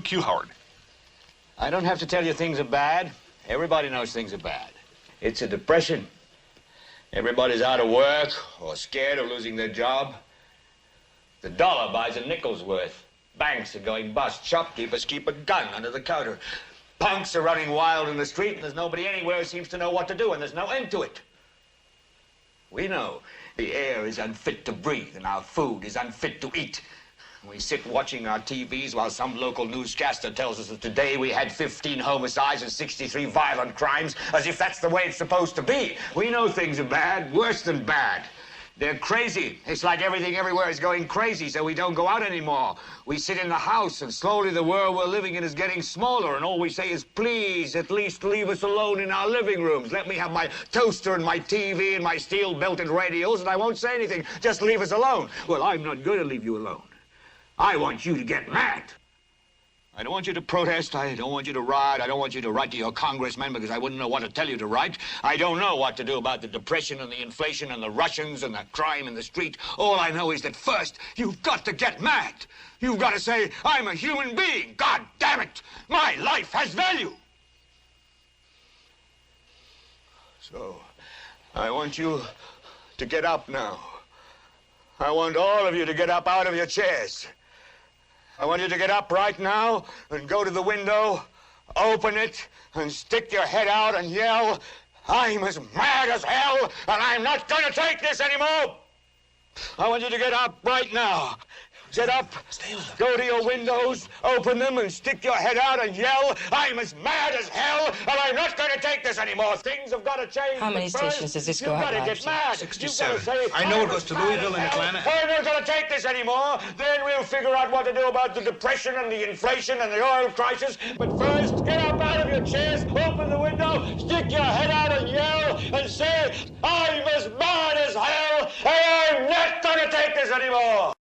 Q, Howard. I don't have to tell you things are bad. Everybody knows things are bad. It's a depression. Everybody's out of work or scared of losing their job. The dollar buys a nickel's worth. Banks are going bust. Shopkeepers keep a gun under the counter. Punks are running wild in the street, and there's nobody anywhere who seems to know what to do, and there's no end to it. We know the air is unfit to breathe, and our food is unfit to eat. We sit watching our TVs while some local newscaster tells us that today we had 15 homicides and 63 violent crimes, as if that's the way it's supposed to be. We know things are bad, worse than bad. They're crazy. It's like everything everywhere is going crazy, so we don't go out anymore. We sit in the house, and slowly the world we're living in is getting smaller, and all we say is, please, at least leave us alone in our living rooms. Let me have my toaster and my TV and my steel-belted radios, and I won't say anything. Just leave us alone. Well, I'm not going to leave you alone. I want you to get mad. I don't want you to protest. I don't want you to riot. I don't want you to write to your congressman because I wouldn't know what to tell you to write. I don't know what to do about the depression and the inflation and the Russians and the crime in the street. All I know is that first, you've got to get mad. You've got to say, I'm a human being. God damn it. My life has value. So, I want you to get up now. I want all of you to get up out of your chairs. I want you to get up right now and go to the window, open it, and stick your head out and yell, I'm as mad as hell, and I'm not going to take this anymore. I want you to get up right now. Get up, go to your windows, open them, and stick your head out and yell, I'm as mad as hell, and I'm not going to take this anymore. Things have got to change. How many stations does this go out? You've got to get mad. 67. I know it goes to Louisville and Atlanta. I'm not going to take this anymore. Then we'll figure out what to do about the depression and the inflation and the oil crisis. But first, get up out of your chairs, open the window, stick your head out and yell, and say, I'm as mad as hell, and I'm not going to take this anymore.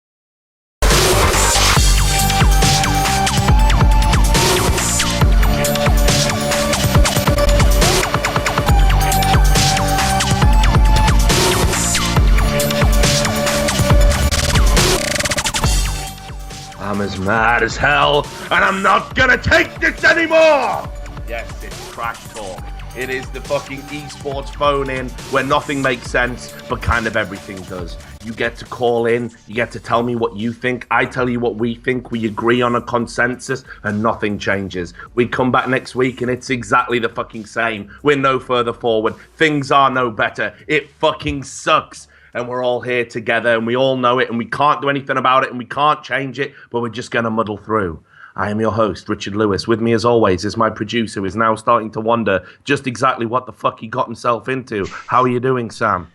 I'm as mad as hell, and I'm not gonna take this anymore! Yes, it's trash talk. It is the fucking esports phone in where nothing makes sense, but kind of everything does. You get to call in, you get to tell me what you think, I tell you what we think, we agree on a consensus, and nothing changes. We come back next week and it's exactly the fucking same. We're no further forward. Things are no better. It fucking sucks. And we're all here together, and we all know it, and we can't do anything about it, and we can't change it, but we're just going to muddle through. I am your host, Richard Lewis. With me, as always, is my producer, who is now starting to wonder just exactly what the fuck he got himself into. How are you doing, Sam?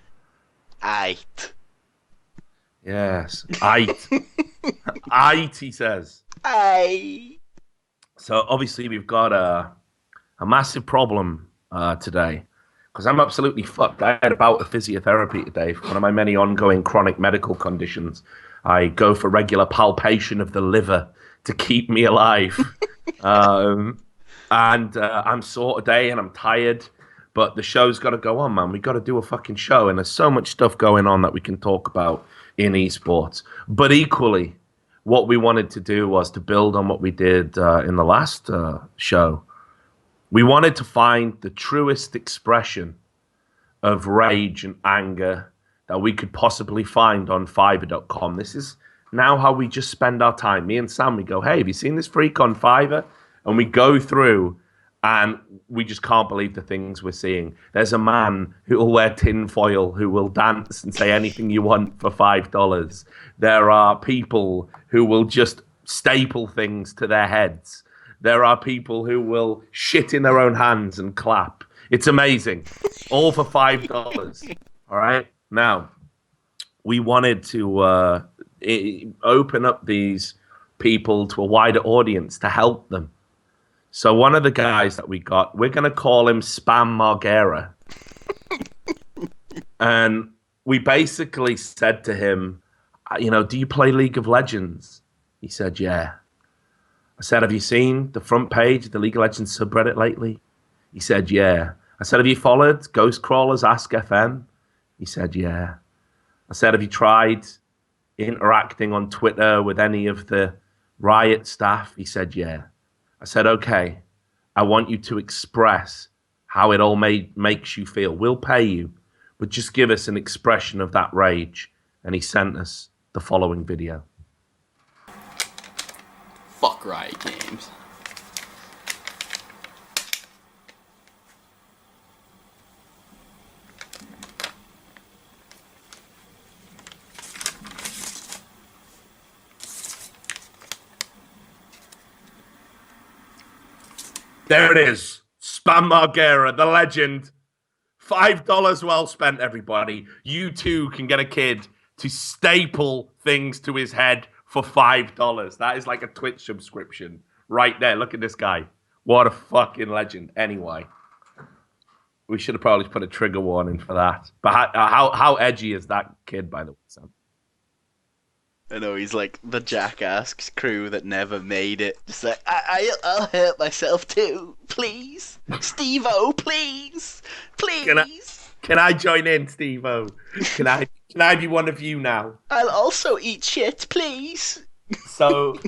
Aight. Yes, aight. Aight, he says. Aight. So, obviously, we've got a massive problem today. Because I'm absolutely fucked. I had a bout of physiotherapy today for one of my many ongoing chronic medical conditions. I go for regular palpation of the liver to keep me alive. I'm sore today and I'm tired. But the show's got to go on, man. We've got to do a fucking show. And there's so much stuff going on that we can talk about in esports. But equally, what we wanted to do was to build on what we did in the last show. We wanted to find the truest expression of rage and anger that we could possibly find on Fiverr.com. This is now how we just spend our time. Me and Sam, we go, hey, have you seen this freak on Fiverr? And we go through and we just can't believe the things we're seeing. There's a man who will wear tinfoil, who will dance and say anything you want for $5. There are people who will just staple things to their heads. There are people who will shit in their own hands and clap. It's amazing. All for $5. All right? Now, we wanted to open up these people to a wider audience to help them. So one of the guys that we got, we're going to call him Spam Margera. And we basically said to him, do you play League of Legends? He said, yeah. I said, have you seen the front page of the League of Legends subreddit lately? He said, yeah. I said, have you followed Ghostcrawler's Ask FM? He said, yeah. I said, have you tried interacting on Twitter with any of the Riot staff? He said, yeah. I said, okay, I want you to express how it all makes you feel. We'll pay you, but just give us an expression of that rage. And he sent us the following video. Fuck Riot Games. There it is. Spam Margera, the legend. $5 well spent, everybody. You too can get a kid to staple things to his head for $5. That is like a Twitch subscription right there. Look at this guy. What a fucking legend. Anyway, we should have probably put a trigger warning for that. But how edgy is that kid, by the way, Sam? I know, he's like the jackass crew that never made it. Just like, I'll hurt myself too. Please. Steve-O, please. Please. Can I join in, Steve-O? Can I be one of you now? I'll also eat shit, please. So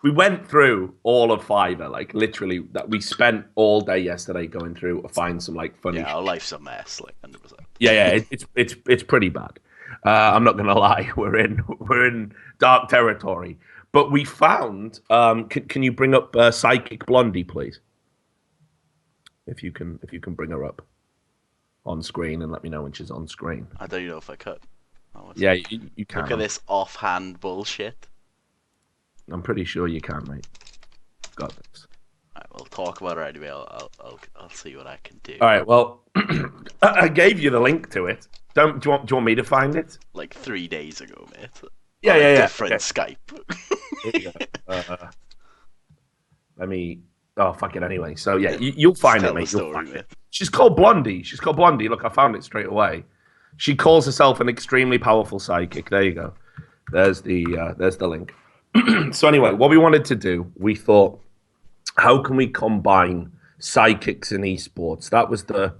we went through all of Fiverr, like literally that we spent all day yesterday going through to find some like funny. Yeah, our life's a mess, like 100%. Yeah, it's pretty bad. I'm not gonna lie, we're in dark territory. But we found. Can you bring up Psychic Blondie, please? If you can bring her up on screen and let me know when she's on screen. I don't know if I could. Yeah, you can. Look at this offhand bullshit. I'm pretty sure you can, mate. Got this. Alright, we'll talk about it anyway. I'll see what I can do. All right. Well, I gave you the link to it. Do you want me to find it? Like 3 days ago, mate. Yeah. Different Okay. Skype. Here you go. Let me. Oh, fuck it anyway. So yeah, you'll find it, mate. You'll find it. She's called Blondie. Look, I found it straight away. She calls herself an extremely powerful psychic. There you go. There's the link. So anyway, what we wanted to do, we thought, how can we combine psychics and esports? That was the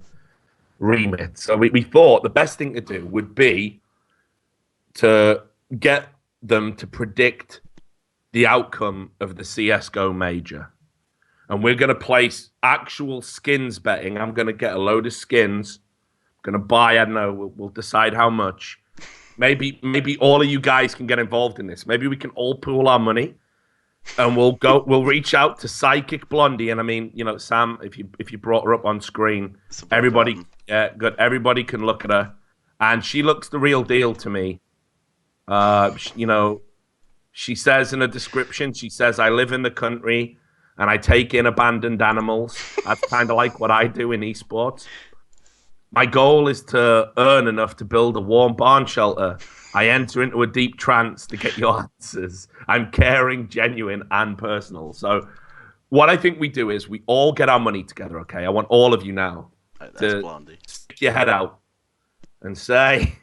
remit. So we thought the best thing to do would be to get them to predict the outcome of the CSGO major. And we're going to place actual skins betting. I'm going to get a load of skins. I'm going to buy, I don't know, we'll decide how much. Maybe all of you guys can get involved in this. Maybe we can all pool our money and we'll reach out to Psychic Blondie. And I mean, you know, Sam, if you brought her up on screen, everybody can look at her. And she looks the real deal to me. You know, she says in a description, she says, I live in the country and I take in abandoned animals. That's kind of like what I do in esports. My goal is to earn enough to build a warm barn shelter. I enter into a deep trance to get your answers. I'm caring, genuine, and personal. So what I think we do is we all get our money together, okay? I want all of you now to Blondie. stick your head out and say,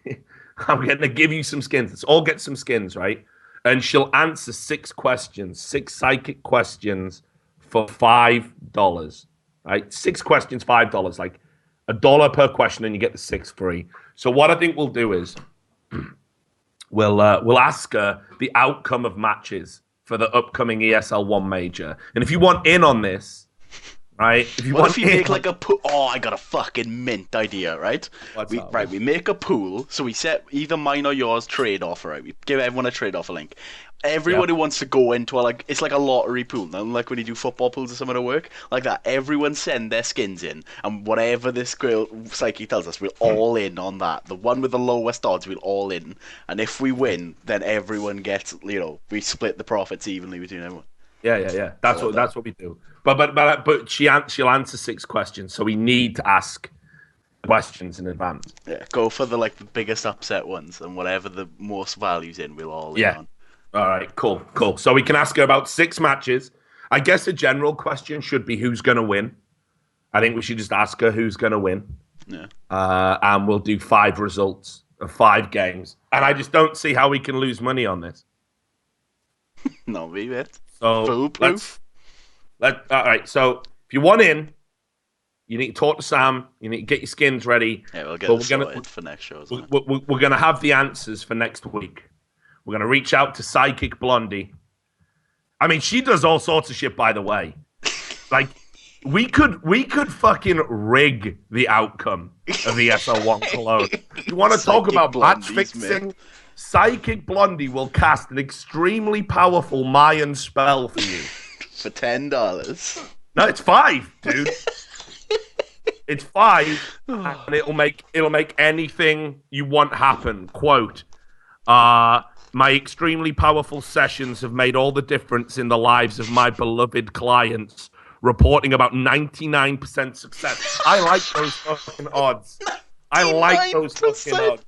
I'm going to give you some skins. Let's all get some skins, right? And she'll answer 6 questions, 6 psychic questions for $5, right? 6 questions, $5, like $1 per question, and you get the 6 free. So what I think we'll do is we'll ask her the outcome of matches for the upcoming ESL 1 major. And if you want in on this, right? If you make like a pool? Oh, I got a fucking mint idea, right? We make a pool. So we set either mine or yours trade offer, right? We give everyone a trade offer link. Everyone who wants to go into it's like a lottery pool. Now, like when you do football pools or something to work, like that. Everyone send their skins in, and whatever this girl Psyche tells us, we'll all in on that. The one with the lowest odds, we'll all in. And if we win, then everyone gets, you know, we split the profits evenly between everyone. Yeah. That's what we do. But she'll answer 6 questions, so we need to ask questions in advance. Yeah, go for the biggest upset ones, and whatever the most value's in, we'll all in on. All right, cool. So we can ask her about 6 matches. I guess a general question should be who's going to win. I think we should just ask her who's going to win. Yeah. And we'll do 5 results of 5 games. And I just don't see how we can lose money on this. No, we bet. So foolproof. All right, so if you want in, you need to talk to Sam. You need to get your skins ready. Yeah, we'll get it sorted for next show. We're going to have the answers for next week. We're going to reach out to Psychic Blondie, I mean, she does all sorts of shit, by the way. Like, we could fucking rig the outcome of the ESL1 Cologne. You want to talk about match fixing? Mate. Psychic Blondie will cast an extremely powerful Mayan spell for you. For $10. No, it's $5, dude. It's $5, and it'll make anything you want happen. Quote, my extremely powerful sessions have made all the difference in the lives of my beloved clients, reporting about 99% success. I like those fucking odds. I like those fucking odds.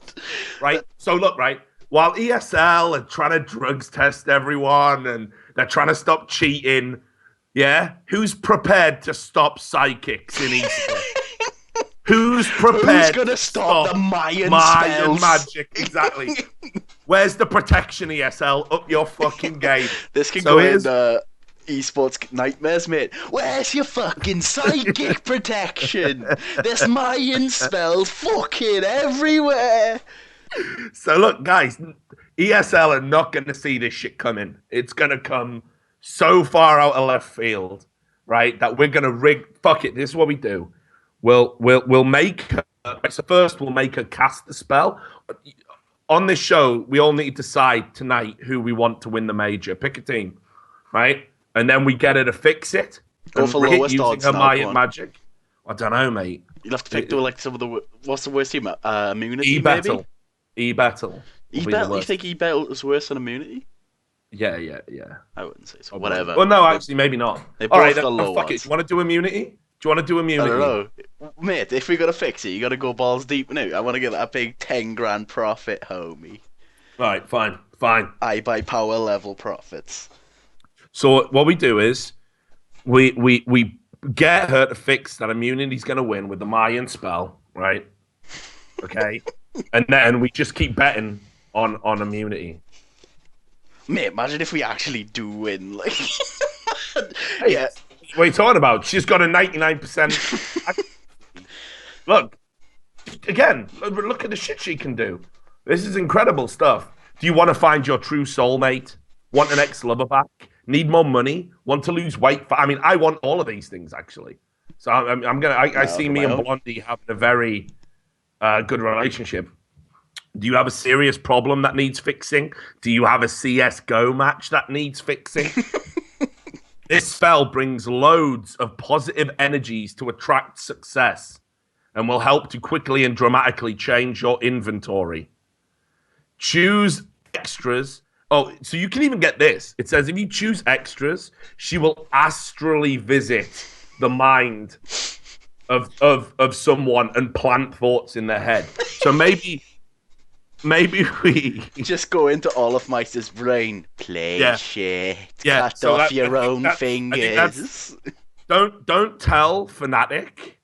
Right? So look, right, while ESL are trying to drugs test everyone and they're trying to stop cheating, yeah, who's prepared to stop psychics in esports? Who's prepared Who's gonna to stop the Mayan magic? Exactly. Where's the protection, ESL? Up your fucking game. This can go in esports nightmares, mate. Where's your fucking psychic protection? There's Mayan spells fucking everywhere. So look, guys, ESL are not going to see this shit coming. It's going to come so far out of left field, right, that we're going to rig. Fuck it. This is what we do. We'll make. So first, we'll make her cast the spell. On this show, we all need to decide tonight who we want to win the major. Pick a team, right? And then we get her to fix it. Go for lowest odds using her Mayan magic. I don't know, mate. You'll have to pick like some of the. What's the worst team? Immunity, E-Battle. maybe? E-Battle. E-Battle. You think E-Battle is worse than Immunity? Yeah. I wouldn't say so. Whatever. Well, no, actually, maybe not. All right, then, fuck it. Do you want to do Immunity? Do you want to do Immunity? I don't know. Mate, if we got to fix it, you got to go balls deep now. I want to get that big 10 grand profit, homie. Right, fine. I buy power level profits. So what we do is we get her to fix that Immunity's going to win with the Mayan spell, right? Okay. And then we just keep betting on Immunity. Mate, imagine if we actually do win. Like, hey, yeah. What are you talking about? She's got a 99%. Look, again, look at the shit she can do. This is incredible stuff. Do you want to find your true soulmate? Want an ex-lover back? Need more money? Want to lose weight? I mean, I want all of these things, actually. So I see me and Blondie having a very good relationship. Do you have a serious problem that needs fixing? Do you have a CSGO match that needs fixing? This spell brings loads of positive energies to attract success and will help to quickly and dramatically change your inventory. Choose extras. Oh, so you can even get this. It says if you choose extras, she will astrally visit the mind of someone and plant thoughts in their head. So maybe we just go into Olafmeister's brain. Play shit. Yeah. Cut off your own fingers. Don't tell Fnatic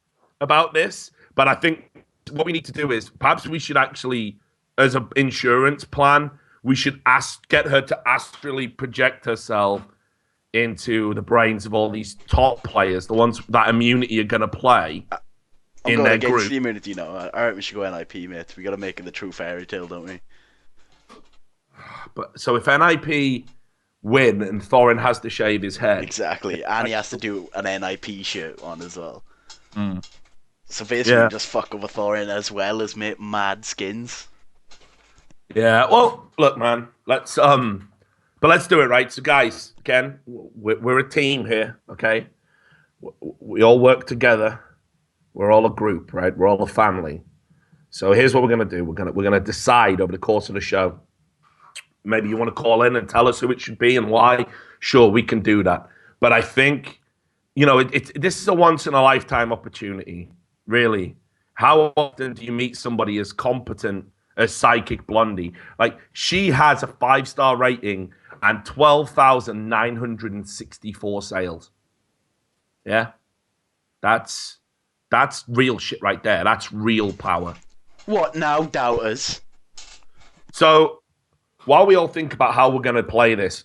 about this. But I think what we need to do is perhaps we should actually, as an insurance plan, we should get her to astrally project herself into the brains of all these top players, the ones that Immunity are going to play. I'm going against the Immunity now. All right, we should go NIP, mate. We got to make it the true fairy tale, don't we? But so if NIP win and Thorin has to shave his head, exactly, and he has to do an NIP shirt on as well. So basically, just fuck over Thorin as well as make mad skins. Yeah. Well, look, man. Let's do it right. So, guys, again, we're a team here. Okay, we all work together. We're all a group, right? We're all a family. So here's what we're gonna do. We're gonna decide over the course of the show. Maybe you want to call in and tell us who it should be and why. Sure, we can do that. But I think, this is a once in a lifetime opportunity. Really, how often do you meet somebody as competent as Psychic Blondie? Like, she has a 5-star rating and 12,964 sales. Yeah, that's real shit right there. That's real power. What now, doubters? So, while we all think about how we're going to play this,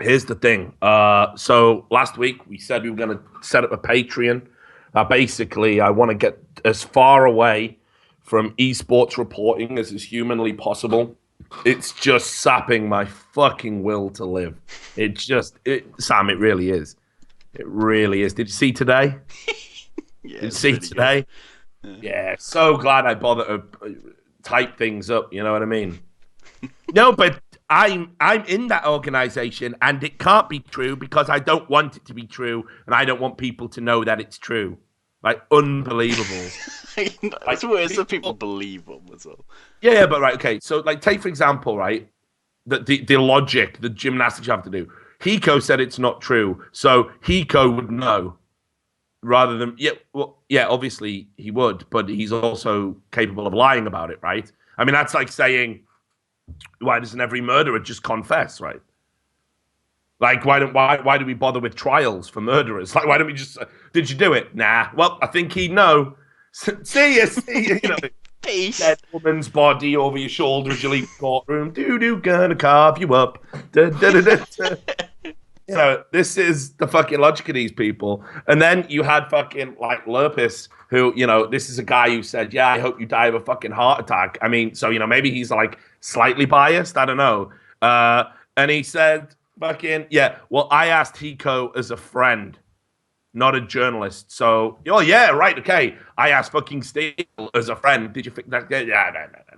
here's the thing. So, last week, we said we were going to set up a Patreon. Basically, I want to get as far away from esports reporting as is humanly possible. It's just sapping my fucking will to live. Sam, it really is. It really is. Did you see today? Yeah, Did you see today? Yeah, so glad I bothered to type things up. You know what I mean? No, but I'm in that organization, and it can't be true because I don't want it to be true, and I don't want people to know that it's true. Like, unbelievable. It's worse that people believe them as well. Yeah, but right, okay. So, like, take for example, right, the logic, the gymnastics you have to do. Hiko said it's not true, so Hiko would know rather than obviously he would, but he's also capable of lying about it, right? I mean, that's like saying, why doesn't every murderer just confess, right? Like, why do we bother with trials for murderers? Like, why don't we just did you do it? Nah. Well, I think he'd know. See you, you know. Peace. Dead woman's body over your shoulder as you leave the courtroom. Doo gonna carve you up. Da, da, da, da, da. You know, this is the fucking logic of these people. And then you had fucking like Lurpis, who, you know, this is a guy who said, yeah, I hope you die of a fucking heart attack. I mean, so, you know, maybe he's like slightly biased. I don't know. And he said, fucking, yeah, well, I asked Hiko as a friend, not a journalist. So, oh, yeah, right, okay. I asked fucking Steel as a friend. Did you think that? Yeah, no.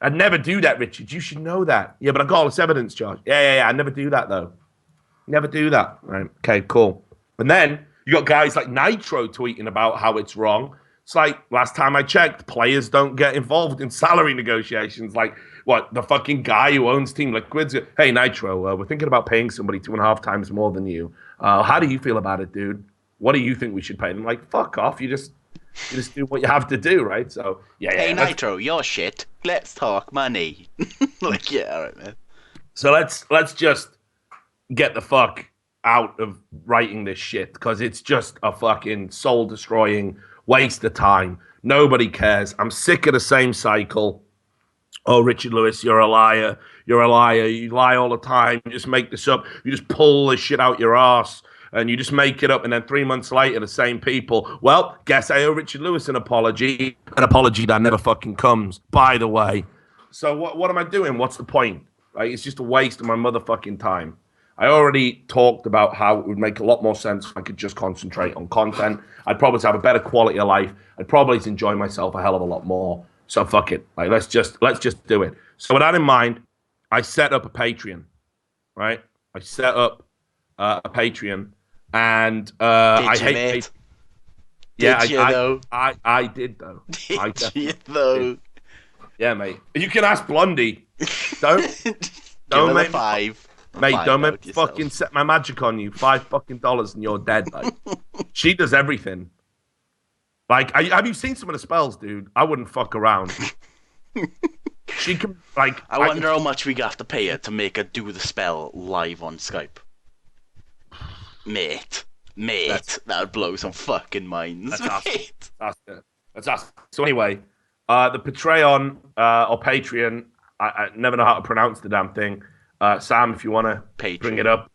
I'd never do that, Richard. You should know that. Yeah, but I got all this evidence, Josh. Yeah. I'd never do that, though. Never do that. Right. Okay, cool. And then you got guys like Nitro tweeting about how it's wrong. It's like, last time I checked, players don't get involved in salary negotiations. Like, what, the fucking guy who owns Team Liquid's, hey, Nitro, we're thinking about paying somebody 2.5 times more than you. How do you feel about it, dude? What do you think we should pay them? Like, fuck off. You just do what you have to do, right? So, yeah. Hey, Nitro, you're shit. Let's talk money. Like, yeah, all right, man. So let's just get the fuck out of writing this shit because it's just a fucking soul-destroying waste of time. Nobody cares. I'm sick of the same cycle. Oh, Richard Lewis, you're a liar. You're a liar. You lie all the time. You just make this up. You just pull this shit out your ass and you just make it up. And then 3 months later, the same people. Well, guess I owe Richard Lewis an apology. An apology that never fucking comes, by the way. So what am I doing? What's the point? Right? It's just a waste of my motherfucking time. I already talked about how it would make a lot more sense if I could just concentrate on content. I'd probably have a better quality of life. I'd probably enjoy myself a hell of a lot more. So fuck it. Like let's just do it. So with that in mind, I set up a Patreon, right? I set up a Patreon, and I hate. Did you though? I did though. Did you though? Yeah, mate. You can ask Blondie. Don't make 5. Mate, don't make fucking set my magic on you. $5 and you're dead, mate. She does everything. Like, have you seen some of the spells, dude? I wouldn't fuck around. She can, like... I wonder how much we have to pay her to make her do the spell live on Skype. Mate, that would blow some fucking minds, mate. That's awesome. So anyway, the Patreon, or Patreon, I never know how to pronounce the damn thing. Sam, if you want to bring it up.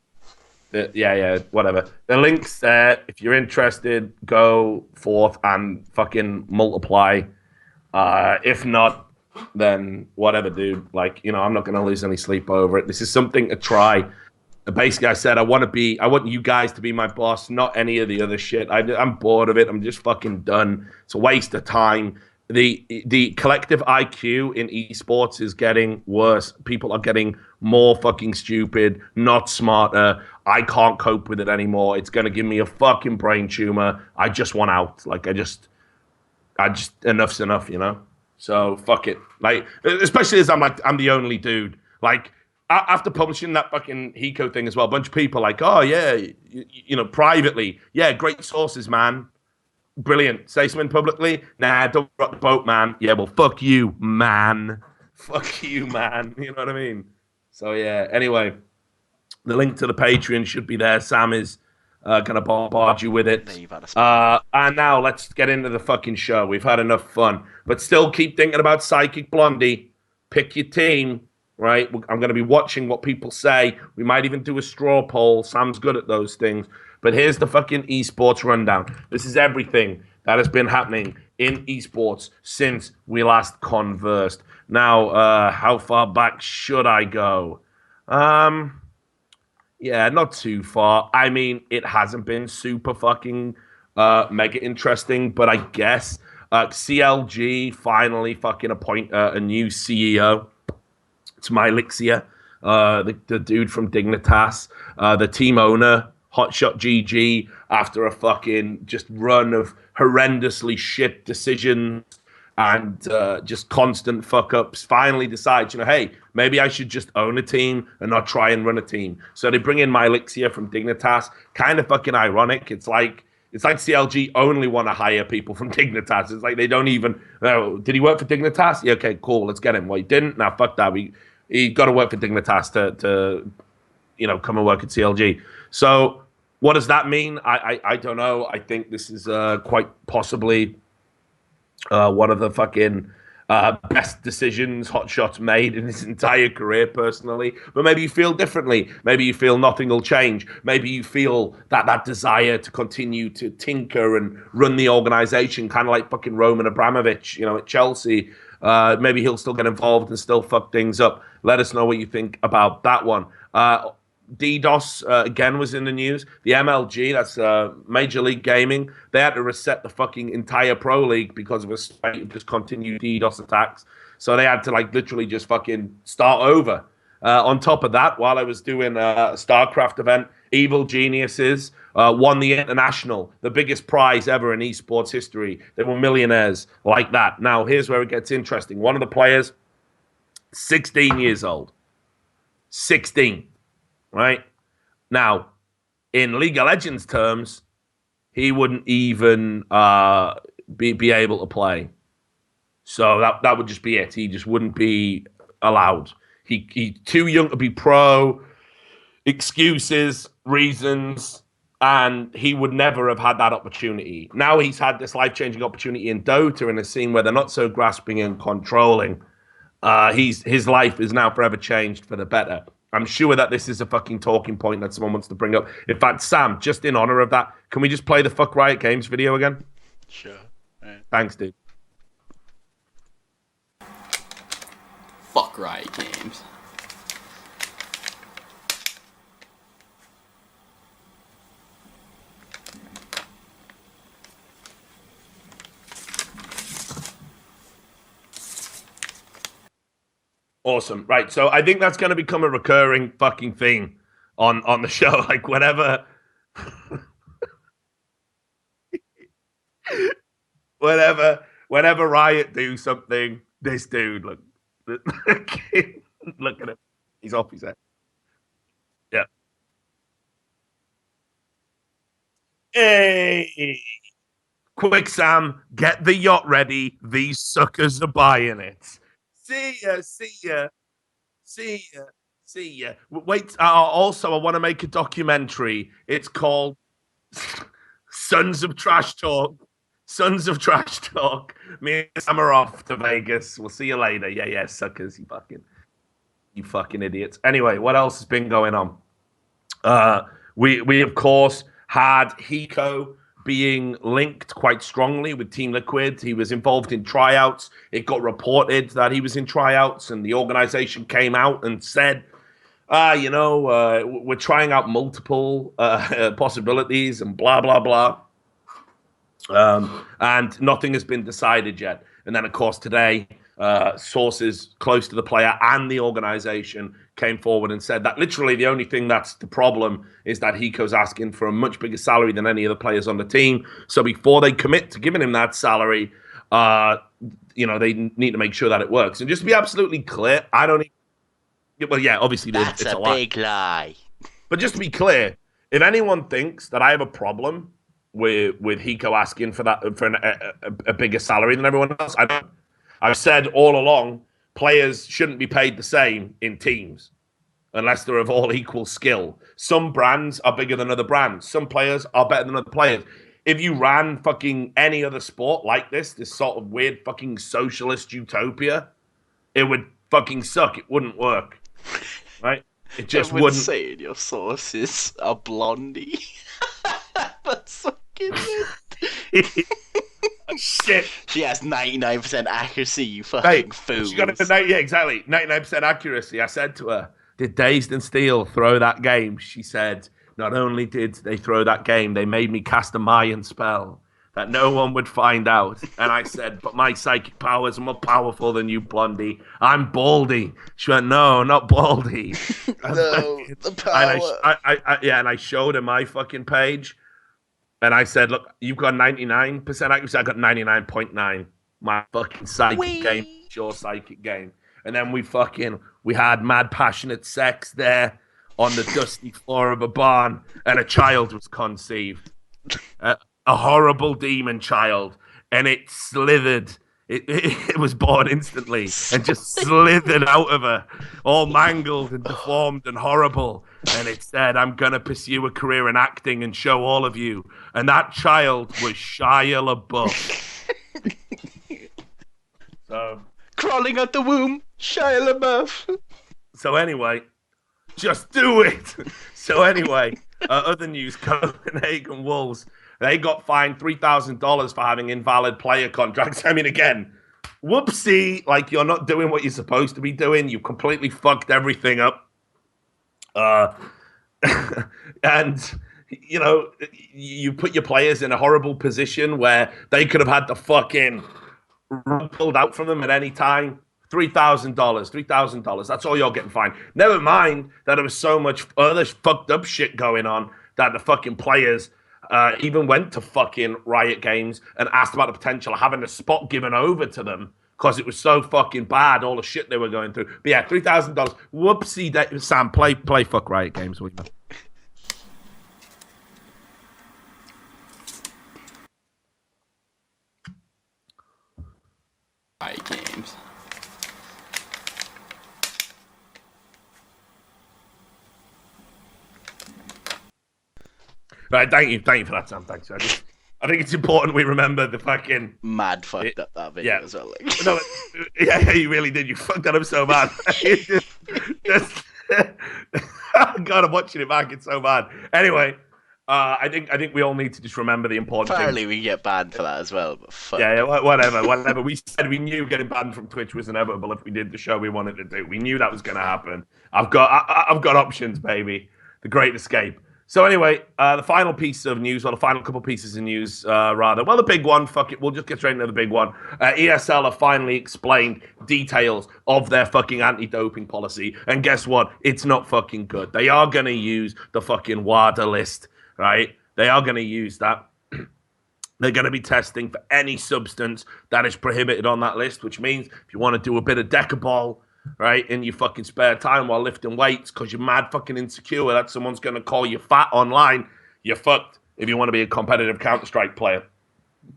Whatever. The link's there. If you're interested, go forth and fucking multiply. If not, then whatever, dude. Like, you know, I'm not going to lose any sleep over it. This is something to try. Basically, I said I want you guys to be my boss, not any of the other shit. I'm bored of it. I'm just fucking done. It's a waste of time. The collective IQ in esports is getting worse. People are getting more fucking stupid, not smarter. I can't cope with it anymore. It's going to give me a fucking brain tumor. I just want out. Like, I just enough's enough, you know? So, fuck it. Like, especially as I'm the only dude. Like, after publishing that fucking Hiko thing as well, a bunch of people like, oh, yeah, you know, privately. Yeah, great sources, man. Brilliant. Say something publicly? Nah, don't rock the boat, man. Yeah, well, fuck you, man. Fuck you, man. You know what I mean? So, yeah. Anyway, the link to the Patreon should be there. Sam is going to bombard you with it. And now let's get into the fucking show. We've had enough fun. But still keep thinking about Psychic Blondie. Pick your team, right? I'm going to be watching what people say. We might even do a straw poll. Sam's good at those things. But here's the fucking esports rundown. This is everything that has been happening in esports since we last conversed. Now, how far back should I go? Yeah, not too far. I mean, it hasn't been super fucking mega interesting, but I guess CLG finally fucking appoint a new CEO. It's Mylixia, the dude from Dignitas, the team owner, Hotshot GG, after a fucking just run of horrendously shit decisions and just constant fuck ups, finally decides, hey, maybe I should just own a team and not try and run a team. So they bring in Mylixia from Dignitas. Kind of fucking ironic. It's like CLG only want to hire people from Dignitas. It's like they don't even. Oh, did he work for Dignitas? Yeah, okay, cool. Let's get him. Well, he didn't. Now, fuck that. He got to work for Dignitas to come and work at CLG. So what does that mean? I don't know. I think this is quite possibly one of the fucking best decisions Hotshot's made in his entire career, personally. But maybe you feel differently. Maybe you feel nothing will change. Maybe you feel that desire to continue to tinker and run the organization, kind of like fucking Roman Abramovich, at Chelsea. Maybe he'll still get involved and still fuck things up. Let us know what you think about that one. DDoS, again, was in the news. The MLG, that's Major League Gaming, they had to reset the fucking entire Pro League because of a spate of discontinued DDoS attacks. So they had to, literally just fucking start over. On top of that, while I was doing a StarCraft event, Evil Geniuses won the International, the biggest prize ever in esports history. They were millionaires like that. Now, here's where it gets interesting. One of the players, 16 years old. 16. Right? Now, in League of Legends terms, he wouldn't even be able to play. So that would just be it. He just wouldn't be allowed. He's too young to be pro. Excuses, reasons, and he would never have had that opportunity. Now he's had this life-changing opportunity in Dota in a scene where they're not so grasping and controlling. His life is now forever changed for the better. I'm sure that this is a fucking talking point that someone wants to bring up. In fact, Sam, just in honor of that, can we just play the Fuck Riot Games video again? Sure. Right. Thanks, dude. Fuck Riot Games. Awesome. Right. So I think that's going to become a recurring fucking thing on the show. Like, whenever Riot do something, this dude, look at him. He's off his head. Yeah. Hey. Quick, Sam, get the yacht ready. These suckers are buying it. See ya. Wait, also, I want to make a documentary. It's called Sons of Trash Talk. Me and Sam are off to Vegas. We'll see you later. Yeah, suckers, you fucking idiots. Anyway, what else has been going on? We of course had Hiko being linked quite strongly with Team Liquid. He was involved in tryouts. It got reported that he was in tryouts, and the organization came out and said, we're trying out multiple possibilities and blah, blah, blah. And nothing has been decided yet. And then, of course, today, sources close to the player and the organization came forward and said that literally the only thing that's the problem is that Hiko's asking for a much bigger salary than any of the players on the team. So before they commit to giving him that salary, they need to make sure that it works. And just to be absolutely clear, I don't even... Well, yeah, obviously that's it's a big lie. But just to be clear, if anyone thinks that I have a problem with Hiko asking for a bigger salary than everyone else, I don't. I've said all along, players shouldn't be paid the same in teams unless they're of all equal skill. Some brands are bigger than other brands. Some players are better than other players. If you ran fucking any other sport like this sort of weird fucking socialist utopia, it would fucking suck. It wouldn't work. Right? It just wouldn't. Saying your sources are blondie. That's fucking it. shit. She has 99% accuracy, you fucking fool. She got yeah, exactly. 99% accuracy. I said to her, did Dazed and Steel throw that game? She said, not only did they throw that game, they made me cast a Mayan spell that no one would find out. And I said, but my psychic powers are more powerful than you, Blondie. I'm Baldy. She went, no, not Baldy. No, the power. And I showed her my fucking page. And I said, look, you've got 99% accuracy. I got 99.9. My fucking psychic game, your psychic game. And then we had mad passionate sex there on the dusty floor of a barn, and a child was conceived. A horrible demon child, and it slithered. It was born instantly and just slithered out of her, all mangled and deformed and horrible. And it said, I'm going to pursue a career in acting and show all of you. And that child was Shia LaBeouf. So, crawling out the womb, Shia LaBeouf. So anyway, just do it. So anyway, other news, Copenhagen Wolves, they got fined $3,000 for having invalid player contracts. I mean, again, whoopsie, like you're not doing what you're supposed to be doing. You completely fucked everything up. And, you know, you put your players in a horrible position where they could have had the fucking rug pulled out from them at any time. $3,000. That's all you're getting fined. Never mind that there was so much other fucked up shit going on that the fucking players even went to fucking Riot Games and asked about the potential of having a spot given over to them because it was so fucking bad, all the shit they were going through. But yeah, $3,000. Whoopsie. Sam, play fuck Riot Games with me. Riot Games. Right, thank you for that, Sam. Thanks. I think it's important we remember the fucking mad fucked up that video as well. Like. No, yeah, you really did. You fucked that up so bad. God, I'm watching it back. It's so bad. Anyway, I think we all need to just remember the important Apparently, things. we get banned for that as well. But fuck. Yeah, whatever. We said we knew getting banned from Twitch was inevitable if we did the show we wanted to do. We knew that was going to happen. I've got options, baby. The Great Escape. So anyway, the final piece of news, or the final couple pieces of news, rather. Well, the big one, fuck it, we'll just get straight into the big one. ESL have finally explained details of their fucking anti-doping policy. And guess what? It's not fucking good. They are going to use the fucking WADA list, right? They are going to use that. They're going to be testing for any substance that is prohibited on that list, which means if you want to do a bit of decabol, right, in your fucking spare time while lifting weights because you're mad fucking insecure that someone's going to call you fat online, you're fucked if you want to be a competitive Counter-Strike player.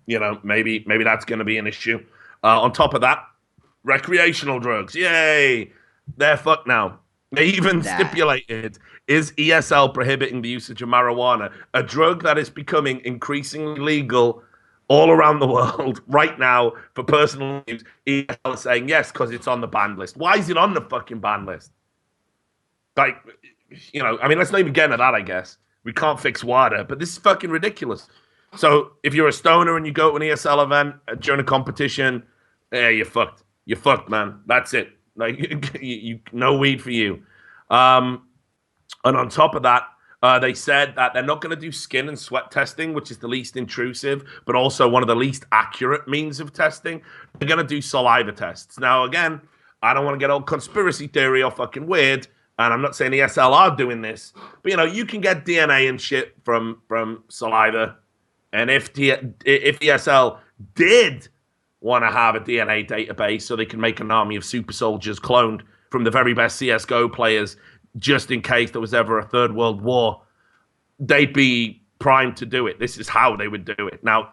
You know, maybe that's going to be an issue. On top of that, recreational drugs. Yay! They're fucked now. They even stipulated, is ESL prohibiting the usage of marijuana, a drug that is becoming increasingly legal all around the world right now for personal use. ESL is saying yes because it's on the banned list. Why is it on the fucking banned list? Like, you know, I mean, let's not even get into that, I guess. We can't fix WADA, but this is fucking ridiculous. So if you're a stoner and you go to an ESL event during a competition, you're fucked. You're fucked, man. That's it. Like, you no weed for you. And on top of that, they said that they're not going to do skin and sweat testing, which is the least intrusive, but also one of the least accurate means of testing. They're going to do saliva tests. Now, again, I don't want to get all conspiracy theory or fucking weird, and I'm not saying ESL are doing this, but, you know, you can get DNA and shit from saliva, and if ESL did want to have a DNA database so they can make an army of super soldiers cloned from the very best CSGO players, just in case there was ever a third world war, they'd be primed to do it. This is how they would do it. Now,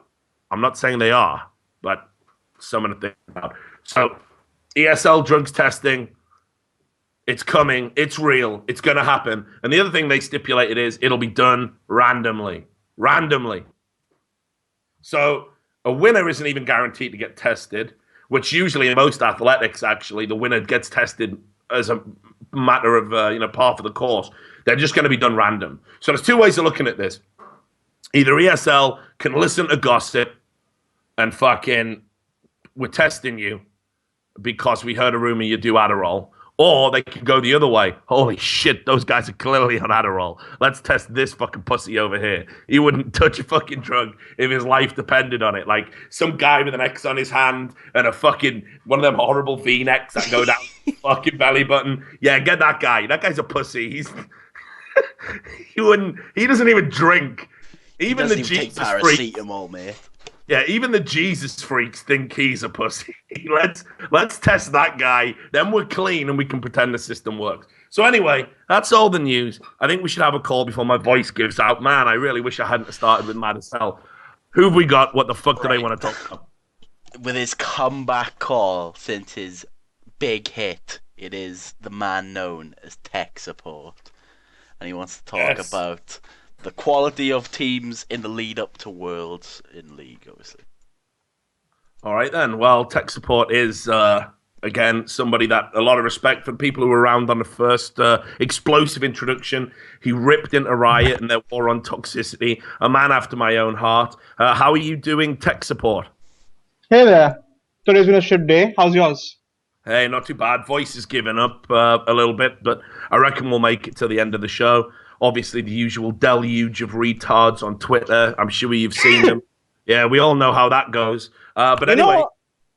I'm not saying they are, but some of the things about. So, ESL drugs testing, it's coming, it's real, it's going to happen. And the other thing they stipulated is it'll be done randomly. So, a winner isn't even guaranteed to get tested, which usually in most athletics, actually, the winner gets tested as a matter of, par for the course. They're just going to be done random. So there's two ways of looking at this. Either ESL can listen to gossip and fucking we're testing you because we heard a rumor you do Adderall. Or they can go the other way. Holy shit, those guys are clearly on Adderall. Let's test this fucking pussy over here. He wouldn't touch a fucking drug if his life depended on it. Like some guy with an X on his hand and a fucking one of them horrible V-necks that go down the fucking belly button. Yeah, get that guy. That guy's a pussy. He's he doesn't even drink. Even the Jesus freaks. Paracetamol, mate. Yeah, even the Jesus freaks think he's a pussy. Let's test that guy. Then we're clean and we can pretend the system works. So anyway, that's all the news. I think we should have a call before my voice gives out. Man, I really wish I hadn't started with Mad as Hell. Who have we got? What the fuck do they want to talk about? With his comeback call since his big hit, it is the man known as Tech Support. And he wants to talk about the quality of teams in the lead up to Worlds in League, obviously. All right, then. Well, Tech Support is, again, somebody that a lot of respect for the people who were around on the first explosive introduction. He ripped into Riot and their war on toxicity. A man after my own heart. How are you doing, Tech Support? Hey there. Today's been a shit day. How's yours? Hey, not too bad. Voice is giving up a little bit, but I reckon we'll make it to the end of the show. Obviously, the usual deluge of retards on Twitter. I'm sure you've seen them. Yeah, we all know how that goes. But anyway,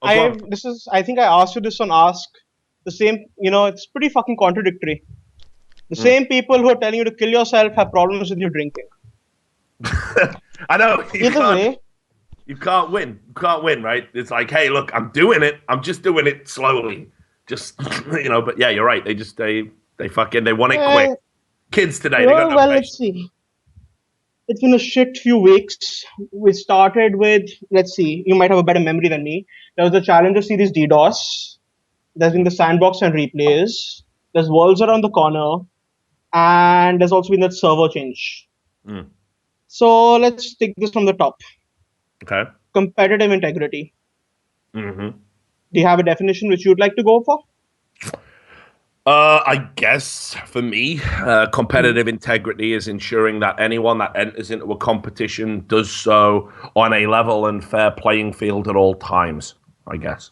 I think I asked you this on Ask. The same, it's pretty fucking contradictory. The same people who are telling you to kill yourself have problems with you drinking. I know. Either way, you can't win. You can't win, right? It's like, hey, look, I'm doing it. I'm just doing it slowly. Just, but yeah, you're right. They want it quick. Kids today, they got no patience. Let's see. It's been a shit few weeks. We started with, let's see, you might have a better memory than me. There was the Challenger Series DDoS. There's been the Sandbox and replays. There's Worlds around the corner. And there's also been that server change. So let's take this from the top. Okay. Competitive integrity. Mm-hmm. Do you have a definition which you'd like to go for? I guess for me, competitive integrity is ensuring that anyone that enters into a competition does so on a level and fair playing field at all times, I guess.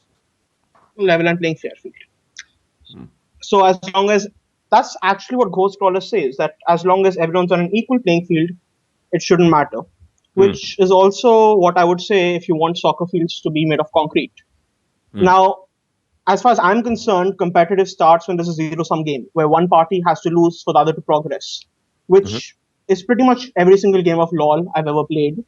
Level and playing fair field. So as long as, that's actually what Ghostcrawler says, that as long as everyone's on an equal playing field, it shouldn't matter. Which is also what I would say if you want soccer fields to be made of concrete. Now, as far as I'm concerned, competitive starts when there's a zero-sum game, where one party has to lose for the other to progress, which is pretty much every single game of LoL I've ever played.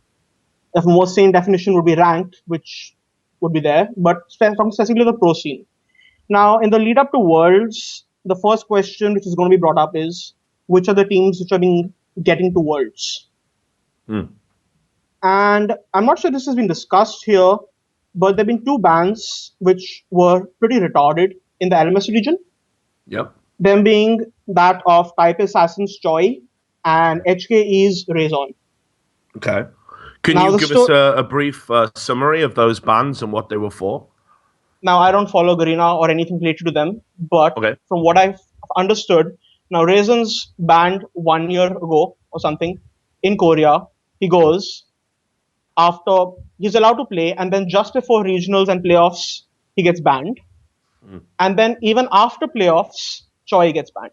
The most sane definition would be ranked, which would be there, but specifically the pro scene. Now, in the lead up to Worlds, the first question which is going to be brought up is, which are the teams which are getting to Worlds? And I'm not sure this has been discussed here, but there have been two bans which were pretty retarded in the LMS region. Yep. Them being that of Type Assassin's Choi and HKE's Raison. Okay. Can you give us a brief summary of those bans and what they were for? Now, I don't follow Garena or anything related to them, but from what I've understood, now Raison's banned 1 year ago or something in Korea. He goes after he's allowed to play, and then just before regionals and playoffs, he gets banned. And then even after playoffs, Choi gets banned.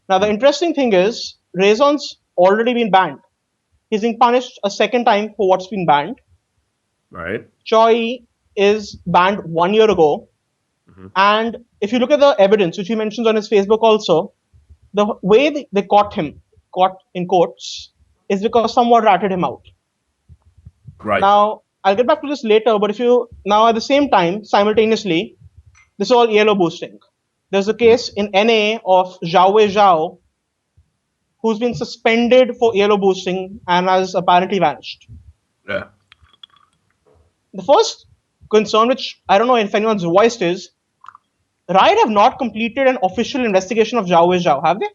Now, the interesting thing is, Raison's already been banned. He's being punished a second time for what's been banned. Right. Choi is banned 1 year ago. And if you look at the evidence, which he mentions on his Facebook also, the way they caught him, caught in quotes, is because someone ratted him out. Right. Now, I'll get back to this later, but now at the same time, simultaneously, this is all yellow boosting. There's a case in NA of Zhao Wei Zhao, who's been suspended for yellow boosting and has apparently vanished. Yeah. The first concern, which I don't know if anyone's voiced, is Riot have not completed an official investigation of Zhao Wei Zhao, have they?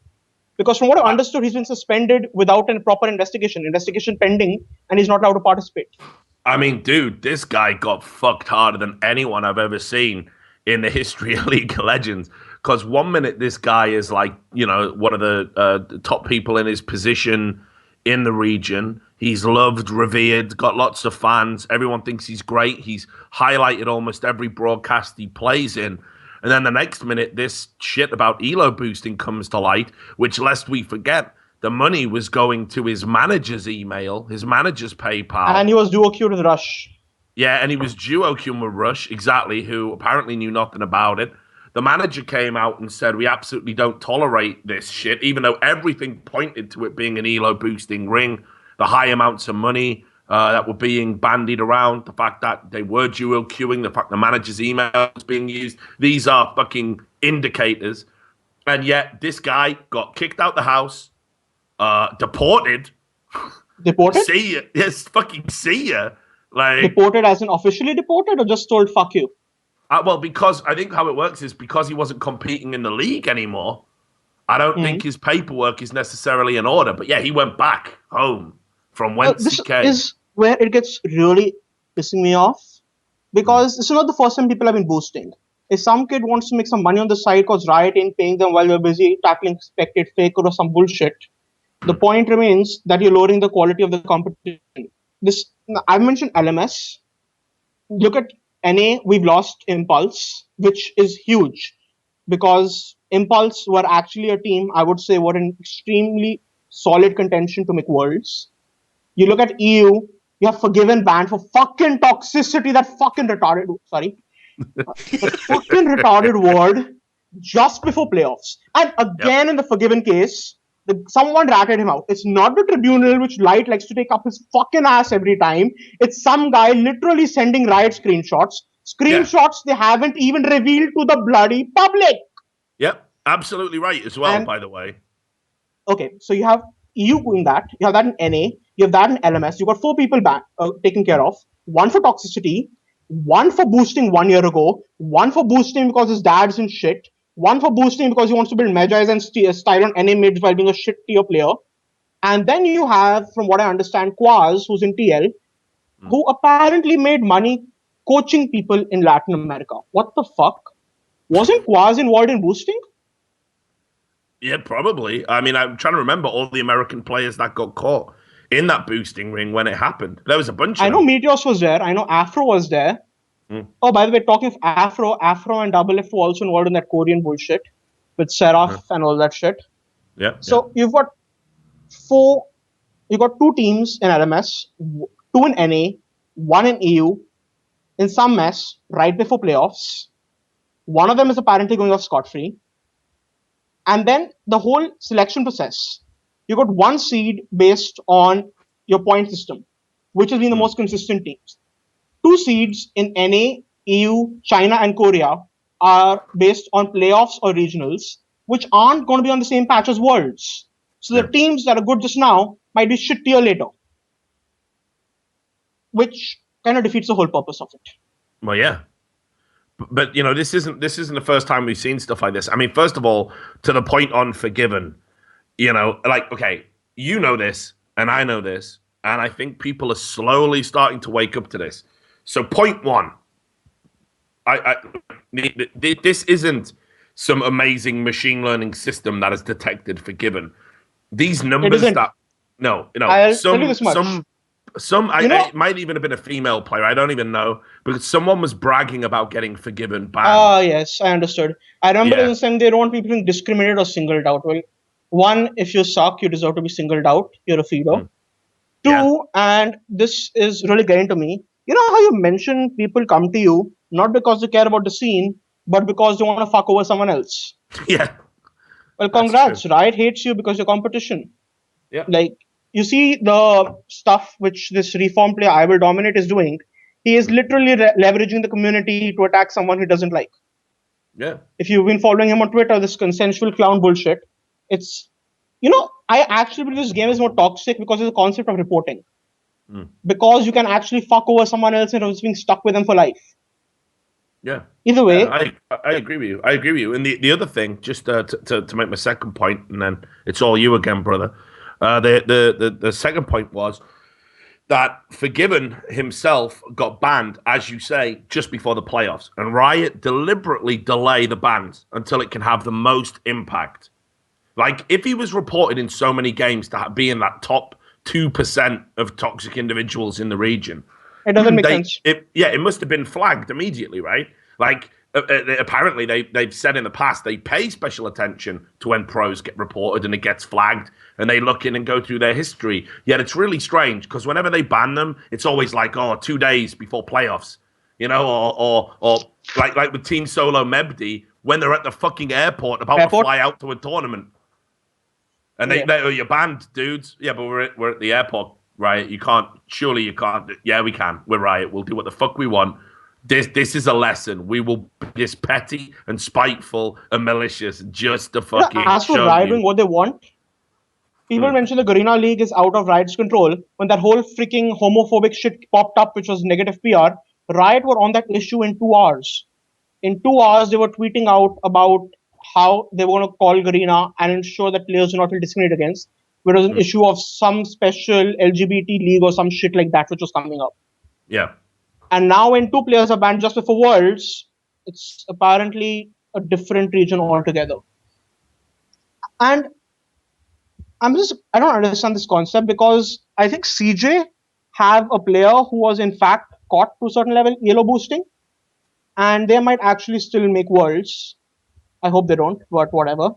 Because from what I've understood, he's been suspended without a proper investigation pending, and he's not allowed to participate. I mean, dude, this guy got fucked harder than anyone I've ever seen in the history of League of Legends. Because 1 minute this guy is like, one of the top people in his position in the region. He's loved, revered, got lots of fans. Everyone thinks he's great. He's highlighted almost every broadcast he plays in. And then the next minute, this shit about ELO boosting comes to light, which, lest we forget, the money was going to his manager's email, his manager's PayPal. And he was duo queued with Rush. Yeah, and he was duo queued with Rush, exactly, who apparently knew nothing about it. The manager came out and said, we absolutely don't tolerate this shit, even though everything pointed to it being an ELO boosting ring, the high amounts of money that were being bandied around, the fact that they were dual queuing, the fact the manager's email was being used. These are fucking indicators. And yet this guy got kicked out the house, deported. Deported? See ya. Yes, fucking see ya. Like, deported as in officially deported or just told fuck you? Well, because I think how it works is because he wasn't competing in the league anymore, I don't think his paperwork is necessarily in order. But yeah, he went back home from whence he came. This is where it gets really pissing me off, because this is not the first time people have been boosting. If some kid wants to make some money on the side because Riot ain't paying them while they're busy tackling expected fake or some bullshit, the point remains that you're lowering the quality of the competition. I've mentioned LMS. Look at NA, we've lost Impulse, which is huge, because Impulse were actually a team, I would say, were in extremely solid contention to make Worlds. You look at EU, you have Forgiven banned for fucking toxicity, that fucking retarded, that fucking retarded word, just before playoffs. And again, in the Forgiven case, someone ratted him out. It's not the tribunal, which Light likes to take up his fucking ass every time. It's some guy literally sending Riot screenshots. They haven't even revealed to the bloody public. Yep, absolutely right as well, by the way. Okay, so you have EU doing that. You have that in NA. You have that in LMS. You've got 4 people taken care of. 1 for toxicity. 1 for boosting 1 year ago. 1 for boosting because his dad's in shit. 1 for boosting because he wants to build Margera and style on NA mids while being a shit tier player. And then you have, from what I understand, Quaz, who's in TL, who apparently made money coaching people in Latin America. What the fuck? Wasn't Quaz involved in boosting? Yeah, probably. I mean, I'm trying to remember all the American players that got caught in that boosting ring when it happened. There was a bunch of them. I know Meteos was there. I know Afro was there. Oh, by the way, talking of Afro and Double F were also involved in that Korean bullshit with Seraph and all that shit. Yeah. So you've got 2 teams in LMS, 2 in NA, 1 in EU, in some mess right before playoffs. One of them is apparently going off scot-free. And then the whole selection process. You got 1 seed based on your point system, which has been the most consistent teams. 2 seeds in NA, EU, China, and Korea are based on playoffs or regionals, which aren't going to be on the same patch as Worlds. So the teams that are good just now might be shit tier later, which kind of defeats the whole purpose of it. Well, yeah. But you know, this isn't the first time we've seen stuff like this. I mean, first of all, to the point on Forgiven, you know, like, okay, you know this, and I know this, and I think people are slowly starting to wake up to this. So, point 1, this isn't some amazing machine learning system that has detected Forgiven. These numbers that I'll tell you this much. It might even have been a female player. I don't even know, because someone was bragging about getting Forgiven banned. Ah, yes, I understood. I remember saying they don't want people being discriminated or singled out. Well, 1, if you suck, you deserve to be singled out. You're a feeder. 2, and this is really getting to me. You know how you mentioned people come to you not because they care about the scene, but because they want to fuck over someone else? Yeah. Well, congrats. Riot hates you because you're competition. Yeah. Like, you see the stuff which this reform player I Will Dominate is doing. He is literally leveraging the community to attack someone he doesn't like. Yeah. If you've been following him on Twitter, this consensual clown bullshit, it's, I actually believe this game is more toxic because of the concept of reporting. Because you can actually fuck over someone else and it's being stuck with them for life. Yeah. Either way. I agree with you. I agree with you. And the other thing, just to make my second point, and then it's all you again, brother. The second point was that Forgiven himself got banned, as you say, just before the playoffs. And Riot deliberately delay the bans until it can have the most impact. Like, if he was reported in so many games to be in that top 2% of toxic individuals in the region. It doesn't make sense. It must have been flagged immediately, right? Like, apparently they've said in the past they pay special attention to when pros get reported and it gets flagged, and they look in and go through their history. Yet it's really strange because whenever they ban them, it's always like, 2 days before playoffs, or like with Team Solo Mebdi when they're at the fucking airport about to fly out to a tournament, and you're banned, dudes. Yeah, but we're at the airport, Riot. You can't. Surely you can't. Yeah, we can. We're Riot. We'll do what the fuck we want. This is a lesson. We will be this petty and spiteful and malicious just to fucking as for Riot doing what they want, people mention the Garena League is out of Riot's control. When that whole freaking homophobic shit popped up, which was negative PR, Riot were on that issue in 2 hours. In 2 hours, they were tweeting out about how they were going to call Garena and ensure that players do not feel discriminated against. There was an issue of some special LGBT league or some shit like that, which was coming up. Yeah. And now when 2 players are banned just before Worlds, it's apparently a different region altogether. And I don't understand this concept because I think CJ have a player who was in fact caught to a certain level yellow boosting, and they might actually still make Worlds. I hope they don't, but whatever.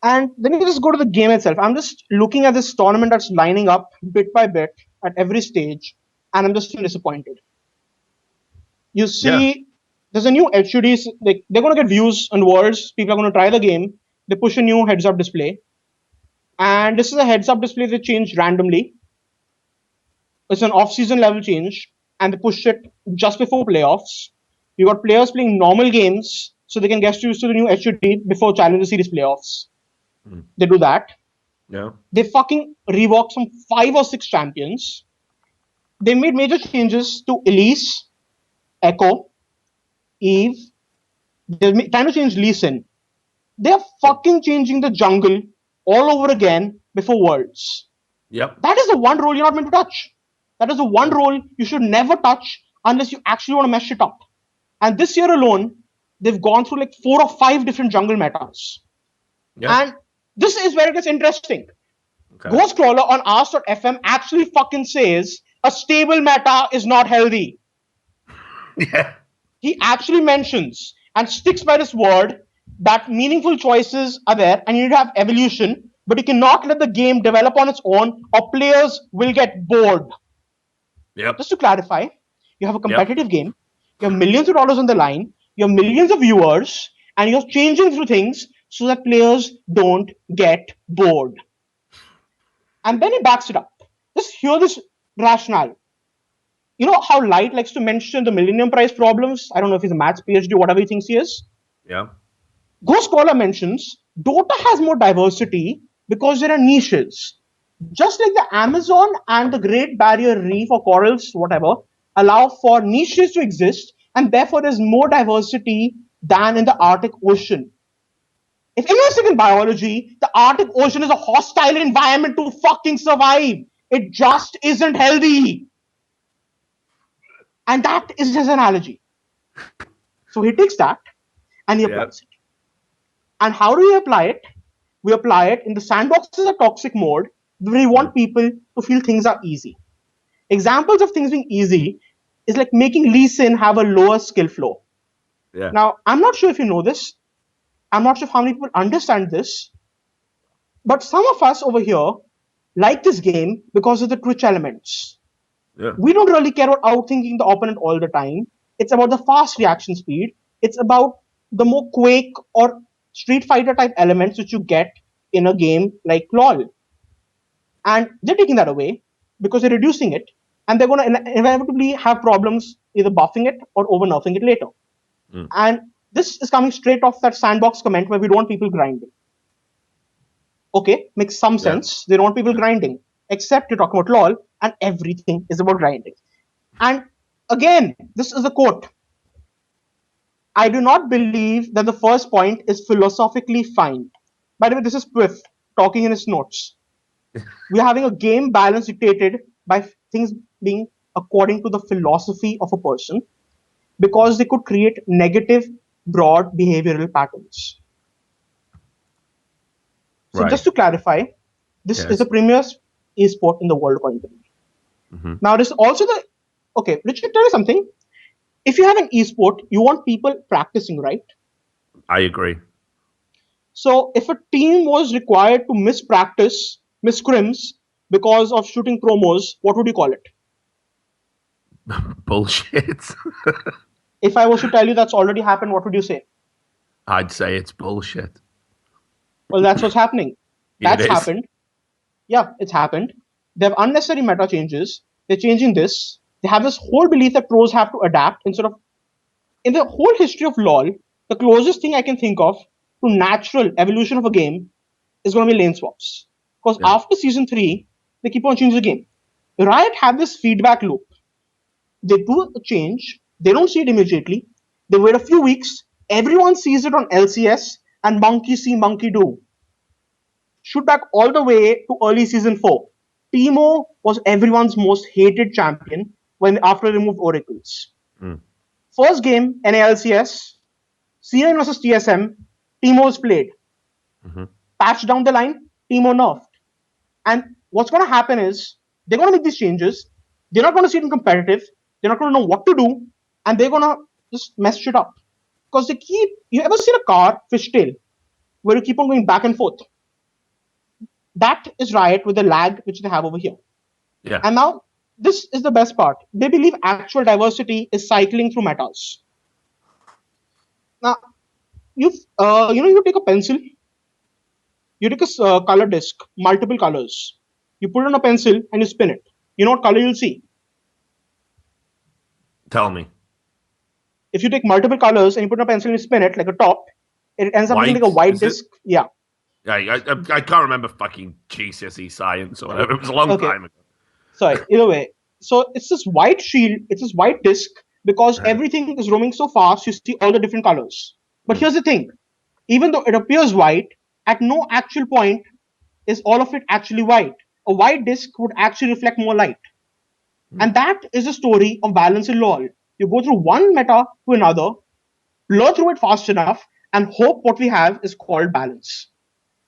And then you just go to the game itself. I'm just looking at this tournament that's lining up bit by bit at every stage, and I'm just disappointed. You see, there's a new HUD. They're going to get views on Worlds. People are going to try the game. They push a new heads-up display. And this is a heads-up display they changed randomly. It's an off-season level change, and they push it just before playoffs. You got players playing normal games, so they can get used to the new HUD before Challenger Series playoffs. They do that. Yeah. They fucking reworked some 5 or 6 champions. They made major changes to Elise, Echo, Eve. They're trying to change Lee Sin. They're fucking changing the jungle all over again before Worlds. Yep. That is the one role you're not meant to touch. That is the one role you should never touch unless you actually want to mess it up. And this year alone, they've gone through like 4 or 5 different jungle metas. Yep. And this is where it gets interesting. Okay. Ghostcrawler on Ars.fm actually fucking says a stable meta is not healthy. Yeah. He actually mentions and sticks by this word that meaningful choices are there and you need to have evolution, but you cannot let the game develop on its own or players will get bored. Yep. Just to clarify, you have a competitive game, you have millions of dollars on the line, you have millions of viewers, and you're changing through things so that players don't get bored. And then he backs it up. Just hear this rationale. You know how Light likes to mention the Millennium Prize problems? I don't know if he's a maths PhD or whatever he thinks he is. Yeah. Ghostcrawler mentions Dota has more diversity because there are niches. Just like the Amazon and the Great Barrier Reef or corals, whatever, allow for niches to exist, and therefore there's more diversity than in the Arctic Ocean. If anyone's in biology, the Arctic Ocean is a hostile environment to fucking survive. It just isn't healthy. And that is his analogy. So he takes that and he applies it. And how do we apply it? We apply it in the sandbox as a toxic mode where we want people to feel things are easy. Examples of things being easy is like making Lee Sin have a lower skill flow. Yeah. Now, I'm not sure if you know this. I'm not sure how many people understand this. But some of us over here like this game because of the Twitch elements. Yeah. We don't really care about outthinking the opponent all the time. It's about the fast reaction speed. It's about the more Quake or Street Fighter type elements which you get in a game like LoL. And they're taking that away because they're reducing it. And they're going to inevitably have problems either buffing it or over nerfing it later. And this is coming straight off that sandbox comment where we don't want people grinding. Okay, makes some sense. They don't want people grinding. Except you're talking about LoL and everything is about grinding. And again, this is a quote. I do not believe that the first point is philosophically fine. By the way, this is Piff talking in his notes. We're having a game balance dictated by things being according to the philosophy of a person because they could create negative, broad behavioral patterns. So just to clarify, This Yes. is the premier esport in the world, according to me. Mm-hmm. Now, this is also the okay. Richard, tell me something. If you have an esport, you want people practicing, right? I agree. So, if a team was required to miss practice, miss scrims because of shooting promos, what would you call it? Bullshit. If I was to tell you that's already happened, what would you say? I'd say it's bullshit. Well, that's what's happening. It That's is. happened. Yeah, it's happened. They have unnecessary meta changes. They're changing this. They have this whole belief that pros have to adapt instead of. In the whole history of LoL, the closest thing I can think of to natural evolution of a game is going to be lane swaps. Because Yeah. after season 3, they keep on changing the game. Riot have this feedback loop. They do a change, they don't see it immediately. They wait a few weeks, everyone sees it on LCS, and monkey see, monkey do. Shoot back all the way to early season 4. Teemo was everyone's most hated champion when after they removed Oracles. Mm. First game, NALCS, C9 versus TSM, Teemo was played. Mm-hmm. Patch down the line, Teemo nerfed. And what's going to happen is they're going to make these changes. They're not going to see it in competitive. They're not going to know what to do. And they're going to just mess shit up. Because they keep. You ever seen a car fishtail where you keep on going back and forth? That is Riot with the lag which they have over here. Yeah. And now, this is the best part. They believe actual diversity is cycling through metas. Now, you take a pencil, you take a color disc, multiple colors. You put it on a pencil and you spin it. You know what color you'll see? Tell me. If you take multiple colors and you put on a pencil and you spin it like a top, it ends up looking like a white disc. Yeah. I can't remember fucking GCSE science or whatever. It was a long time ago. Sorry, either way. So it's this white shield, it's this white disc because everything is roaming so fast, you see all the different colors. But here's the thing, even though it appears white, at no actual point is all of it actually white. A white disc would actually reflect more light. And that is the story of balance in LoL. You go through one meta to another, blur through it fast enough, and hope what we have is called balance.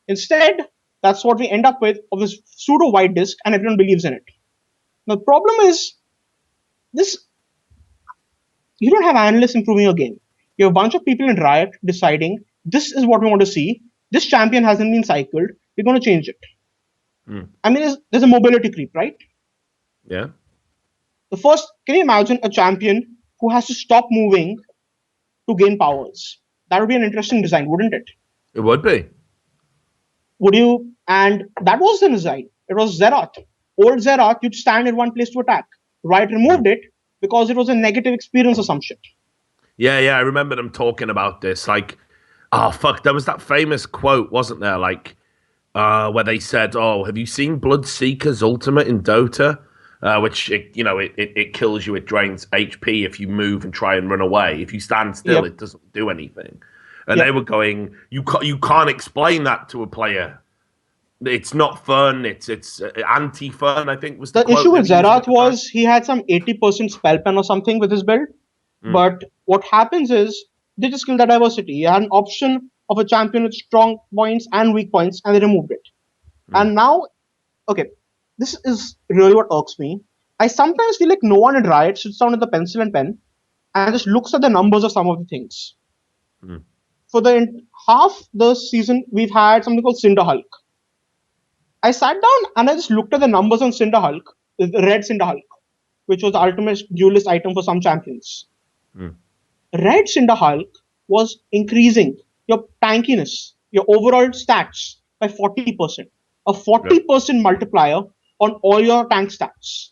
Instead, that's what we end up with of this pseudo white disc, and everyone believes in it. The problem is this: you don't have analysts improving your game. You have a bunch of people in Riot deciding this is what we want to see. This champion hasn't been cycled. We're going to change it. I mean, there's a mobility creep, right? Yeah. The first, can you imagine a champion who has to stop moving to gain powers? That would be an interesting design, wouldn't it? It would be. Would you? And that was the design. It was Xerath. Old Xerath, you'd stand in one place to attack. Riot removed it because it was a negative experience or some shit. Yeah, I remember them talking about this. Like, oh, fuck, there was that famous quote, wasn't there? Like, where they said, oh, have you seen Bloodseeker's ultimate in Dota? Which, it kills you, it drains HP if you move and try and run away. If you stand still, it doesn't do anything. And they were going, you can't explain that to a player. It's not fun. It's anti-fun, I think was the quote. Issue with Xerath was he had some 80% spell pen or something with his build. But what happens is they just kill the diversity. You had an option of a champion with strong points and weak points, and they removed it. And now, okay, this is really what irks me. I sometimes feel like no one in Riot sits down with a pencil and pen and just looks at the numbers of some of the things. For the half the season, we've had something called Cinder Hulk. I sat down and I just looked at the numbers on Cinder Hulk, the red Cinder Hulk, which was the ultimate duelist item for some champions. Red Cinder Hulk was increasing your tankiness, your overall stats by 40%. A 40% multiplier on all your tank stats.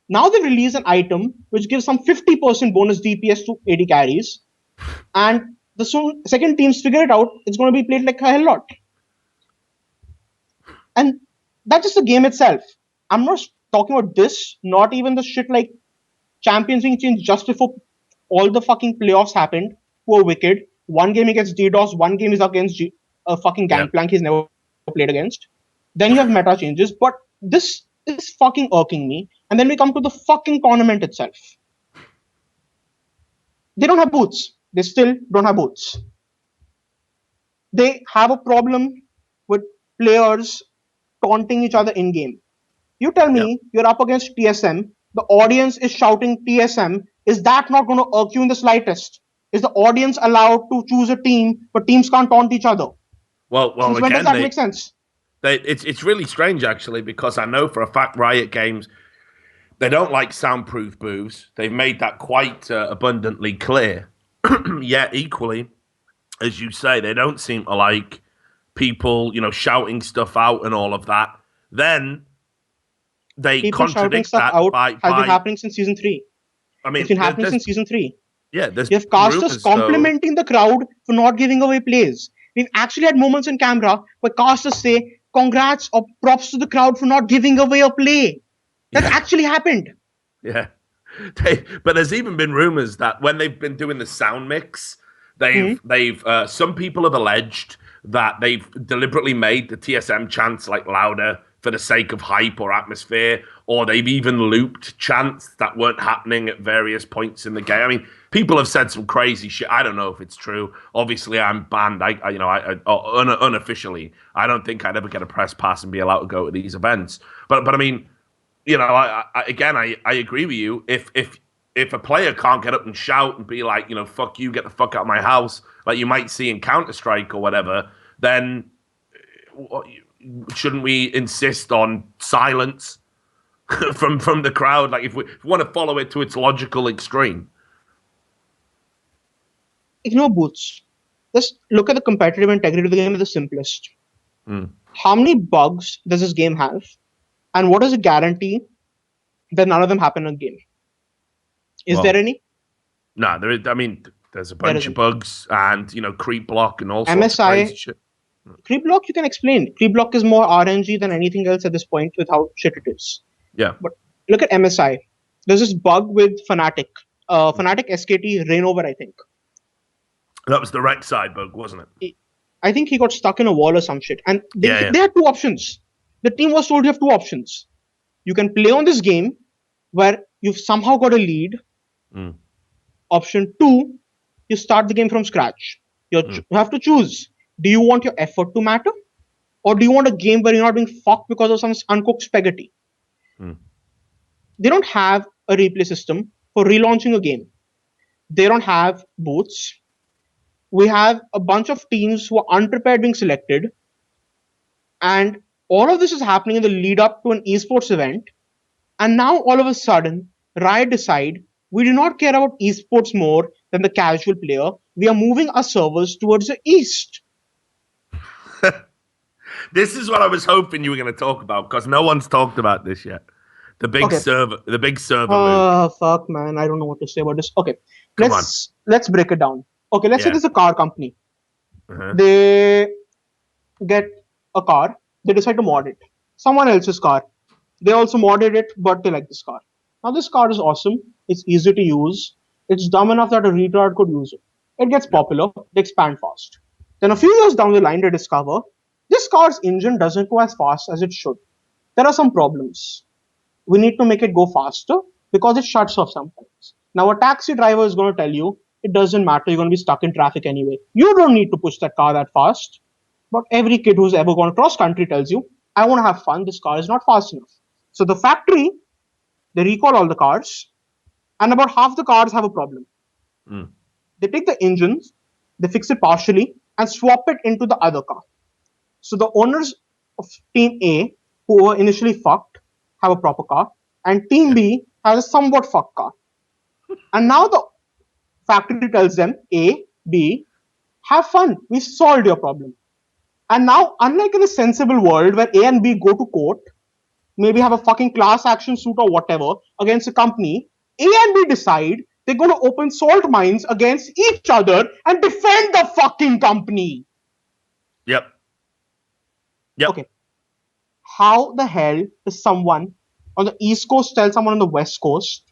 Now they've released an item which gives some 50% bonus DPS to AD carries. And the second teams figure it out, it's going to be played like a hell lot. And that's just the game itself. I'm not talking about this, not even the shit like champions being changed just before all the fucking playoffs happened. Poor Wicked. One game he gets DDoS, one game is against a fucking Gangplank he's never played against. Then you have meta changes, but this is fucking irking me. And then we come to the fucking tournament itself. They don't have boots. They still don't have boots. They have a problem with players taunting each other in game. You tell me you're up against TSM, the audience is shouting TSM. Is that not going to irk you in the slightest? Is the audience allowed to choose a team, but teams can't taunt each other? Well, Since when does that make sense? It's really strange, actually, because I know for a fact Riot Games, they don't like soundproof booths. They've made that quite abundantly clear. Yet, equally, as you say, they don't seem to like people, shouting stuff out and all of that. Then they people shouting contradict stuff that out by has been happening since season 3. I mean, It's been happening since season 3. Yeah, there's You have casters rumors, complimenting the crowd for not giving away plays. We've actually had moments in camera where casters say, congrats or props to the crowd for not giving away a play. That's actually happened. Yeah. But there's even been rumors that when they've been doing the sound mix, they've some people have alleged that they've deliberately made the TSM chants like louder for the sake of hype or atmosphere, or they've even looped chants that weren't happening at various points in the game. I mean, people have said some crazy shit. I don't know if it's true. Obviously, I'm banned. Unofficially, I don't think I'd ever get a press pass and be allowed to go to these events. But I mean, I agree with you. If a player can't get up and shout and be like, fuck you, get the fuck out of my house, like you might see in Counter-Strike or whatever, then shouldn't we insist on silence from the crowd? Like if we want to follow it to its logical extreme. Ignore boots. Just look at the competitive integrity of the game as the simplest. How many bugs does this game have? And what is a guarantee that none of them happen in a game? Is there any? No, there is. I mean, there's a bunch of bugs and, creep block and all sorts of crazy shit. Creep block, you can explain. Creep block is more RNG than anything else at this point with how shit it is. Yeah. But look at MSI. There's this bug with Fnatic. Fnatic SKT Rain Over, I think. That was the right side bug, wasn't it? I think he got stuck in a wall or some shit. And they had two options. The team was told you have two options. You can play on this game where you've somehow got a lead. Option 2, you start the game from scratch. You have to choose. Do you want your effort to matter? Or do you want a game where you're not being fucked because of some uncooked spaghetti? They don't have a replay system for relaunching a game. They don't have boots. We have a bunch of teams who are unprepared being selected. And all of this is happening in the lead up to an esports event. And now all of a sudden, Riot decide we do not care about esports more than the casual player. We are moving our servers towards the east. This is what I was hoping you were going to talk about, because no one's talked about this yet. The big server move. Oh, fuck, man. I don't know what to say about this. Okay, let's break it down. Okay, let's say there's a car company. They get a car. They decide to mod it. Someone else's car. They also modded it, but they like this car. Now, this car is awesome. It's easy to use. It's dumb enough that a retard could use it. It gets popular. They expand fast. Then a few years down the line, they discover this car's engine doesn't go as fast as it should. There are some problems. We need to make it go faster because it shuts off sometimes. Now, a taxi driver is going to tell you, it doesn't matter. You're going to be stuck in traffic anyway. You don't need to push that car that fast. But every kid who's ever gone cross country tells you, I want to have fun. This car is not fast enough. So the factory, they recall all the cars, and about half the cars have a problem. They take the engines, they fix it partially, and swap it into the other car. So the owners of Team A, who were initially fucked, have a proper car, and Team B has a somewhat fucked car. And now the factory tells them, A, B, have fun. We solved your problem. And now, unlike in a sensible world where A and B go to court, maybe have a fucking class action suit or whatever against a company, A and B decide they're going to open salt mines against each other and defend the fucking company. Yep. Okay. How the hell does someone on the East Coast tell someone on the West Coast,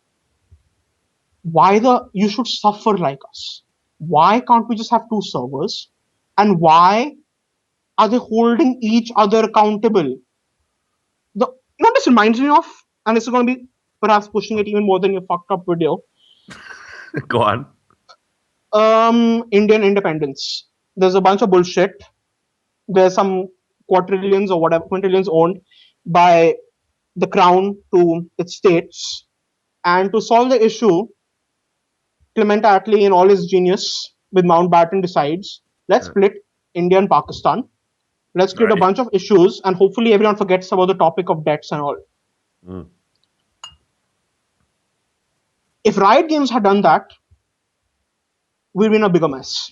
you should suffer like us? Why can't we just have two servers? And why are they holding each other accountable? What this reminds me of, and this is going to be perhaps pushing it even more than your fucked up video. Go on. Indian independence. There's a bunch of bullshit. There's some quadrillions or whatever, quintillions owned by the crown to its states. And to solve the issue, Clement Attlee, in all his genius, with Mountbatten, decides, let's split India and Pakistan. Let's create a bunch of issues, and hopefully everyone forgets about the topic of debts and all. If Riot Games had done that, we'd be in a bigger mess.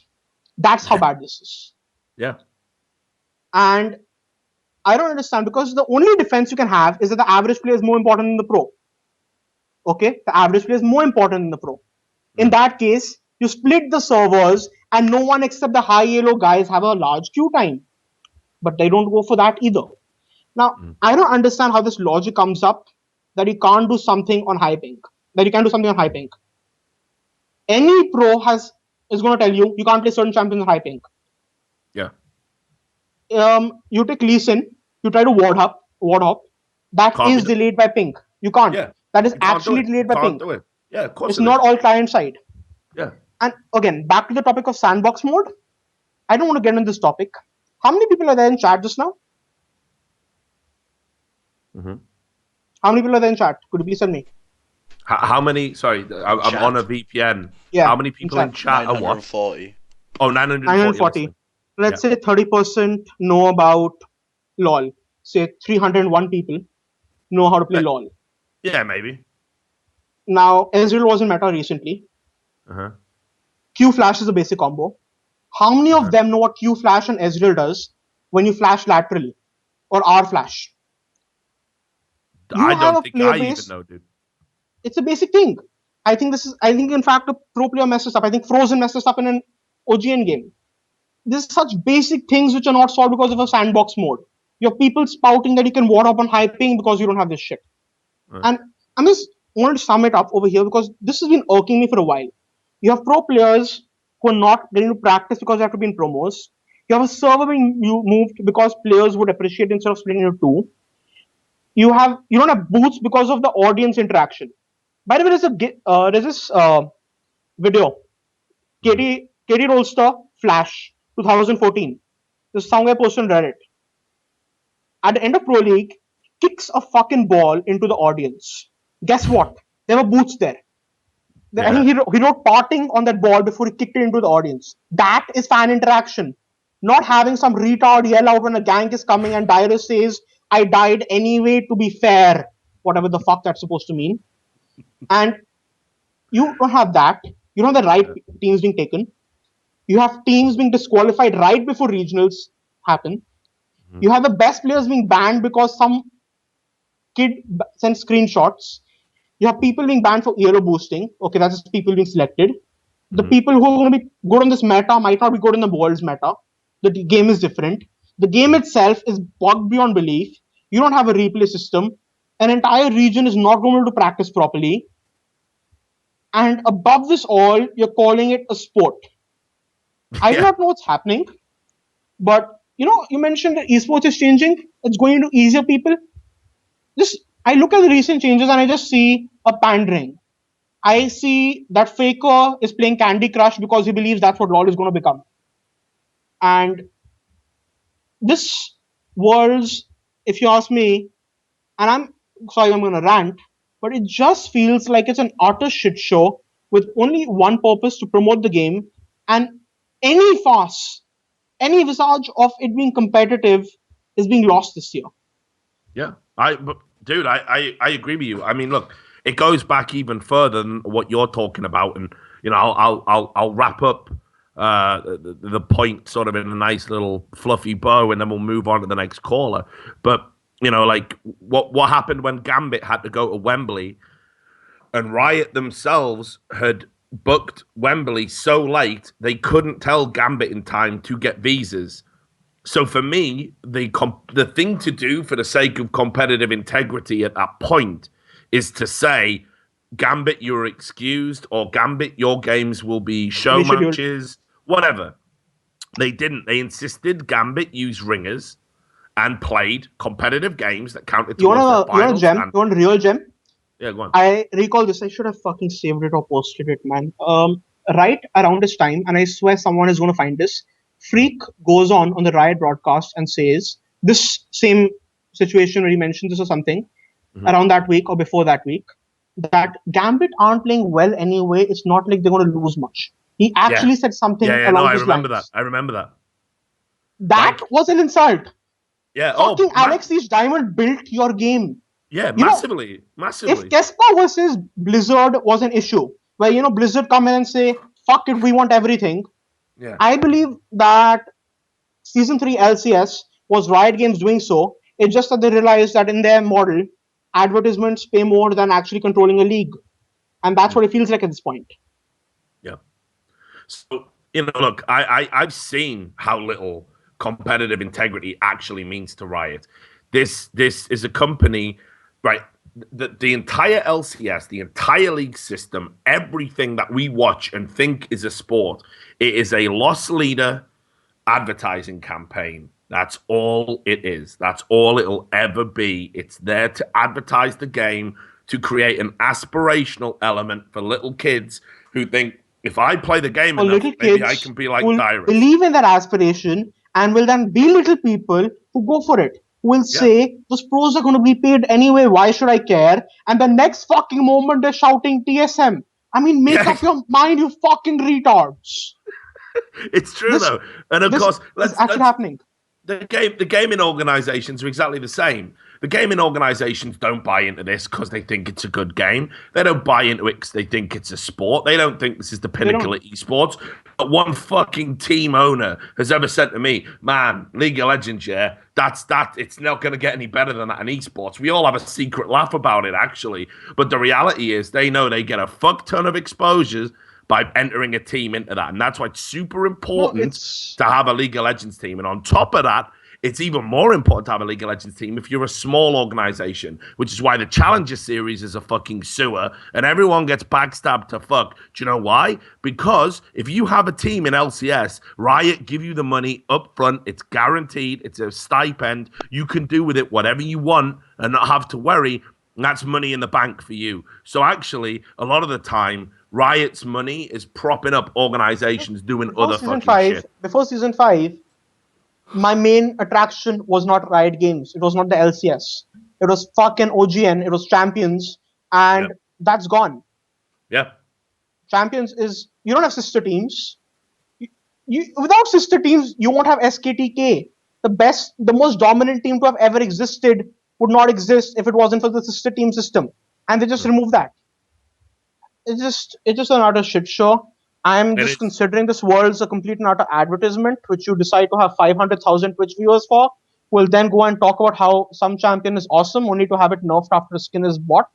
That's how bad this is. Yeah. And I don't understand, because the only defense you can have is that the average player is more important than the pro. Okay? The average player is more important than the pro. In that case, you split the servers and no one except the high yellow guys have a large queue time. But they don't go for that either. Now, I don't understand how this logic comes up that you can't do something on high pink. Any pro is going to tell you can't play certain champions on high pink. Yeah. You take Lee Sin, you try to ward hop. That is delayed by pink. You can't. Yeah. That is actually delayed by pink. Do it. Yeah, of course. It's not all client side. Yeah. And again, back to the topic of sandbox mode. I don't want to get into this topic. How many people are there in chat just now? How many people are there in chat? Could you please tell me? How many? Sorry, I'm on a VPN. Yeah. How many people in chat are what? 940. Oh, 940. Let's say 30% know about LoL. Say 301 people know how to play LoL. Yeah, maybe. Now, Ezreal was in meta recently. Q Flash is a basic combo. How many of them know what Q Flash and Ezreal does when you flash laterally or R Flash? I don't think I even know, dude. It's a basic thing. I think in fact a pro player messed this up. I think Frozen messed this up in an OGN game. There's such basic things which are not solved because of a sandbox mode. You have people spouting that you can ward up on high ping because you don't have this shit. And I'm just wanted to sum it up over here because this has been irking me for a while. You have pro players who are not getting to practice because they have to be in promos. You have a server being moved because players would appreciate instead of splitting into two. You don't have booths because of the audience interaction. By the way, there's this video, Katie Rolster Flash 2014. This is somewhere posted on Reddit. At the end of Pro League, kicks a fucking ball into the audience. Guess what? There were booths there. I think he wrote parting on that ball before he kicked it into the audience. That is fan interaction. Not having some retard yell out when a gank is coming and Dyrus says, I died anyway to be fair. Whatever the fuck that's supposed to mean. And you don't have that. You don't have the right teams being taken. You have teams being disqualified right before regionals happen. You have the best players being banned because some kid sent screenshots. You have people being banned for ELO boosting. Okay, that's just people being selected. The people who are going to be good on this meta might not be good in the world's meta. The game is different. The game itself is bugged beyond belief. You don't have a replay system. An entire region is not going to practice properly. And above this all, you're calling it a sport. I do not know what's happening. But, you mentioned that esports is changing. It's going into easier people. I look at the recent changes and I just see a pandering. I see that Faker is playing Candy Crush because he believes that's what LoL is going to become. And this world's, if you ask me, and I'm sorry I'm going to rant, but it just feels like it's an utter shit show with only one purpose, to promote the game, and any farce, any visage of it being competitive is being lost this year. Yeah, I agree with you. I mean, look, it goes back even further than what you're talking about, and I'll wrap up the point sort of in a nice little fluffy bow, and then we'll move on to the next caller. But like what happened when Gambit had to go to Wembley, and Riot themselves had booked Wembley so late they couldn't tell Gambit in time to get visas. So for me, the thing to do for the sake of competitive integrity at that point is to say, Gambit, you're excused, or Gambit, your games will be show matches, whatever. They didn't. They insisted Gambit use ringers and played competitive games that counted towards the finals. You want a real gem? Yeah, go on. I recall this. I should have fucking saved it or posted it, man. Right around this time, and I swear someone is going to find this, Freak goes on the Riot broadcast and says, this same situation where he mentioned this or something around that week or before that week, that Gambit aren't playing well anyway. It's not like they're going to lose much. He actually said something along I those remember lines. that. I remember that. That was an insult. Yeah. Fucking Alexis Diamond built your game. Yeah, massively. If Kespa versus Blizzard was an issue, where Blizzard come in and say, "Fuck it, we want everything," I believe that Season 3 LCS was Riot Games doing so. It's just that they realized that in their model, advertisements pay more than actually controlling a league. And that's what it feels like at this point. Yeah. So, look, I've seen how little competitive integrity actually means to Riot. This is a company, right? The entire LCS, the entire league system, everything that we watch and think is a sport, it is a loss leader advertising campaign. That's all it is. That's all it'll ever be. It's there to advertise the game, to create an aspirational element for little kids who think, if I play the game enough, maybe I can be like Dyrus. Believe in that aspiration and will then be little people who go for it. Who will say, those pros are going to be paid anyway, why should I care? And the next fucking moment they're shouting TSM. I mean, make up your mind, you fucking retards. It's true, though. And of course, it's actually happening. The gaming organizations are exactly the same. The gaming organizations don't buy into this because they think it's a good game. They don't buy into it because they think it's a sport. They don't think this is the pinnacle of esports. But one fucking team owner has ever said to me, "Man, League of Legends, it's not going to get any better than that in esports." We all have a secret laugh about it, actually. But the reality is they know they get a fuck ton of exposures by entering a team into that. And that's why it's super important to have a League of Legends team. And on top of that, it's even more important to have a League of Legends team if you're a small organization, which is why the Challenger Series is a fucking sewer and everyone gets backstabbed to fuck. Do you know why? Because if you have a team in LCS, Riot give you the money up front. It's guaranteed. It's a stipend. You can do with it whatever you want and not have to worry. And that's money in the bank for you. So actually, a lot of the time, Riot's money is propping up organizations doing other fucking shit. Before Season 5, my main attraction was not Riot Games. It was not the LCS. It was fucking OGN. It was Champions. And that's gone. Yeah. Champions is... You don't have sister teams. Without sister teams, you won't have SKTK. The most dominant team to have ever existed would not exist if it wasn't for the sister team system. And they just removed that. It's just an utter shit show. I'm just considering this world's a complete and utter advertisement, which you decide to have 500,000 Twitch viewers for. We'll then go and talk about how some champion is awesome, only to have it nerfed after the skin is bought.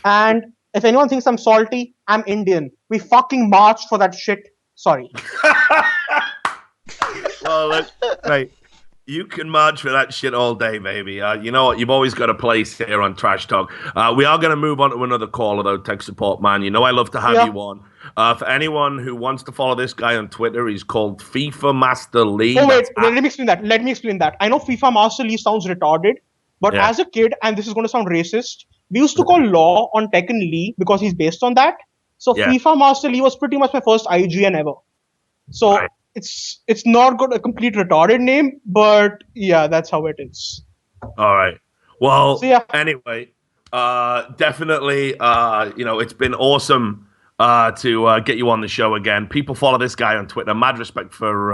And if anyone thinks I'm salty, I'm Indian. We fucking marched for that shit. Sorry. Well, look, right. You can march for that shit all day, baby. You know what? You've always got a place here on Trash Talk. We are going to move on to another caller, though, tech support man. You know I love to have you on. For anyone who wants to follow this guy on Twitter, he's called FIFA Master Lee. Oh, wait. Let me explain that. I know FIFA Master Lee sounds retarded, but as a kid, and this is going to sound racist, we used to call Law on Tekken Lee because he's based on that. So FIFA Master Lee was pretty much my first IGN ever. So... Right. It's not got a complete retarded name, but yeah, that's how it is. All right. Well, anyway, definitely, it's been awesome to get you on the show again. People follow this guy on Twitter. Mad respect for,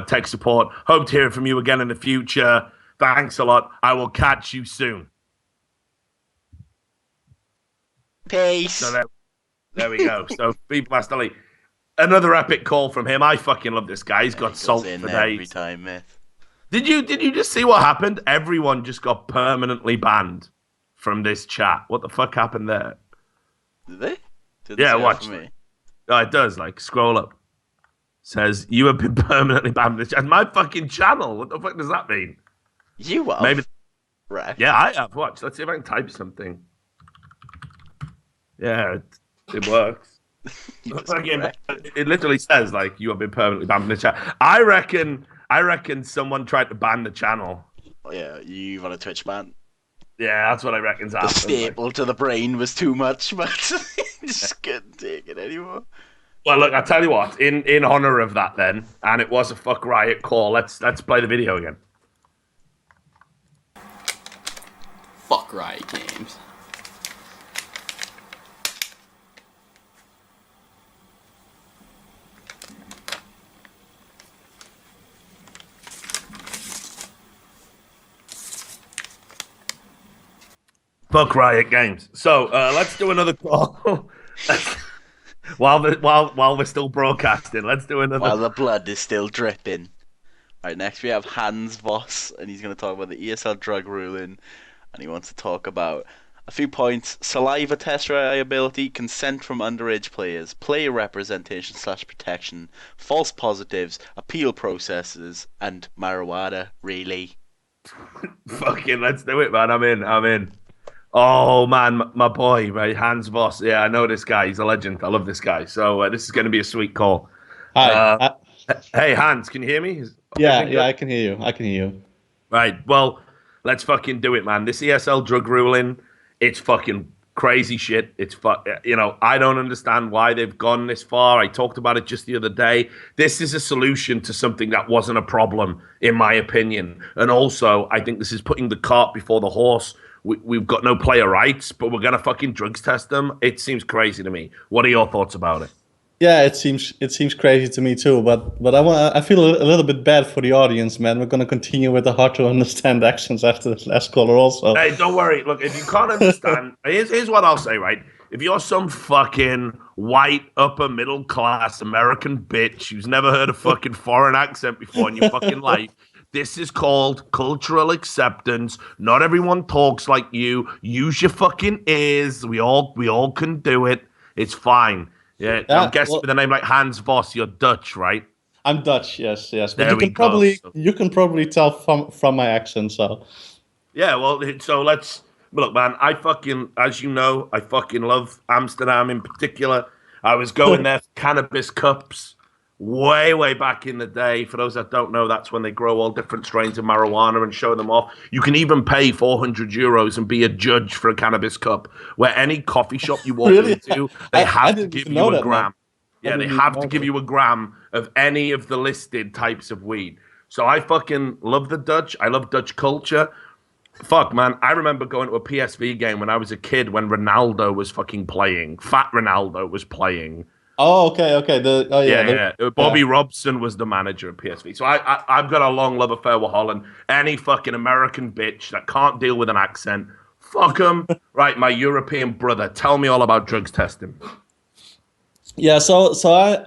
tech support. Hope to hear from you again in the future. Thanks a lot. I will catch you soon. Peace. So there we go. So, FIFA Master Lee. Another epic call from him. I fucking love this guy. He's got salt for days. Every time, myth. Did you just see what happened? Everyone just got permanently banned from this chat. What the fuck happened there? Did they? Watch. Oh, it does. Like, scroll up. Says, you have been permanently banned from this chat. My fucking channel. What the fuck does that mean? You have? Maybe. Right. Yeah, I have. Watch. Let's see if I can type something. Yeah, it works. It literally says, like, you have been permanently banned from the chat. I reckon someone tried to ban the channel. Oh, yeah, you've on a Twitch ban. Yeah, that's what I reckon's happened. The staple to the brain was too much, but just couldn't take it anymore. Well, look, I tell you what. In honor of that, then, and it was a fuck Riot call. Let's play the video again. Fuck Riot Games. Fuck Riot Games. So let's do another call. while we're still broadcasting, let's do another. While the blood is still dripping. Right, next we have Hans Voss, and he's going to talk about the ESL Drug Ruling, and he wants to talk about a few points: saliva test reliability, consent from underage players, player representation / protection, false positives, appeal processes, and marijuana. Really? Fucking let's do it, man. I'm in. Oh man, my boy, right, Hans Voss. Yeah, I know this guy. He's a legend. I love this guy. So this is going to be a sweet call. Hi. Hey Hans, can you hear me? Yeah, I can hear you. Right. Well, let's fucking do it, man. This ESL drug ruling, it's fucking crazy shit. It's I don't understand why they've gone this far. I talked about it just the other day. This is a solution to something that wasn't a problem, in my opinion. And also, I think this is putting the cart before the horse. We've got no player rights, but we're gonna fucking drugs test them. It seems crazy to me. What are your thoughts about it? Yeah, it seems crazy to me too. But I feel a little bit bad for the audience, man. We're gonna continue with the hard to understand actions after this last caller also. Hey, don't worry. Look, if you can't understand, here's what I'll say. Right, if you're some fucking white upper middle class American bitch who's never heard a fucking foreign accent before in your fucking life. This is called cultural acceptance. Not everyone talks like you. Use your fucking ears. We all can do it. It's fine. Yeah, I'm guessing with a name like Hans Voss, you're Dutch, right? I'm Dutch, yes. But there you can probably tell from my accent, so. Yeah, well, so let's look, man. As you know, I fucking love Amsterdam in particular. I was going there for cannabis cups. Way back in the day. For those that don't know, that's when they grow all different strains of marijuana and show them off. You can even pay €400 and be a judge for a cannabis cup, where any coffee shop you walk into, they have to give you a gram. Yeah, they have to give you a gram of any of the listed types of weed. So I fucking love the Dutch. I love Dutch culture. Fuck, man. I remember going to a PSV game when I was a kid when Ronaldo was fucking playing. Fat Ronaldo was playing. Oh, okay. Bobby Robson was the manager of PSV. So I've got a long love affair with Holland. Any fucking American bitch that can't deal with an accent, fuck them. Right, my European brother, tell me all about drugs testing. Yeah, so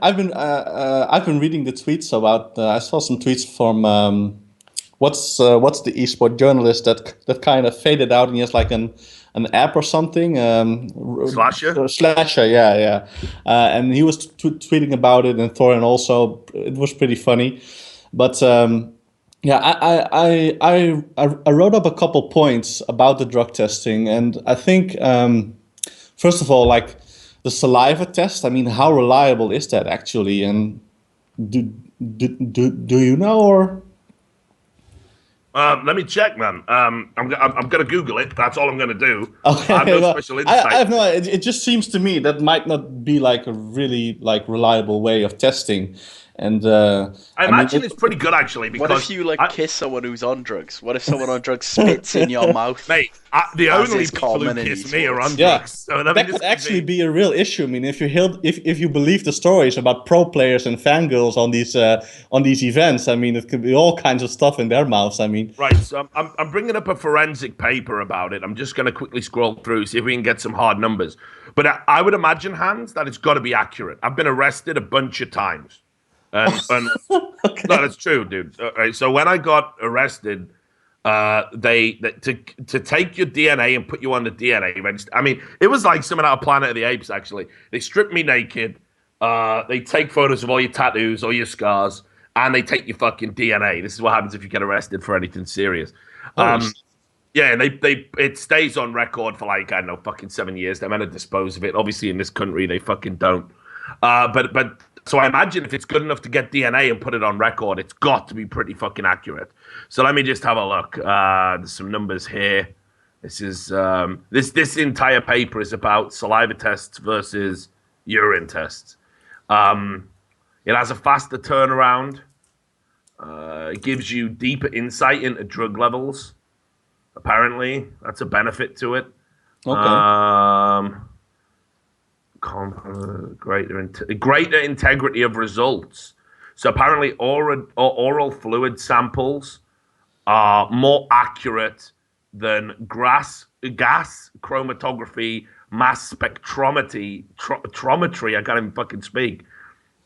I've been reading the tweets about. I saw some tweets from what's the esport journalist that kind of faded out and he has like an app or something. Slasher, yeah. And he was tweeting about it, and Thorin also. It was pretty funny, but I wrote up a couple points about the drug testing, and I think first of all, like the saliva test. I mean, how reliable is that actually? And do you know or? Let me check, man. I'm gonna Google it. That's all I'm gonna do. Okay, I have no special insight. I have no. It just seems to me that might not be like a really like reliable way of testing. And I imagine it's pretty good actually. Because what if you kiss someone who's on drugs? What if someone on drugs spits in your mouth? Mate, the only people who kiss me are on drugs. So that could actually be a real issue. I mean, if you believe the stories about pro players and fangirls on these events, I mean, it could be all kinds of stuff in their mouths. I mean, right. So I'm bringing up a forensic paper about it. I'm just going to quickly scroll through, see if we can get some hard numbers. But I would imagine, Hans, that it's got to be accurate. I've been arrested a bunch of times. And okay. No, that's true, dude. So when I got arrested, to take your DNA and put you on the DNA register. I mean, it was like something out of Planet of the Apes. Actually, they stripped me naked. They take photos of all your tattoos, all your scars, and they take your fucking DNA. This is what happens if you get arrested for anything serious. Yeah, and it stays on record for like, I don't know, fucking 7 years. They're meant to dispose of it. Obviously, in this country, they fucking don't. But so I imagine if it's good enough to get DNA and put it on record, it's got to be pretty fucking accurate. So let me just have a look. There's some numbers here. This is this entire paper is about saliva tests versus urine tests. It has a faster turnaround. It gives you deeper insight into drug levels. Apparently, that's a benefit to it. Okay. Greater integrity of results. So apparently, oral fluid samples are more accurate than gas chromatography, mass spectrometry. I can't even fucking speak.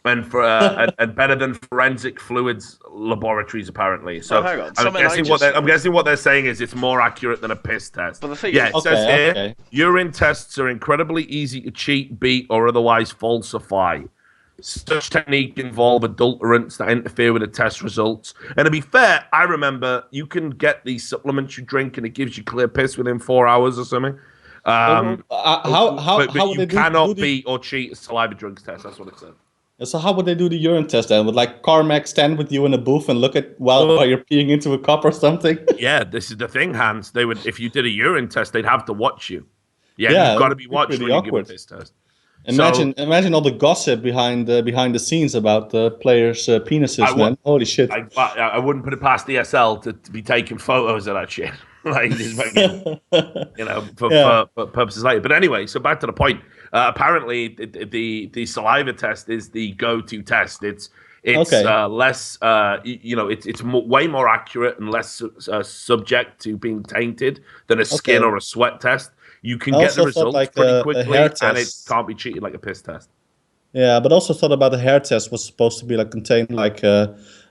And and better than forensic fluids laboratories apparently. So hang on. I'm guessing what they're saying is it's more accurate than a piss test. But the thing it is, says here urine tests are incredibly easy to cheat, beat, or otherwise falsify. Such technique involve adulterants that interfere with the test results. And to be fair, I remember you can get these supplements you drink and it gives you clear piss within 4 hours or something. But you cannot beat or cheat a saliva drugs test. That's what it said. So how would they do the urine test then? Would like Carmack stand with you in a booth and look at while you're peeing into a cup or something? Yeah, this is the thing, Hans. They would, if you did a urine test, they'd have to watch you. Yeah, you've got to be watched when you give a piss test. Imagine all the gossip behind the scenes about the players' penises, man. Holy shit! I wouldn't put it past ESL to be taking photos of that shit, like for purposes later. But anyway, so back to the point. Apparently, the saliva test is the go-to test. It's less, it's way more accurate and less subject to being tainted than a skin or a sweat test. You can get the results pretty quickly, and it can't be treated like a piss test. Yeah, but also thought about the hair test was supposed to be like contained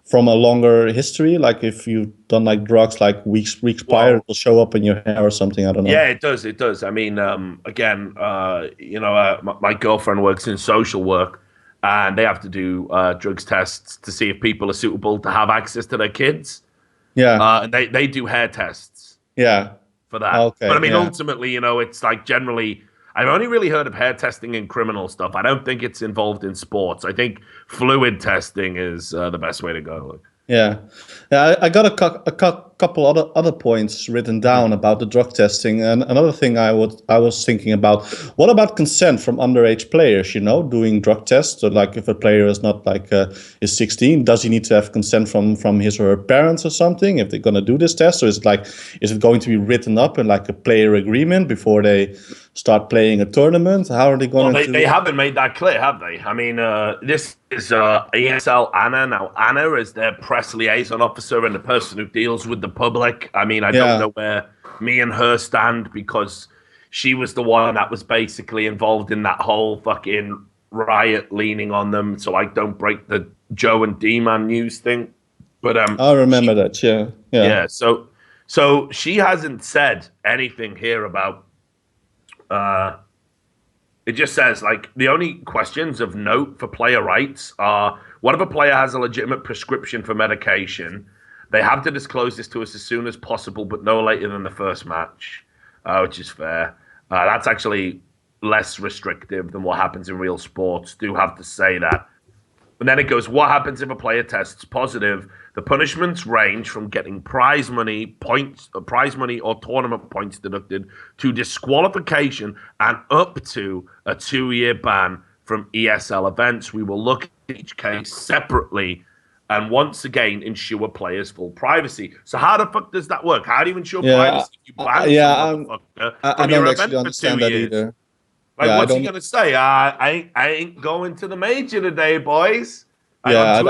from a longer history. Like if you've done like drugs like weeks prior, it will show up in your hair or something. I don't know. Yeah, it does. It does. I mean, again, my girlfriend works in social work, and they have to do drugs tests to see if people are suitable to have access to their kids. Yeah, and they do hair tests. Yeah. For that. Okay, but I mean, ultimately, it's like generally, I've only really heard of hair testing in criminal stuff. I don't think it's involved in sports. I think fluid testing is the best way to go. Yeah, I got a couple other points written down about the drug testing. And another thing I was thinking about: what about consent from underage players? Doing drug tests. So like, if a player is not is 16, does he need to have consent from his or her parents or something if they're gonna do this test? Or is it going to be written up in like a player agreement before they start playing a tournament? How are they going to? They haven't made that clear, have they? I mean, this is ESL Anna. Now, Anna is their press liaison officer and the person who deals with the public. I mean, I don't know where me and her stand because she was the one that was basically involved in that whole fucking Riot leaning on them so I don't break the Joe and D-Man news thing. But I remember that, yeah. So she hasn't said anything here about it just says, the only questions of note for player rights are, what if a player has a legitimate prescription for medication? They have to disclose this to us as soon as possible, but no later than the first match, which is fair. That's actually less restrictive than what happens in real sports. Do have to say that. And then it goes, what happens if a player tests positive? The punishments range from getting prize money or tournament points deducted to disqualification and up to a 2-year ban from ESL events. We will look at each case separately and once again ensure players' full privacy. So how the fuck does that work? How do you ensure privacy if you ban some motherfucker I don't actually understand that either. What's he gonna say? I ain't going to the major today, boys. I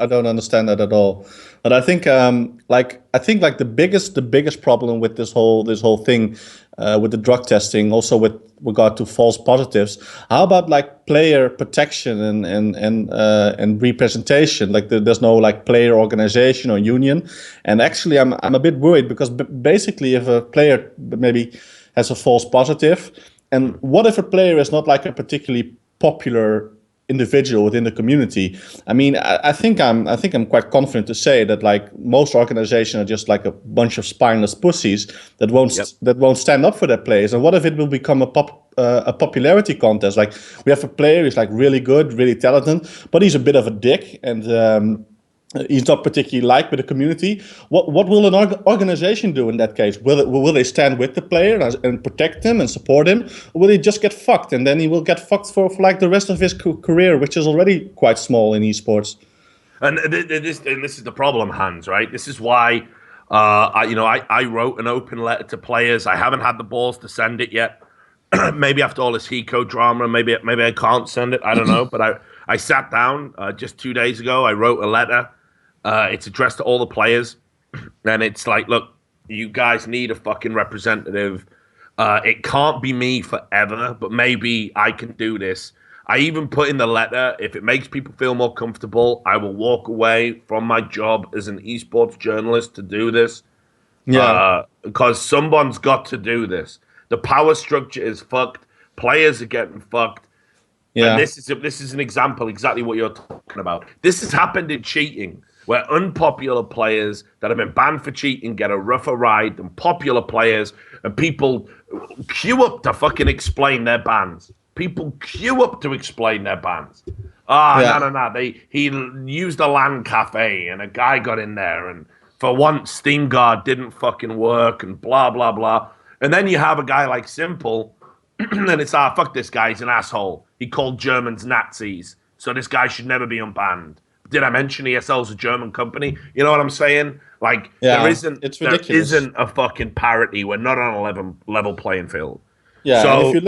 don't understand that at all. But I think the biggest problem with this whole thing with the drug testing, also with regard to false positives. How about player protection and representation? There's no player organization or union. And actually, I'm a bit worried because basically, if a player maybe has a false positive, and what if a player is not a particularly popular individual within the community? I mean, I think I'm quite confident to say that most organizations are just a bunch of spineless pussies that won't stand up for their players. And what if it will become a popularity contest? We have a player who's really good, really talented, but he's a bit of a dick, and he's not particularly liked by the community. What will an organization do in that case? Will they stand with the player and protect him and support him, or will he just get fucked and then he will get fucked for like the rest of his career, which is already quite small in esports? And this is the problem, Hans. Right? This is why I wrote an open letter to players. I haven't had the balls to send it yet. Maybe after all this Hiko drama, maybe I can't send it. I don't know. But I sat down just 2 days ago. I wrote a letter. It's addressed to all the players, and it's like, look, you guys need a fucking representative. It can't be me forever, but maybe I can do this. I even put in the letter, if it makes people feel more comfortable, I will walk away from my job as an esports journalist to do this. Yeah. Because someone's got to do this. The power structure is fucked. Players are getting fucked. Yeah. And this is an example exactly what you're talking about. This has happened in cheating, where unpopular players that have been banned for cheating get a rougher ride than popular players, and people queue up to fucking explain their bans. People queue up to explain their bans. No. He used a LAN cafe, and a guy got in there, and for once, Steam Guard didn't fucking work, and blah, blah, blah. And then you have a guy like Simple, and it's, fuck this guy, he's an asshole. He called Germans Nazis, so this guy should never be unbanned. Did I mention ESL's a German company? You know what I'm saying? Like, there isn't a fucking parity. We're not on a level playing field. Yeah, so, and if you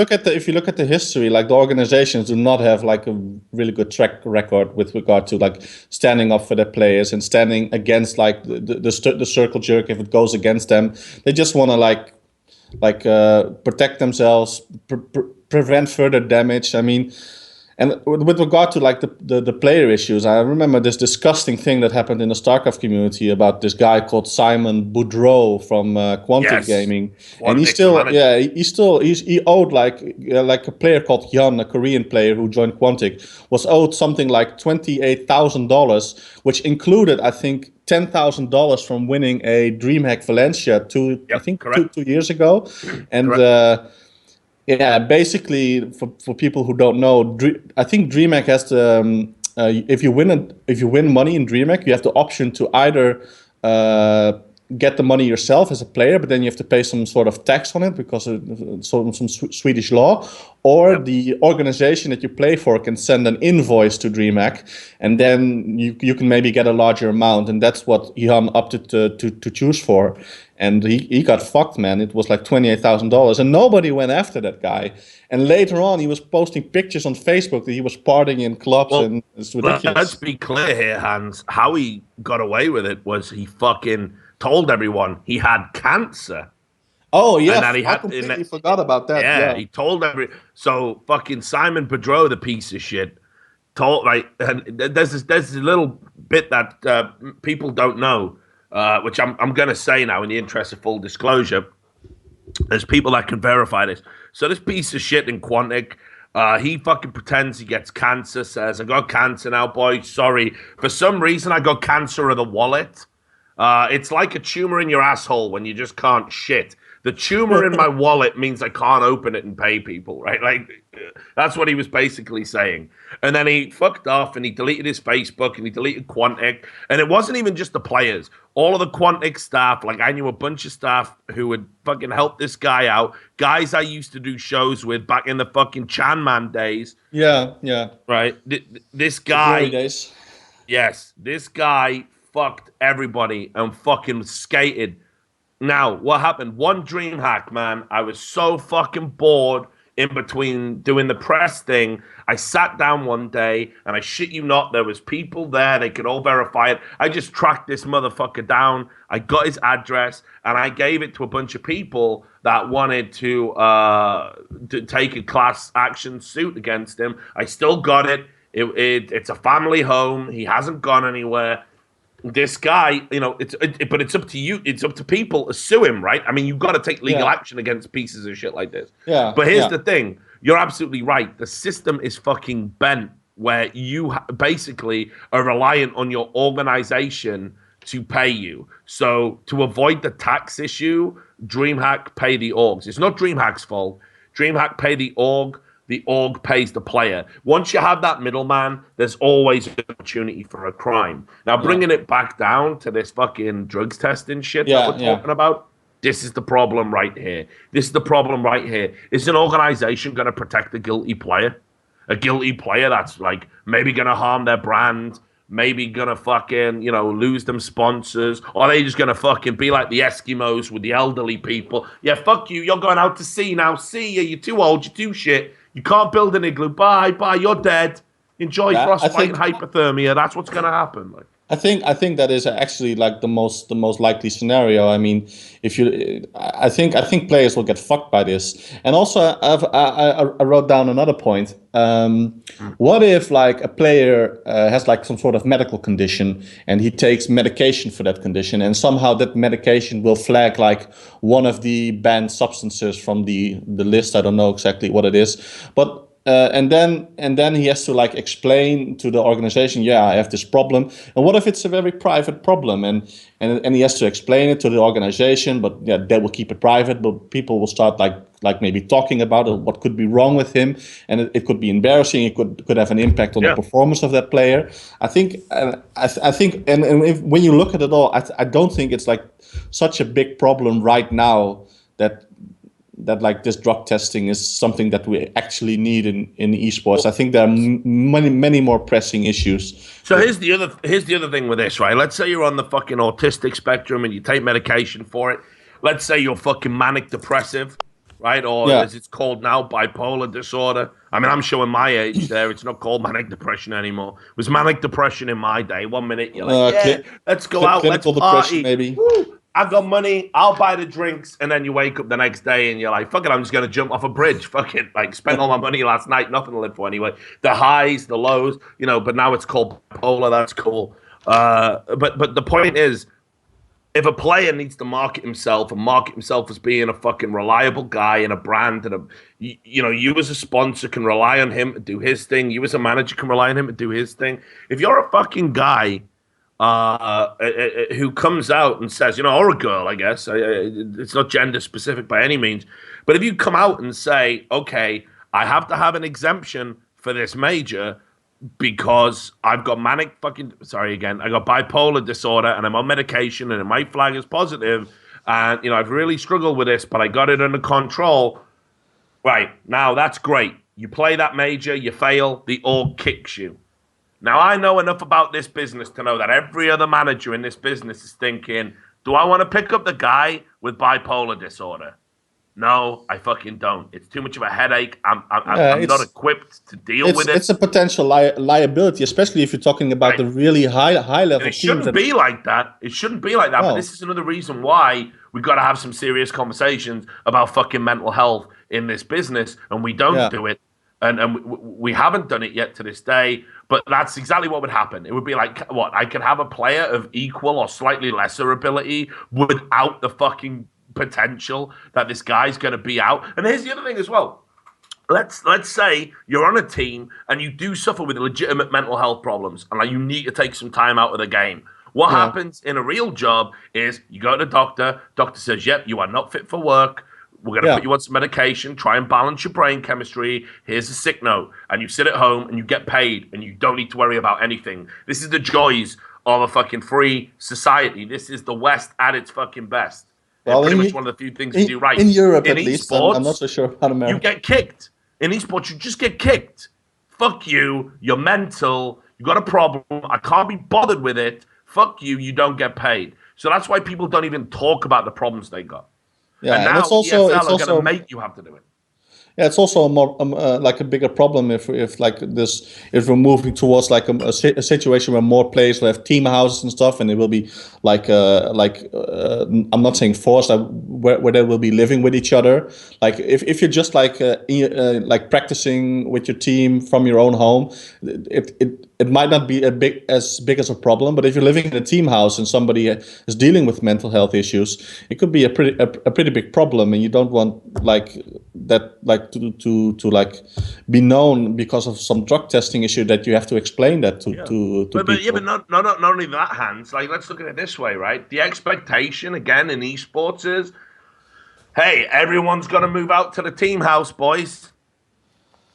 look at the history, like the organizations do not have like a really good track record with regard to like standing up for their players and standing against like the circle jerk if it goes against them. They just want to protect themselves, prevent further damage. I mean, and with regard to like the player issues, I remember this disgusting thing that happened in the StarCraft community about this guy called Simon Boudreau from Quantic Gaming, and he owed like a player called Jan, a Korean player who joined Quantic, was owed something like $28,000, which included, I think, $10,000 from winning a DreamHack Valencia two years ago, and. Yeah, basically, for people who don't know, I think DreamHack has the if you win money in DreamHack, you have the option to either get the money yourself as a player, but then you have to pay some sort of tax on it because of some Swedish law, or the organization that you play for can send an invoice to DreamHack, and then you can maybe get a larger amount, and that's what Jan opted to choose for. And he got fucked, man. It was like $28,000, and nobody went after that guy. And later on, he was posting pictures on Facebook that he was partying in clubs, and it's ridiculous. Let's be clear here, Hans. How he got away with it was he fucking told everyone he had cancer. Oh yeah, I completely forgot about that. Yeah, he told so fucking Simon Boudreau, the piece of shit, told and there's a little bit that people don't know. Which I'm going to say now in the interest of full disclosure. There's people that can verify this. So this piece of shit in Quantic, he fucking pretends he gets cancer, says, I got cancer now, boy, sorry. For some reason, I got cancer of the wallet. It's like a tumor in your asshole when you just can't shit. The tumor in my wallet means I can't open it and pay people, right? Like, that's what he was basically saying. And then he fucked off and he deleted his Facebook and he deleted Quantic. And it wasn't even just the players. All of the Quantic staff, like I knew a bunch of staff who would fucking help this guy out. Guys I used to do shows with back in the fucking Chan Man days. Yeah. Right? This guy. Days. Yes. This guy fucked everybody and fucking skated. Now, what happened? One DreamHack, man. I was so fucking bored in between doing the press thing. I sat down one day, and I shit you not, there was people there. They could all verify it. I just tracked this motherfucker down. I got his address, and I gave it to a bunch of people that wanted to take a class action suit against him. I still got it. It's a family home. He hasn't gone anywhere. This guy, but it's up to you. It's up to people to sue him, right? I mean, you've got to take legal action against pieces of shit like this. Yeah. But here's the thing. You're absolutely right. The system is fucking bent where you basically are reliant on your organization to pay you. So to avoid the tax issue, DreamHack pay the orgs. It's not DreamHack's fault. DreamHack pay the org. the org pays the player. Once you have that middleman, there's always an opportunity for a crime. Now, bringing it back down to this fucking drugs testing shit that we're talking about, this is the problem right here. This is the problem right here. Is an organization going to protect a guilty player? A guilty player that's like maybe going to harm their brand, maybe going to fucking, you know, lose them sponsors, or are they just going to fucking be like the Eskimos with the elderly people? Yeah, fuck you. You're going out to sea now. See ya. You're too old. You're too shit. You can't build an igloo. Bye. You're dead. Enjoy frostbite and hypothermia. That's what's going to happen. Like, I think that is actually like the most likely scenario. I mean, I think players will get fucked by this. And also, I wrote down another point. What if like a player has like some sort of medical condition and he takes medication for that condition, and somehow that medication will flag like one of the banned substances from the list? I don't know exactly what it is, but. And then he has to like explain to the organization, yeah, I have this problem. And what if it's a very private problem, and he has to explain it to the organization, but yeah, they will keep it private, but people will start like maybe talking about it, what could be wrong with him, and it could be embarrassing. It could have an impact on the performance of that player. I think, and when you look at it all, I don't think it's like such a big problem right now that like this drug testing is something that we actually need in esports. I think there are many more pressing issues. So here's the other thing with this, right? Let's say you're on the fucking autistic spectrum and you take medication for it. Let's say you're fucking manic depressive, right? Or as it's called now, bipolar disorder. I mean, I'm showing my age there. It's not called manic depression anymore. It was manic depression in my day. 1 minute you're like, let's go out, let's party. Maybe. Woo! I've got money, I'll buy the drinks, and then you wake up the next day and you're like, fuck it, I'm just going to jump off a bridge. Fuck it. Like, spent all my money last night, nothing to live for anyway. The highs, the lows, you know, but now it's called bipolar, that's cool. But the point is, if a player needs to market himself as being a fucking reliable guy and a brand, and you as a sponsor can rely on him to do his thing, you as a manager can rely on him to do his thing. If you're a fucking guy who comes out and says, or a girl, I guess, it's not gender specific by any means, but if you come out and say, okay, I have to have an exemption for this major because I've got I got bipolar disorder and I'm on medication and it might flag as positive, and I've really struggled with this, but I got it under control. Right, now that's great. You play that major, you fail, the org kicks you. Now, I know enough about this business to know that every other manager in this business is thinking, do I want to pick up the guy with bipolar disorder? No, I fucking don't. It's too much of a headache. I'm not equipped to deal with it. It's a potential liability, especially if you're talking about the really high level teams. It shouldn't be like that. It shouldn't be like that. But this is another reason why we've got to have some serious conversations about fucking mental health in this business, and we don't do it. And we haven't done it yet to this day, but that's exactly what would happen. It would be like, what, I could have a player of equal or slightly lesser ability without the fucking potential that this guy's going to be out. And here's the other thing as well. Let's say you're on a team and you do suffer with legitimate mental health problems and you need to take some time out of the game. What happens in a real job is you go to the doctor says, yep, you are not fit for work. We're going to put you on some medication, try and balance your brain chemistry. Here's a sick note. And you sit at home and you get paid and you don't need to worry about anything. This is the joys of a fucking free society. This is the West at its fucking best. Well, pretty much one of the few things you do right. In Europe, at least. I'm not so sure about America. You get kicked. In esports, you just get kicked. Fuck you. You're mental. You got a problem. I can't be bothered with it. Fuck you. You don't get paid. So that's why people don't even talk about the problems they got. Yeah, and now it's also going to make you have to do it. Yeah, it's also a more like a bigger problem if we're moving towards like a situation where more players will have team houses and stuff, and it will be I'm not saying forced, where they will be living with each other. Like if you're just like practicing with your team from your own home, it might not be as big as a problem. But if you're living in a team house and somebody is dealing with mental health issues, it could be a pretty big problem, and you don't want to be known because of some drug testing issue that you have to explain that to people. But not only that, Hans. Like, let's look at it this way, right? The expectation again in esports is, hey, everyone's got to move out to the team house, boys.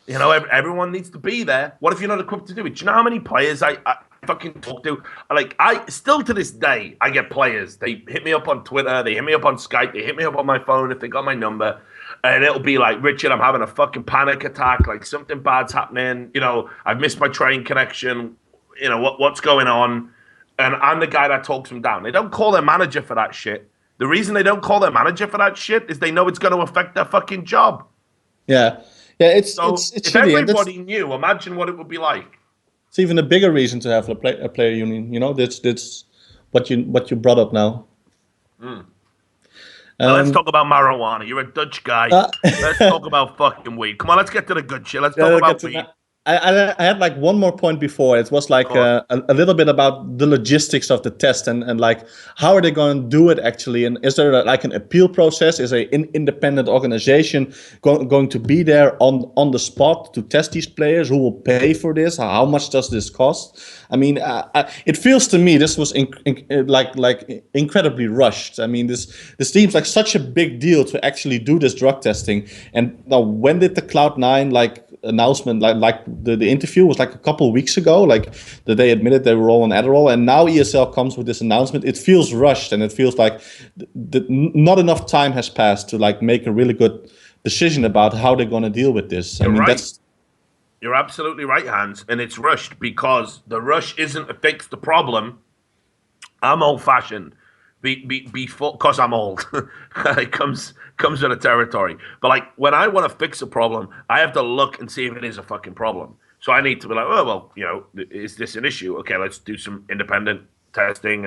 You know, everyone needs to be there. What if you're not equipped to do it? Do you know how many players I fucking talk to? Like, I still to this day, I get players. They hit me up on Twitter. They hit me up on Skype. They hit me up on my phone if they got my number. And it'll be like, Richard, I'm having a fucking panic attack. Like, something bad's happening. You know, I've missed my train connection. You know, what's going on? And I'm the guy that talks them down. They don't call their manager for that shit. The reason they don't call their manager for that shit is they know it's going to affect their fucking job. Yeah. Yeah, it's if shitty, everybody knew, imagine what it would be like. It's even a bigger reason to have a player union. You know, that's what you brought up now. Now let's talk about marijuana. You're a Dutch guy. Let's talk about fucking weed. Come on, let's get to the good shit. Let's talk about weed. I had like one more point before. It was like a little bit about the logistics of the test and like how are they going to do it actually? And is there like an appeal process? Is an independent organization going to be there on the spot to test these players? Who will pay for this? How much does this cost? I mean, it feels to me this was like incredibly rushed. I mean, this seems like such a big deal to actually do this drug testing. And now, when did the Cloud9 announcement, like the interview was like a couple of weeks ago, like that they admitted they were all on Adderall, and now ESL comes with this announcement. It feels rushed, and it feels like not enough time has passed to like make a really good decision about how they're going to deal with this. You're absolutely right, Hans, and it's rushed because the rush isn't to fix the problem. I'm old-fashioned. Before, cause I'm old, it comes with the territory. But like when I want to fix a problem, I have to look and see if it is a fucking problem. So I need to be like, oh well, you know, is this an issue? Okay, let's do some independent testing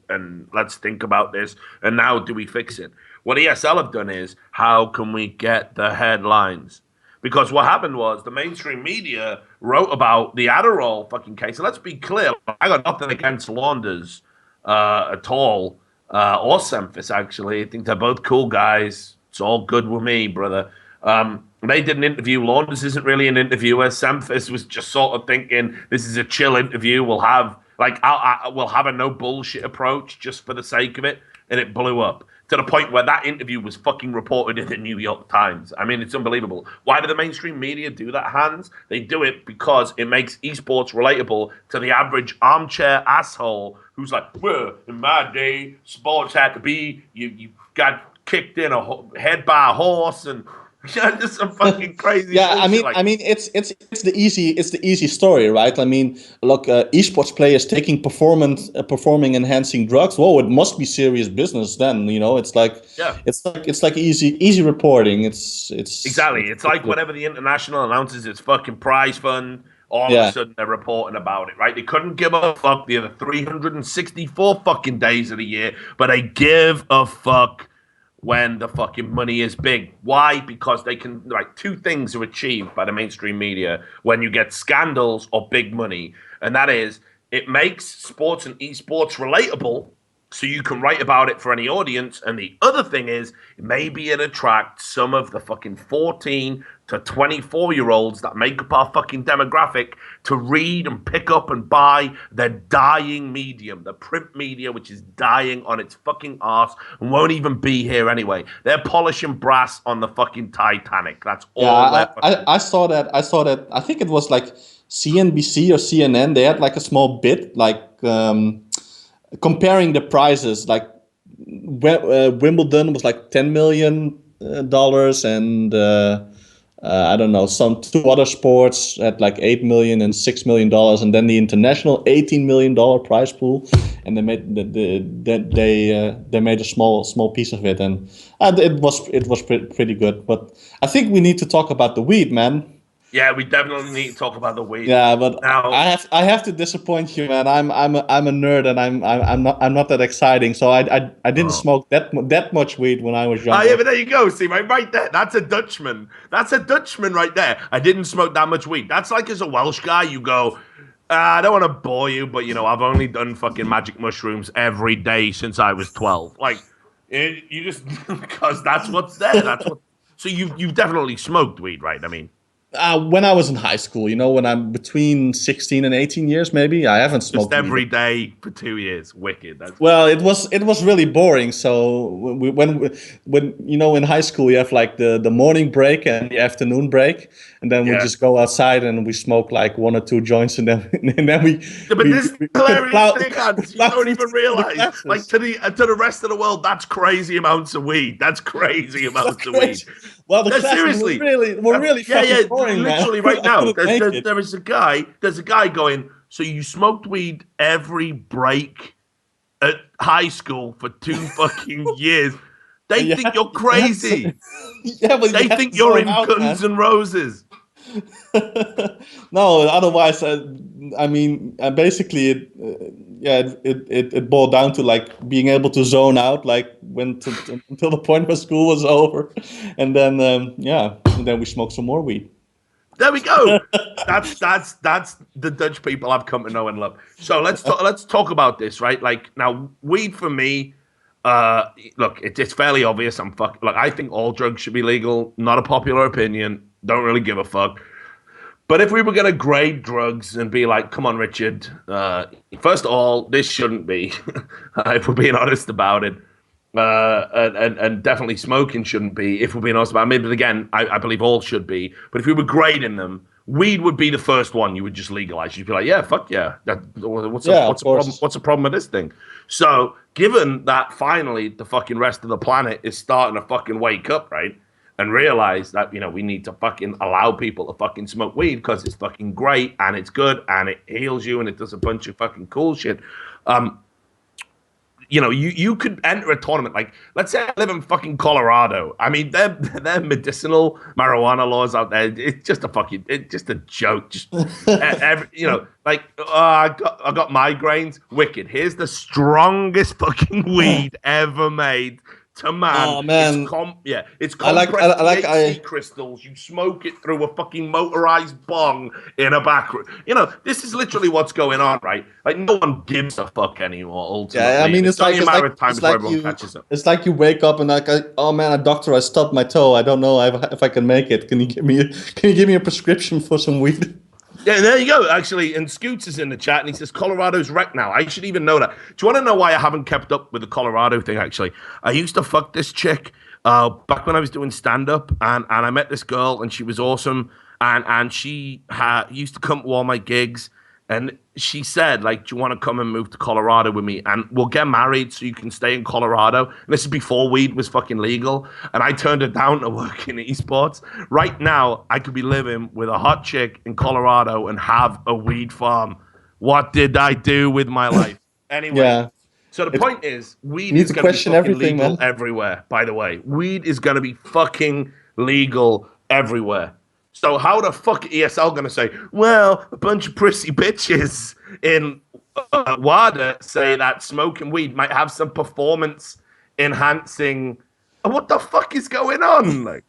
and let's think about this. And now, do we fix it? What ESL have done is, how can we get the headlines? Because what happened was the mainstream media wrote about the Adderall fucking case. And let's be clear, I got nothing against Launders at all. Or Semphis, actually. I think they're both cool guys. It's all good with me, brother. They did an interview. Launders isn't really an interviewer. Semphis was just sort of thinking, this is a chill interview. We'll have we'll have a no bullshit approach just for the sake of it. And it blew up to the point where that interview was fucking reported in the New York Times. I mean, it's unbelievable. Why do the mainstream media do that, Hans? They do it because it makes esports relatable to the average armchair asshole who's like, well, in my day, sports had to be, you got kicked in a head by a horse and just some fucking crazy. Yeah, I mean, it's the easy story, right? I mean, look, esports players taking performing enhancing drugs. Whoa, it must be serious business. Then you know, it's like easy reporting. It's exactly. It's like whenever the international announces its fucking prize fund. All of a sudden, they're reporting about it, right? They couldn't give a fuck the other 364 fucking days of the year, but they give a fuck when the fucking money is big. Why? Because they can, like, two things are achieved by the mainstream media when you get scandals or big money, and that is, it makes sports and esports relatable, so you can write about it for any audience. And the other thing is, maybe it attracts some of the fucking 14 to 24-year-olds that make up our fucking demographic to read and pick up and buy the dying medium, the print media, which is dying on its fucking arse and won't even be here anyway. They're polishing brass on the fucking Titanic. That's all. I saw that. I think it was like CNBC or CNN. They had like a small bit, like comparing the prices. Like Wimbledon was like $10 million, and I don't know, some two other sports at like $8 million and $6 million, and then the international $18 million prize pool, and they made they made a small piece of it, and it was pretty good. But I think we need to talk about the weed, man. Yeah, we definitely need to talk about the weed. Yeah, but now, I have to disappoint you, man. I'm a nerd, and I'm not that exciting. So I didn't smoke that much weed when I was younger. Oh, yeah, but there you go. See, right there. That's a Dutchman. That's a Dutchman right there. I didn't smoke that much weed. That's like, as a Welsh guy, you go, I don't want to bore you, but you know, I've only done fucking magic mushrooms every day since I was 12. Like, you just because that's what's there. That's what. So you've definitely smoked weed, right? I mean. When I was in high school, when I'm between 16 and 18 years, maybe I haven't smoked Just every weed. day for 2 years. Wicked. That's Well, it was really boring. So when in high school you have like the morning break and the afternoon break, and then we Yeah. just go outside and we smoke like 1 or 2 joints, and then we Yeah, but this is we the hilarious plow- thing, Hans. You plow don't through even the realize, classes. like to the rest of the world, that's crazy amounts of weed. That's crazy amounts of weed. Crazy. Well, the No, classes seriously, were really fucking boring, man. literally I right now. couldn't make it. There's a guy going. So you smoked weed every break at high school for 2 fucking years. They think you're crazy. Yeah, but They think you're in Guns N' Roses. No, otherwise, I mean, basically, it boiled down to like being able to zone out, like until the point where school was over, and then and then we smoked some more weed. There we go. That's the Dutch people I've come to know and love. So let's talk about this, right? Like now, weed for me. Look, it's fairly obvious. Like I think all drugs should be legal. Not a popular opinion. Don't really give a fuck. But if we were going to grade drugs and be like, come on, Richard, first of all, this shouldn't be, if we're being honest about it. And definitely smoking shouldn't be, if we're being honest about it. Maybe again, I believe all should be. But if we were grading them, weed would be the first one you would just legalize. You'd be like, yeah, fuck yeah. What's the problem with this thing? So given that finally the fucking rest of the planet is starting to fucking wake up, right? And realize that, we need to fucking allow people to fucking smoke weed because it's fucking great and it's good and it heals you and it does a bunch of fucking cool shit. You could enter a tournament. Like, let's say I live in fucking Colorado. I mean, their medicinal marijuana laws out there, it's just a joke. Just, I got migraines. Wicked. Here's the strongest fucking weed ever made. To man, oh man, it's compressed THC crystals. You smoke it through a fucking motorized bong in a back room. This is literally what's going on, right? Like no one gives a fuck anymore. Ultimately, yeah, I mean, it's only a matter of time before everyone catches up. It's like you wake up and like, oh man, doctor, I stubbed my toe. I don't know if I can make it. Can you give me a prescription for some weed? Yeah, there you go, actually. And Scoots is in the chat, and he says, Colorado's wrecked now. I should even know that. Do you want to know why I haven't kept up with the Colorado thing, actually? I used to fuck this chick back when I was doing stand-up, and I met this girl, and she was awesome, and she used to come to all my gigs, and she said, like, do you want to come and move to Colorado with me? And we'll get married so you can stay in Colorado. And this is before weed was fucking legal. And I turned it down to work in esports. Right now, I could be living with a hot chick in Colorado and have a weed farm. What did I do with my life? Anyway. Yeah. So the point is, weed is going to be fucking legal man. everywhere, by the way. Weed is going to be fucking legal everywhere. So how the fuck ESL going to say, well, a bunch of prissy bitches in WADA say that smoking weed might have some performance enhancing. What the fuck is going on? Like,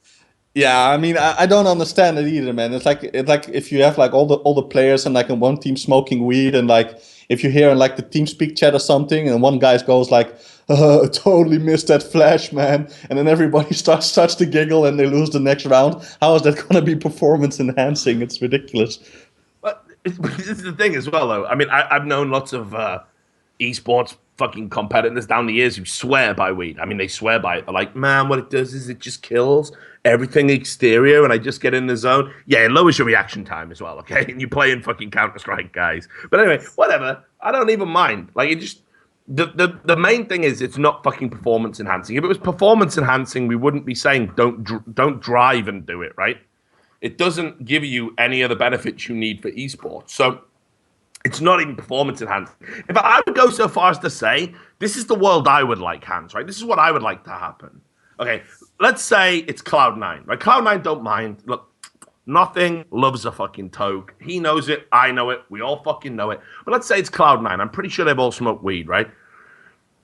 yeah, I mean, I don't understand it either, man. It's like if you have like all the players and like in one team smoking weed, and like if you hear in like the team speak chat or something, and one guy goes like, I totally missed that flash, man, and then everybody starts to giggle and they lose the next round. How is that going to be performance enhancing? It's ridiculous. But this is the thing as well, though. I mean, I've known lots of esports fucking competitors down the years who swear by weed. I mean, they swear by it. They're like, man, what it does is it just kills everything exterior and I just get in the zone. Yeah, it lowers your reaction time as well, okay? And you play in fucking Counter-Strike, guys. But anyway, whatever. I don't even mind. Like, it just... The main thing is it's not fucking performance enhancing. If it was performance enhancing, we wouldn't be saying don't drive and do it, right? It doesn't give you any of the benefits you need for esports. So it's not even performance enhancing. In fact, I would go so far as to say this is the world I would like, Hans, right? This is what I would like to happen. Okay, let's say it's Cloud9, right? Cloud9 don't mind. Look, Nothing loves a fucking toke. He knows it. I know it. We all fucking know it. But let's say it's Cloud9. I'm pretty sure they've all smoked weed, right?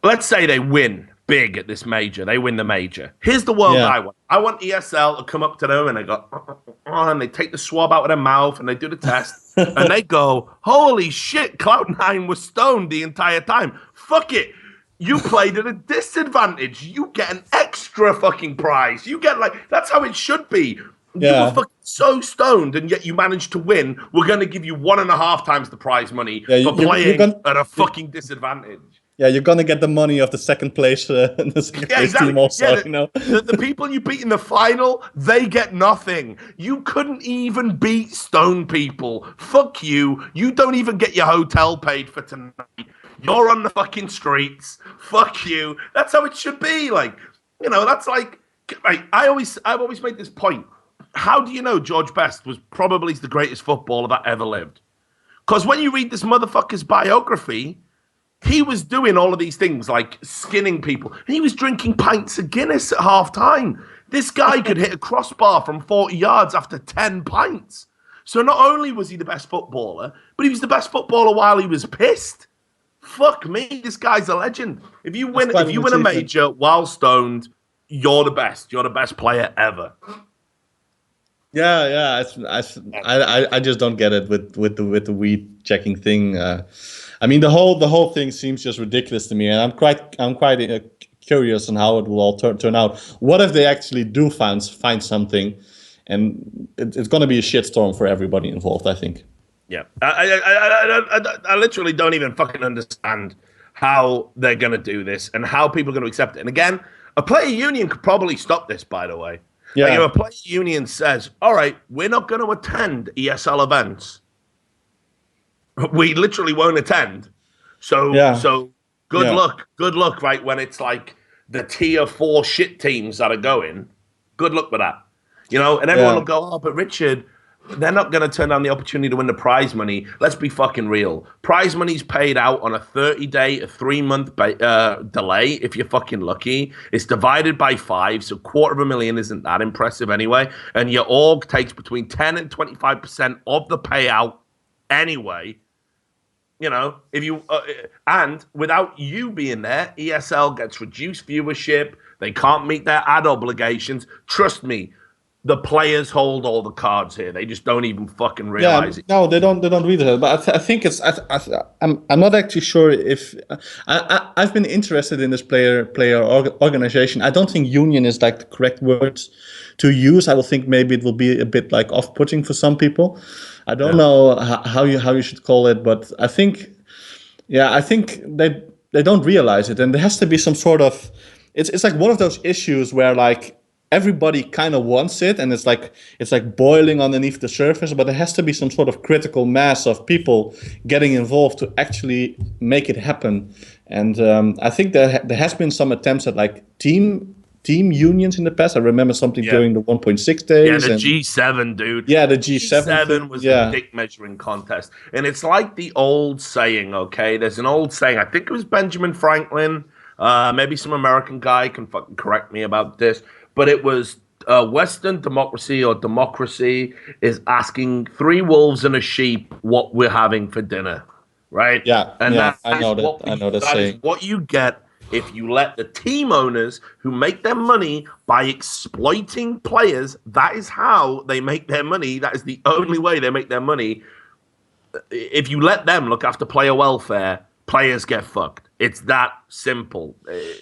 Let's say they win big at this major. They win the major. Here's the world I want. I want ESL to come up to them and they go, and they take the swab out of their mouth and they do the test. And they go, holy shit, Cloud9 was stoned the entire time. Fuck it. You played at a disadvantage. You get an extra fucking prize. You get that's how it should be. You were fucking so stoned, and yet you managed to win. We're going to give you 1.5 times the prize money for playing at a fucking disadvantage. Yeah, you're gonna get the money of the second place, team also. The people you beat in the final, they get nothing. You couldn't even beat Stone people. Fuck you. You don't even get your hotel paid for tonight. You're on the fucking streets. Fuck you. That's how it should be. Like, that's like. I've always made this point. How do you know George Best was probably the greatest footballer that ever lived? Because when you read this motherfucker's biography, he was doing all of these things like skinning people. And he was drinking pints of Guinness at half time. This guy could hit a crossbar from 40 yards after 10 pints. So not only was he the best footballer, but he was the best footballer while he was pissed. Fuck me, this guy's a legend. If you win a major while stoned, you're the best. You're the best player ever. Yeah. I just don't get it with the weed checking thing. I mean, the whole thing seems just ridiculous to me, and I'm quite curious on how it will all turn out. What if they actually do find something, and it's going to be a shitstorm for everybody involved? I think. Yeah, I literally don't even fucking understand how they're going to do this and how people are going to accept it. And again, a player union could probably stop this. By the way, yeah. Like if a player union says, "All right, we're not going to attend ESL events." We literally won't attend. So good luck, right? When it's like the tier 4 shit teams that are going, good luck with that. And everyone will go, oh, but Richard, they're not going to turn down the opportunity to win the prize money. Let's be fucking real. Prize money's paid out on a 30-day, a 3-month delay if you're fucking lucky. It's divided by 5, so $250,000 isn't that impressive anyway. And your org takes between 10 and 25% of the payout anyway. If you and without you being there, ESL gets reduced viewership. They can't meet their ad obligations. Trust me, the players hold all the cards here. They just don't even fucking realize it. No, they don't read it. But I think it's. I'm not actually sure if I've been interested in this player organization. I don't think union is like the correct word to use. I will think maybe it will be a bit like off-putting for some people. I don't know how you should call it, but I think they don't realize it, and there has to be some sort of. It's like one of those issues where like everybody kind of wants it, and it's like boiling underneath the surface, but there has to be some sort of critical mass of people getting involved to actually make it happen. And I think there has been some attempts at like team unions in the past. I remember something during the 1.6 days. Yeah, the G7, dude. Yeah, the G7. G7 was a dick measuring contest. And it's like the old saying, okay? There's an old saying, I think it was Benjamin Franklin, maybe some American guy can fucking correct me about this, but it was Western democracy or democracy is asking 3 wolves and a sheep what we're having for dinner, right? Yeah, and I know that saying. Is what you get if you let the team owners who make their money by exploiting players. That is how they make their money. That is the only way they make their money. If you let them look after player welfare, players get fucked. It's that simple.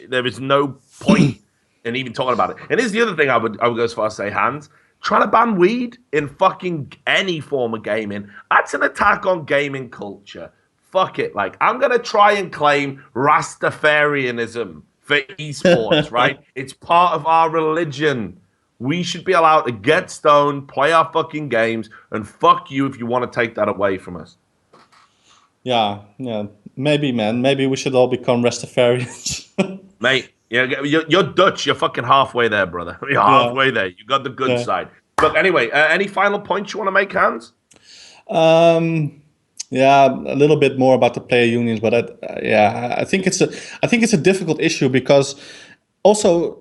There is no point in even talking about it. And here's the other thing I would go as far as say, Hans, trying to ban weed in fucking any form of gaming, that's an attack on gaming culture. Fuck it. Like, I'm going to try and claim Rastafarianism for esports, right? It's part of our religion. We should be allowed to get stoned, play our fucking games, and fuck you if you want to take that away from us. Yeah. Maybe, man. Maybe we should all become Rastafarians. Mate, you're Dutch. You're fucking halfway there, brother. You're halfway there. You got the good side. Look, anyway, any final points you want to make, Hans? Yeah, a little bit more about the player unions, but I think it's a difficult issue because also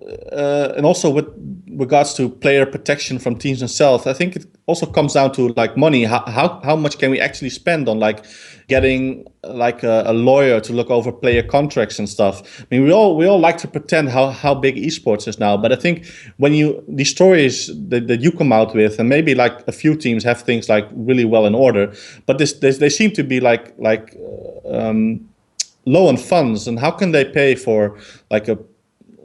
with regards to player protection from teams themselves, I think it also comes down to like money. How much can we actually spend on like getting like a lawyer to look over player contracts and stuff? I mean, we all like to pretend how big esports is now, but I think when these stories that you come out with, and maybe like a few teams have things like really well in order, but they seem to be like low on funds, and how can they pay for like a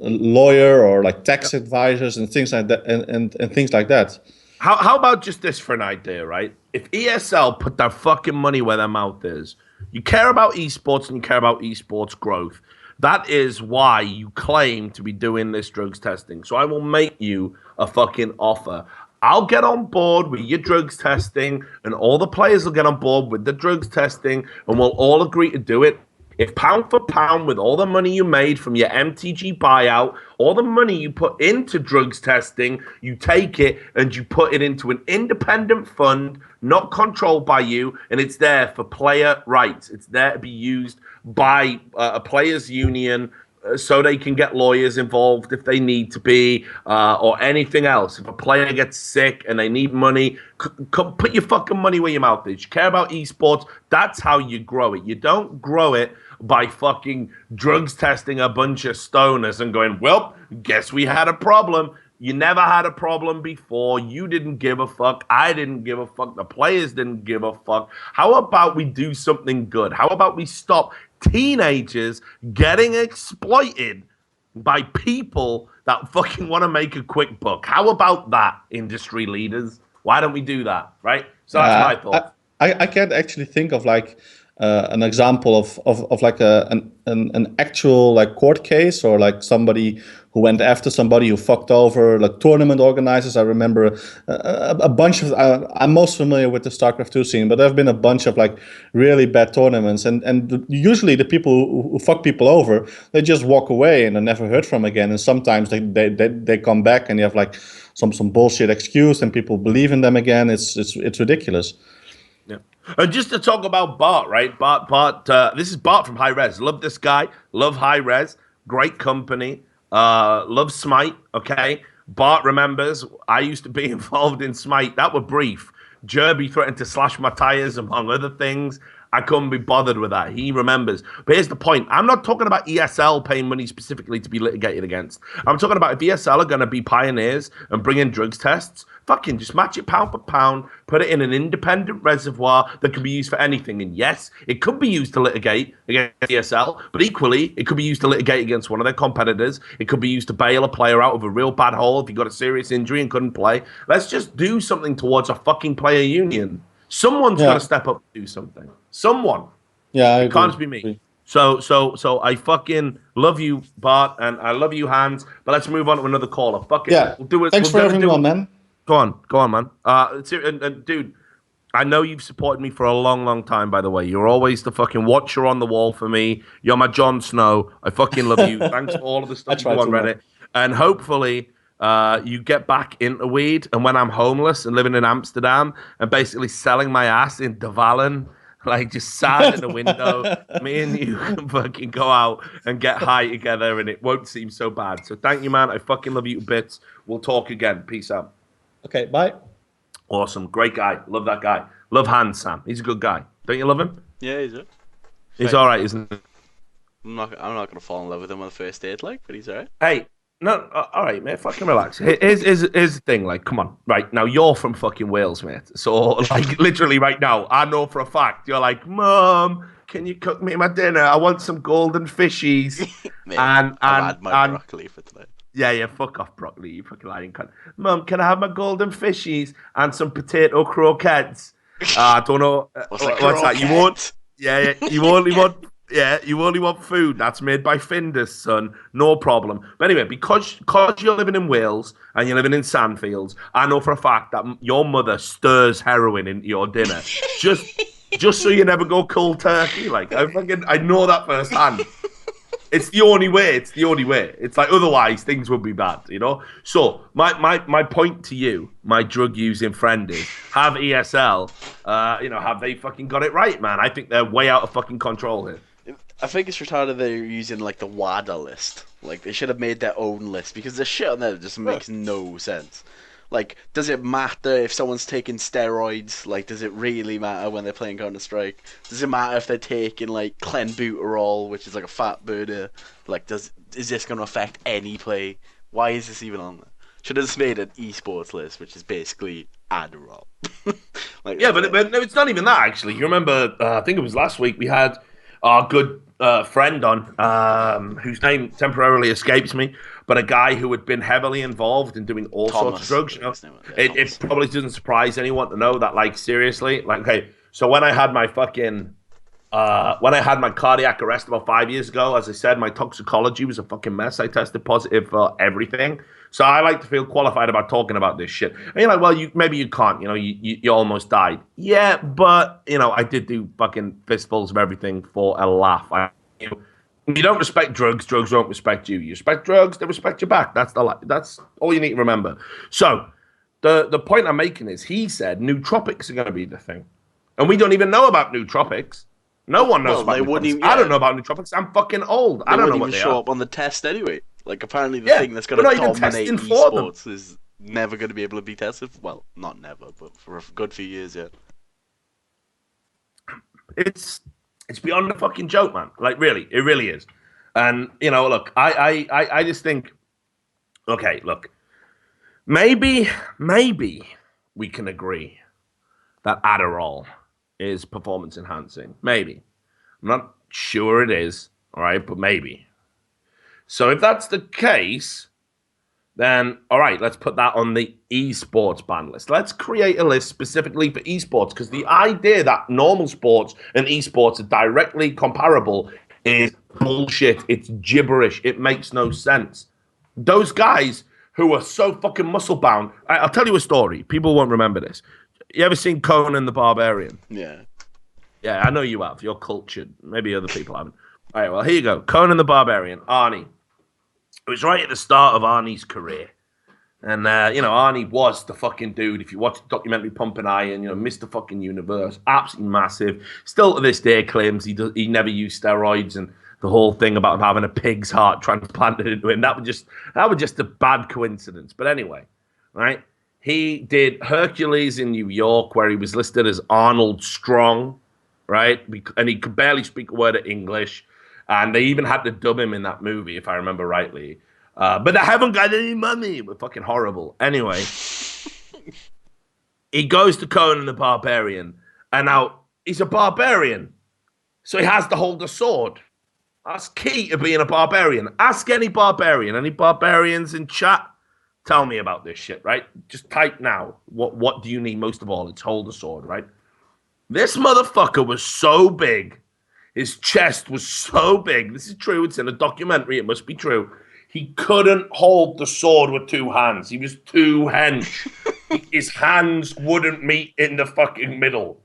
lawyer or like tax advisors and things like that and things like that? How about just this for an idea, right? If ESL put their fucking money where their mouth is, you care about esports and you care about esports growth. That is why you claim to be doing this drugs testing. So I will make you a fucking offer. I'll get on board with your drugs testing, and all the players will get on board with the drugs testing, and we'll all agree to do it. If pound for pound, with all the money you made from your MTG buyout, all the money you put into drugs testing, you take it and you put it into an independent fund, not controlled by you, and it's there for player rights. It's there to be used by a players' union so they can get lawyers involved if they need to be, or anything else. If a player gets sick and they need money, put your fucking money where your mouth is. You care about esports, that's how you grow it. You don't grow it by fucking drugs testing a bunch of stoners and going, well, guess we had a problem. You never had a problem before. You didn't give a fuck. I didn't give a fuck. The players didn't give a fuck. How about we do something good? How about we stop teenagers getting exploited by people that fucking want to make a quick buck? How about that, industry leaders? Why don't we do that, right? So that's my thought. I can't actually think of like an example of like an actual like court case, or like somebody who went after somebody who fucked over like tournament organizers. I remember a bunch of, I'm most familiar with the StarCraft 2 scene, but there have been a bunch of like really bad tournaments, and usually the people who fuck people over, they just walk away and are never heard from again. And sometimes they come back and you have like some bullshit excuse and people believe in them again. It's ridiculous. Yeah. And just to talk about Bart, right? Bart, this is Bart from High Res. Love this guy. Love High Res. Great company. Love Smite. Okay. Bart remembers I used to be involved in Smite. That were brief. Jerby threatened to slash my tires, among other things. I couldn't be bothered with that. He remembers. But here's the point. I'm not talking about ESL paying money specifically to be litigated against. I'm talking about if ESL are going to be pioneers and bring in drugs tests, fucking just match it pound for pound, put it in an independent reservoir that can be used for anything. And yes, it could be used to litigate against ESL, but equally, it could be used to litigate against one of their competitors. It could be used to bail a player out of a real bad hole if he got a serious injury and couldn't play. Let's just do something towards a fucking player union. Someone's got to step up and do something. Someone. Yeah, it can't be me. So I fucking love you, Bart, and I love you, Hans. But let's move on to another caller. Fuck it. Yeah. We'll do it. Thanks for having me on, man. Go on, man. And dude, I know you've supported me for a long, long time. By the way, you're always the fucking watcher on the wall for me. You're my Jon Snow. I fucking love you. Thanks for all of the stuff you do on Reddit. And hopefully, you get back into weed. And when I'm homeless and living in Amsterdam and basically selling my ass in Devalen, like just sat in the window, me and you can fucking go out and get high together, and it won't seem so bad. So thank you, man. I fucking love you to bits. We'll talk again. Peace out. Okay, bye. Awesome. Great guy. Love that guy. Love Hans, Sam. He's a good guy. Don't you love him? Yeah, he's it. He's all right, isn't he? I'm not gonna fall in love with him on the first date, like, but he's all right. Hey, no, all right, mate. Fucking relax. Here's the thing. Like, come on. Right now, you're from fucking Wales, mate. So, like, literally right now, I know for a fact you're like, Mum, can you cook me my dinner? I want some golden fishies. Mate, I've had my broccoli for tonight. Yeah, fuck off, broccoli, you fucking lying cunt. Mum, can I have my golden fishies and some potato croquettes? I don't know. What's that? You won't. Yeah, you only want. Yeah, you only want food that's made by Findus, son. No problem. But anyway, because you're living in Wales and you're living in Sandfields, I know for a fact that your mother stirs heroin into your dinner just so you never go cold turkey. Like I know that firsthand. It's the only way. It's the only way. It's like otherwise things would be bad, you know? So my point to you, my drug using friend, is have ESL, have they fucking got it right, man? I think they're way out of fucking control here. I think it's retarded they're using like the WADA list. Like they should have made their own list because the shit on there just makes no sense. Like, does it matter if someone's taking steroids? Like, does it really matter when they're playing Counter-Strike? Does it matter if they're taking, like, clenbuterol, which is like a fat burner? Like, is this going to affect any play? Why is this even on there? Should have just made an esports list, which is basically Adderall. But it's not even that, actually. You remember, I think it was last week, we had our good friend on, whose name temporarily escapes me, but a guy who had been heavily involved in doing all sorts of drugs. You know, it probably doesn't surprise anyone to know that, like, seriously, like, okay, so when I had my fucking, when I had my cardiac arrest about 5 years ago, as I said, my toxicology was a fucking mess. I tested positive for everything. So I like to feel qualified about talking about this shit. And you're like, well, maybe you can't, you know, you almost died. Yeah, but, you know, I did do fucking fistfuls of everything for a laugh. You don't respect drugs, drugs won't respect you. You respect drugs, they respect you back. That's all you need to remember. So the point I'm making is, he said nootropics are going to be the thing. And we don't even know about nootropics. No one knows about nootropics. I don't know about nootropics. I'm fucking old. I don't know what they are. They wouldn't even show up on the test anyway. Like, apparently the thing that's going to dominate esports is never going to be able to be tested. Well, not never, but for a good few years yet. It's beyond a fucking joke, man. Like, really, it really is. And, you know, look, I just think, okay, look, maybe we can agree that Adderall is performance enhancing. Maybe. I'm not sure it is, all right, but maybe. So if that's the case, then, all right, let's put that on the esports ban list. Let's create a list specifically for esports, because the idea that normal sports and esports are directly comparable is bullshit. It's gibberish. It makes no sense. Those guys who are so fucking muscle-bound, I'll tell you a story. People won't remember this. You ever seen Conan the Barbarian? Yeah. Yeah, I know you have. You're cultured. Maybe other people haven't. All right, well, here you go. Conan the Barbarian, Arnie. It was right at the start of Arnie's career. And, you know, Arnie was the fucking dude. If you watch the documentary Pumping Iron, you know, Mr. fucking Universe, absolutely massive. Still to this day claims he never used steroids, and the whole thing about him having a pig's heart transplanted into him. That was just a bad coincidence. But anyway, right? He did Hercules in New York, where he was listed as Arnold Strong, right? And he could barely speak a word of English. And they even had to dub him in that movie, if I remember rightly. But I haven't got any money. We're fucking horrible. Anyway, he goes to Conan the Barbarian. And now, he's a barbarian. So he has to hold a sword. That's key to being a barbarian. Ask any barbarian. Any barbarians in chat? Tell me about this shit, right? Just type now. What do you need most of all? It's hold a sword, right? This motherfucker was so big. His chest was so big. This is true. It's in a documentary. It must be true. He couldn't hold the sword with two hands. He was too hench. His hands wouldn't meet in the fucking middle.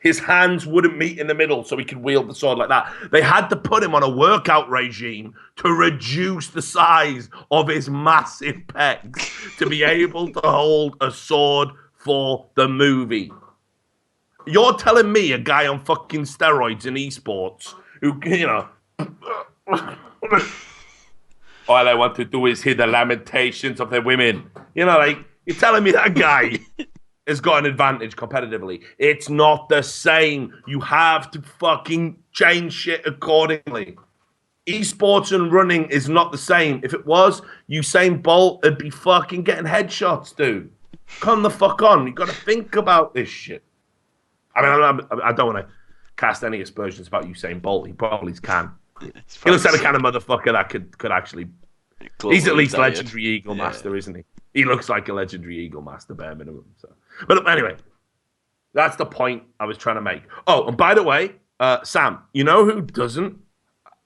His hands wouldn't meet in the middle so he could wield the sword like that. They had to put him on a workout regime to reduce the size of his massive pecs to be able to hold a sword for the movie. You're telling me a guy on fucking steroids in esports who, you know, all I want to do is hear the lamentations of the women. You know, like, you're telling me that guy has got an advantage competitively. It's not the same. You have to fucking change shit accordingly. Esports and running is not the same. If it was, Usain Bolt would be fucking getting headshots, dude. Come the fuck on. You got to think about this shit. I mean, I don't want to cast any aspersions about Usain Bolt. He probably can. He looks like the kind of motherfucker that could actually... He's at least legendary Eagle Master, isn't he? He looks like a legendary Eagle Master, bare minimum. So. But anyway, that's the point I was trying to make. Oh, and by the way, Sam, you know who doesn't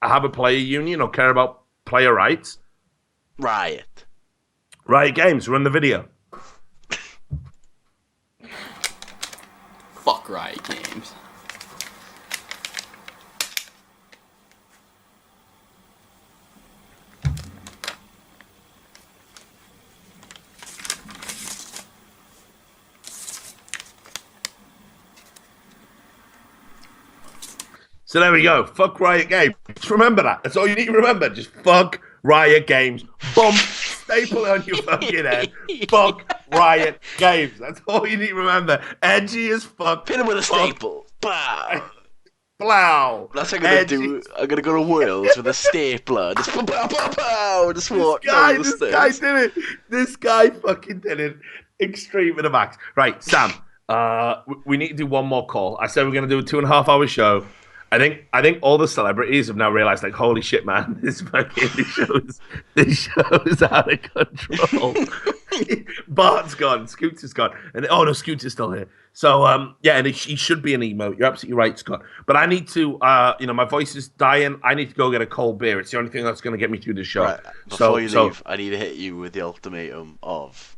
have a player union or care about player rights? Riot. Riot Games, run the video. Fuck Riot Games. So there we go. Fuck Riot Games. Just remember that. That's all you need to remember. Just fuck Riot Games. Boom. Staple it on your fucking head. Fuck Riot Games. That's all you need to remember. Edgy as fuck. Pin him with a staple. Pow. Blow. That's what I'm gonna do. I'm gonna go to Worlds with a stapler. Just pow, pow, pow, pow. Just walk down the stairs. This guy did it. This guy fucking did it. Extreme to the max. Right, Sam. We need to do one more call. I said we're gonna do a 2.5 hour show. I think all the celebrities have now realized, like, holy shit, man, this show's out of control. Bart's gone, Scooter's gone, and oh no, Scooter's still here. So yeah, and he should be an emote. You're absolutely right, Scott. But I need to, my voice is dying. I need to go get a cold beer. It's the only thing that's going to get me through the show. Right, before you leave, I need to hit you with the ultimatum of.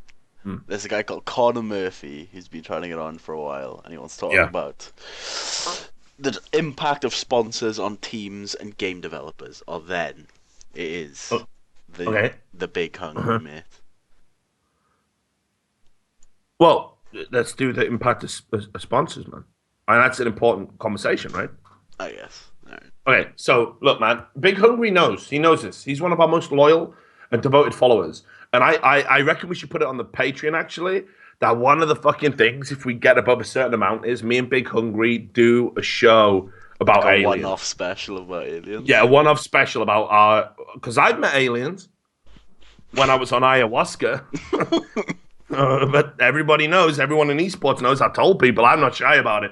There's a guy called Connor Murphy who's been trying to get on for a while, and he wants to talk about the impact of sponsors on teams and game developers. Or then it is the big hungry mate. Well, let's do the impact of sponsors, man. And that's an important conversation, right? I guess. All right. Okay, so look, man, Big Hungry knows. He knows this. He's one of our most loyal and devoted followers. And I reckon we should put it on the Patreon, actually, that one of the fucking things, if we get above a certain amount, is me and Big Hungry do a show about aliens. A one-off special about aliens? Yeah, a one-off special about our... Because I've met aliens when I was on ayahuasca. But everybody knows, everyone in esports knows, I told people, I'm not shy about it.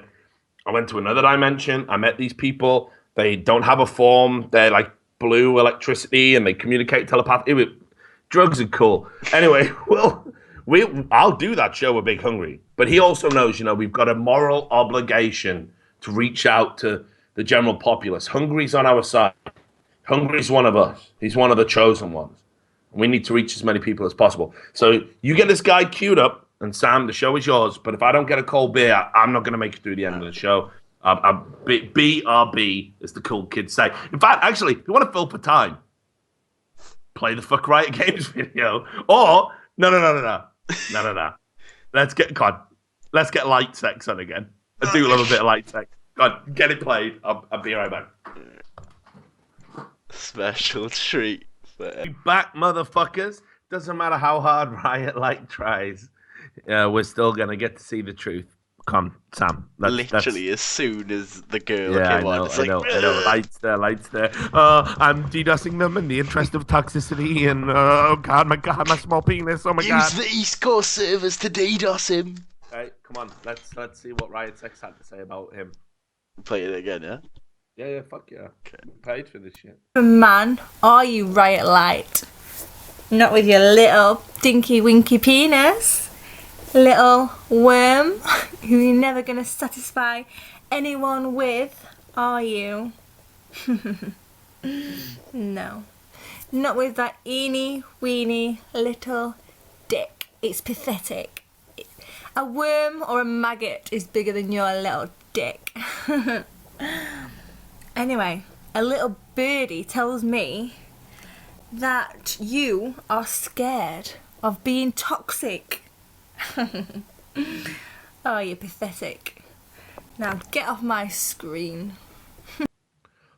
I went to another dimension, I met these people, they don't have a form, they're like blue electricity, and they communicate telepathically. Drugs are cool. Anyway, I'll do that show with Big Hungry. But he also knows, we've got a moral obligation to reach out to the general populace. Hungry's on our side. Hungry's one of us. He's one of the chosen ones. We need to reach as many people as possible. So you get this guy queued up, and Sam, the show is yours. But if I don't get a cold beer, I'm not going to make it through the end of the show. BRB, as the cool kids say. In fact, actually, if you want to fill for time, play the fuck Riot Games video. Or, no. Let's get light sex on again. I do love a bit of light sex. God, get it played. I'll be right back. Special treat. Be back, motherfuckers. Doesn't matter how hard Riot tries. We're still gonna get to see the truth. Come, Sam. Literally, as soon as the girl came on, it's I know. Lights there. I'm DDoSing them in the interest of toxicity, and oh god, my small penis. Oh my god. Use the East Coast servers to DDoS him. Right, come on. Let's see what Riot Sex had to say about him. Play it again, yeah. Yeah, fuck yeah. Okay. Paid for this shit. Man, are you Riot Light? Not with your little dinky winky penis. Little worm who you're never gonna satisfy anyone with, are you? No. Not with that eeny weeny little dick. It's pathetic. A worm or a maggot is bigger than your little dick. Anyway, a little birdie tells me that you are scared of being toxic. Oh, you're pathetic. Now get off my screen.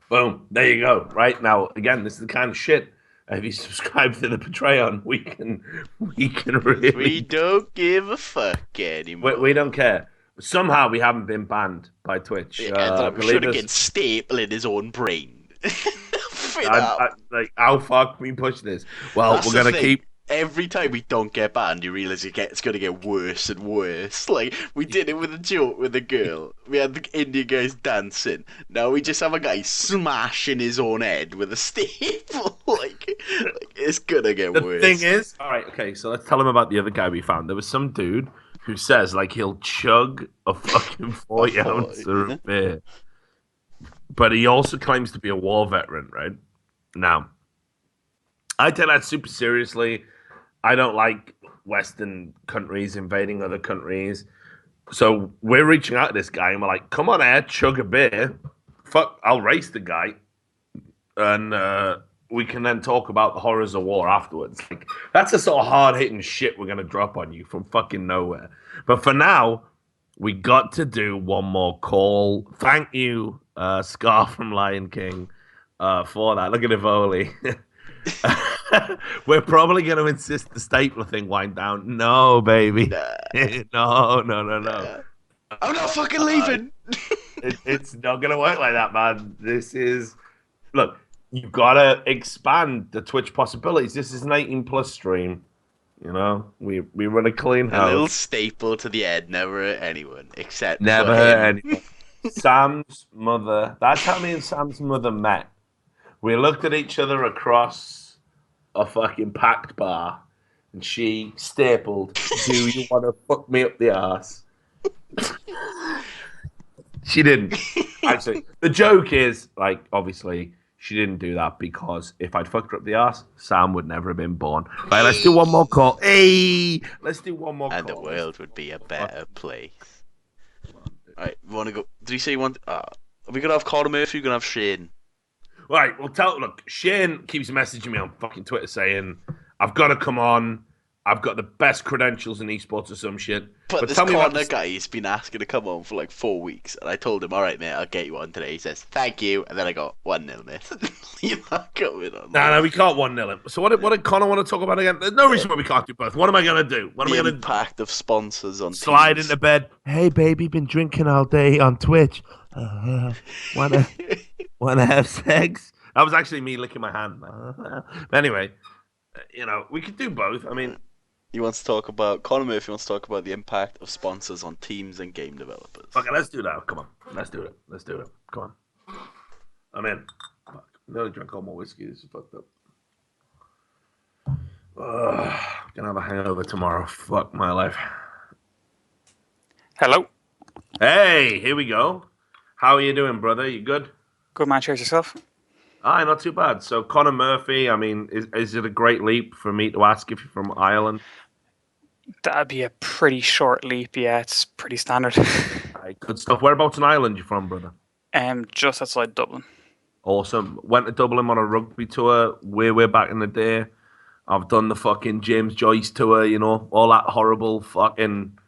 Boom. There you go. Right now, again, this is the kind of shit. If you subscribe to the Patreon, we can really... We don't give a fuck anymore. We don't care. Somehow we haven't been banned by Twitch. I'm sure to get staple in his own brain. How far can we push this? Well, we're going to keep... Every time we don't get banned, you realise it's going to get worse and worse. Like, we did it with a joke with a girl. We had the Indian guys dancing. Now we just have a guy smashing his own head with a staple. like it's going to get worse. The thing is... Alright, okay, so let's tell him about the other guy we found. There was some dude who says, like, he'll chug a fucking 40 ounce of beer. But he also claims to be a war veteran, right? Now, I take that super seriously. I don't like Western countries invading other countries. So we're reaching out to this guy and we're like, come on, Ed, chug a beer. Fuck, I'll race the guy. And we can then talk about the horrors of war afterwards. Like, that's the sort of hard-hitting shit we're going to drop on you from fucking nowhere. But for now, we got to do one more call. Thank you, Scar from Lion King, for that. Look at Ivoli. We're probably going to insist the stapler thing wind down. No, baby. No. I'm not fucking leaving. It's not going to work like that, man. This is... Look, you've got to expand the Twitch possibilities. This is an 18-plus stream. You know? We run a clean house. A little staple to the head. Never hurt anyone. Except never hurt anyone. Sam's mother. That's how me and Sam's mother met. We looked at each other across a fucking packed bar, and she stapled, "Do you want to fuck me up the arse?" She didn't. Actually, the joke is, like, obviously, she didn't do that because if I'd fucked her up the arse, Sam would never have been born. Right, let's do one more call. Hey, let's do one more And call. the world would be a better place. Alright, we want to go. Did you say you want. Are we going to have Conor Murphy or are we going to have Shane? Right, well, look, Shane keeps messaging me on fucking Twitter saying, I've got to come on. I've got the best credentials in esports or some shit. But this tell me Conor guy has been asking to come on for like 4 weeks, and I told him, "Alright, mate, I'll get you on today." He says, "Thank you," and then I got 1-0, mate. You're not coming on. No, we can't 1-0 him. So what did Conor want to talk about again? There's no reason why we can't do both. What am I going to do? What am I going to do? The impact of sponsors on Slide teams. into bed. Hey, baby, been drinking all day on Twitch. Wanna have sex? That was actually me licking my hand. Anyway, we could do both. I mean, He wants to talk about Conor Murphy wants to talk about the impact of sponsors on teams and game developers. Okay, let's do that. Come on, let's do it. Come on. I'm in. Fuck. I nearly drank all my whiskey. This is fucked up. Gonna have a hangover tomorrow. Fuck my life. Hello. Hey, here we go. How are you doing, brother? You good? Good man. Cheers yourself. Aye, not too bad. So Conor Murphy, I mean, is it a great leap for me to ask if you're from Ireland? That'd be a pretty short leap. Yeah, it's pretty standard. Aye, good stuff. Whereabouts in Ireland you from, brother? Just outside Dublin. Awesome. Went to Dublin on a rugby tour way back in the day. I've done the fucking James Joyce tour, all that horrible fucking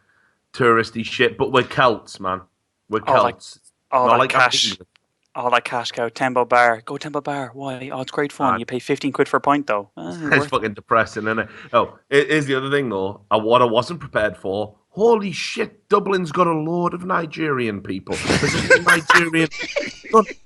touristy shit. But we're Celts, man. We're Celts. All Not that cash. England. All that cash cow. Tembo Bar. Go Tembo Bar. Why? Oh, it's great fun. You pay 15 quid for a pint, though. It's fucking depressing, isn't it? Oh, here's the other thing, though. What I wasn't prepared for. Holy shit, Dublin's got a load of Nigerian people. There's a whole Nigerian...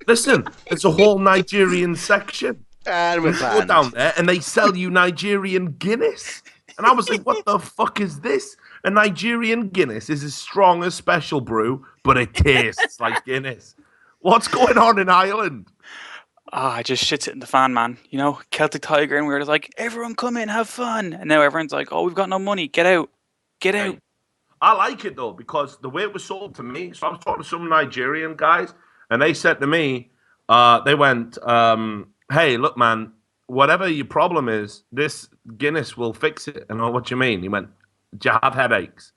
Listen, there's a whole Nigerian section. And we're go down there and they sell you Nigerian Guinness. And I was like, what the fuck is this? A Nigerian Guinness is as strong as Special Brew, but it tastes like Guinness. What's going on in Ireland? Just shit's hitting the fan, man. Celtic Tiger, and we were just like, everyone come in, have fun. And now everyone's like, oh, we've got no money. Get out. Get out. I like it, though, because the way it was sold to me, so I was talking to some Nigerian guys, and they said to me, they went, hey, look, man, whatever your problem is, this Guinness will fix it. And I went, what do you mean? He went, do you have headaches?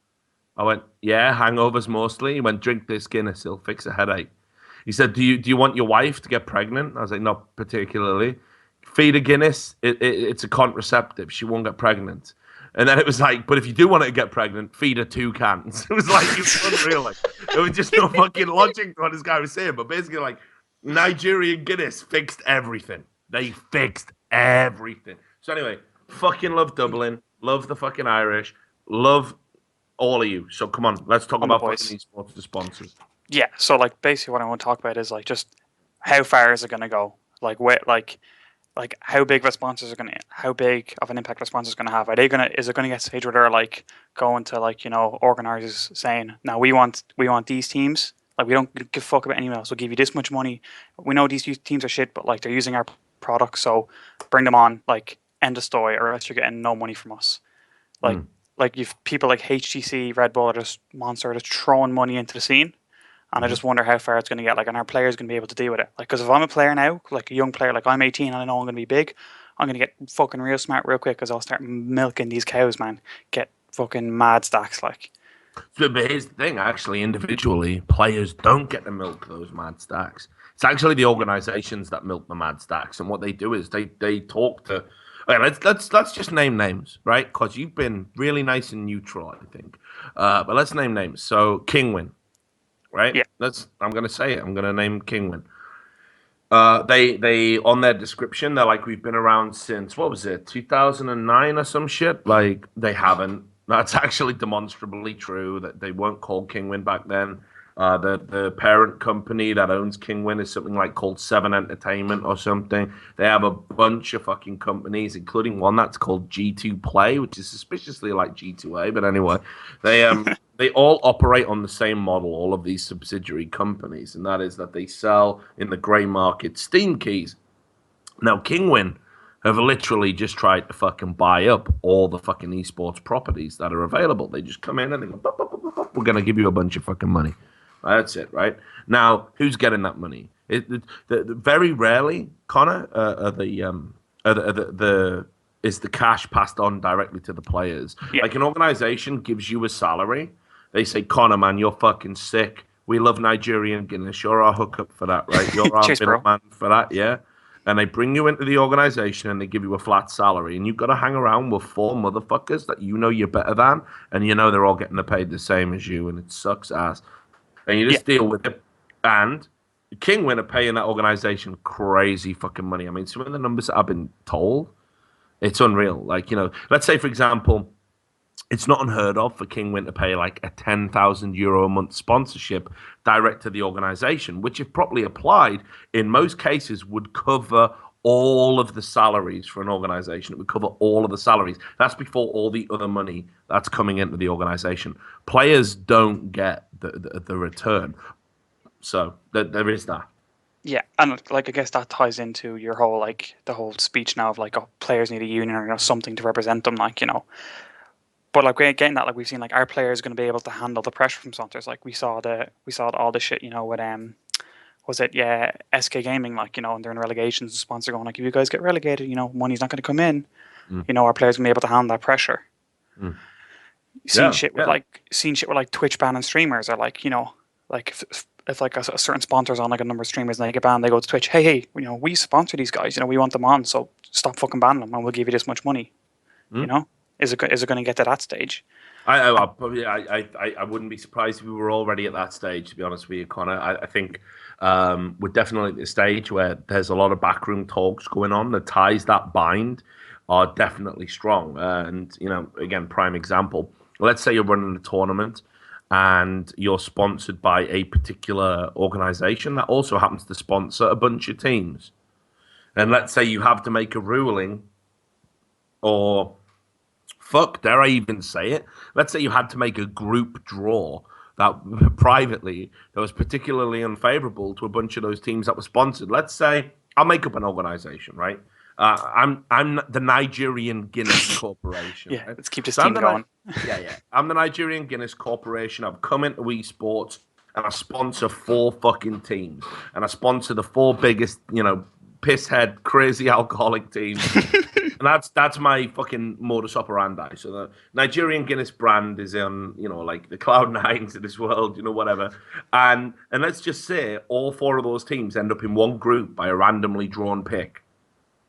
I went, yeah, hangovers mostly. He went, drink this Guinness, it'll fix a headache. He said, do you want your wife to get pregnant? I was like, not particularly. Feed a Guinness, it's a contraceptive. She won't get pregnant. And then it was like, but if you do want her to get pregnant, feed her 2 cans. It was like, it was unreal. Like, there was just no fucking logic to what this guy was saying. But basically, like, Nigerian Guinness fixed everything. They fixed everything. So anyway, fucking love Dublin. Love the fucking Irish. Love all of you. So come on, let's talk about fucking esports, the sponsors. Yeah, so like basically what I want to talk about is like just how far is it going to go? Like how big of a sponsors are going to, how big of an impact a sponsors going to have? Is it going to get to a stage where they're like going to like, organizers saying, now we want these teams. Like we don't give a fuck about anyone else. We'll give you this much money. We know these teams are shit, but like they're using our product, so bring them on. Like end of story, or else you're getting no money from us. Like you've people like HTC, Red Bull, or just Monster, are just throwing money into the scene. And I just wonder how far it's going to get. Like, and our players going to be able to deal with it. Like, because if I'm a player now, like a young player, like I'm 18 and I know I'm going to be big, I'm going to get fucking real smart real quick because I'll start milking these cows, man. Get fucking mad stacks, like. But here's the thing, actually, individually, players don't get to milk those mad stacks. It's actually the organizations that milk the mad stacks. And what they do is they talk to... Okay, let's just name names, right? Because you've been really nice and neutral, I think. But let's name names. So, Kingwin. Right? Yeah. I'm gonna say it. I'm gonna name Kingwin. They on their description, they're like, we've been around since, what was it, 2009 or some shit? Like, they haven't. That's actually demonstrably true that they weren't called Kingwin back then. The parent company that owns Kingwin is something like called Seven Entertainment or something. They have a bunch of fucking companies, including one that's called G2 Play, which is suspiciously like G2A. But anyway, they all operate on the same model. All of these subsidiary companies, and that is that they sell in the grey market Steam keys. Now, Kingwin have literally just tried to fucking buy up all the fucking esports properties that are available. They just come in and they go, "Bup, bup, bup, bup, bup. We're going to give you a bunch of fucking money." That's it, right? Now, who's getting that money? Very rarely, Connor, is the cash passed on directly to the players. Yeah. Like an organization gives you a salary. They say, "Connor, man, you're fucking sick. We love Nigerian Guinness. You're our hookup for that, right? You're our middleman for that, yeah?" And they bring you into the organization and they give you a flat salary. And you've got to hang around with four motherfuckers that you know you're better than. And you know they're all getting paid the same as you. And it sucks ass. And you just deal with it. And Kingwin are paying that organization crazy fucking money. I mean, some of the numbers that I've been told, it's unreal. Like, you know, let's say, for example, it's not unheard of for Kingwin to pay like a €10,000 a month sponsorship direct to the organization, which, if properly applied, in most cases would cover all of the salaries for an organization. It would cover all of the salaries. That's before all the other money that's coming into the organization. Players don't get the return. So there is that. Yeah, and like I guess that ties into your whole like the whole speech now of like, oh, players need a union or something to represent them, like, you know. But like we're getting that, like we've seen like our players going to be able to handle the pressure from sponsors. Like we saw all the shit, you know, with was it SK Gaming, like, you know, and they're in relegations, the sponsor going like, if you guys get relegated, you know, money's not going to come in. You know, our players going to be able to handle that pressure. Seeing shit with like Twitch banning streamers, or like, you know, like if like a certain sponsor's on like a number of streamers and they get banned, they go to Twitch, hey, you know, we sponsor these guys, you know, we want them on, so stop fucking banning them and we'll give you this much money. You know, is it going to get to that stage? I wouldn't be surprised if we were already at that stage, to be honest with you, Connor. I think we're definitely at the stage where there's a lot of backroom talks going on. The ties that bind are definitely strong. And, you know, again, prime example, let's say you're running a tournament and you're sponsored by a particular organization that also happens to sponsor a bunch of teams. And let's say you have to make a ruling, or dare I even say it? Let's say you had to make a group draw that privately that was particularly unfavorable to a bunch of those teams that were sponsored. Let's say I'll make up an organization, right? I'm the Nigerian Guinness Corporation. Yeah, right? Let's keep this team going. I'm the Nigerian Guinness Corporation. I've come into esports and I sponsor 4 fucking teams, and I sponsor the 4 biggest, you know, pisshead, crazy alcoholic teams. And that's my fucking modus operandi. So the Nigerian Guinness brand is on, you know, like the Cloud9s of this world, you know, whatever. And let's just say all 4 of those teams end up in one group by a randomly drawn pick.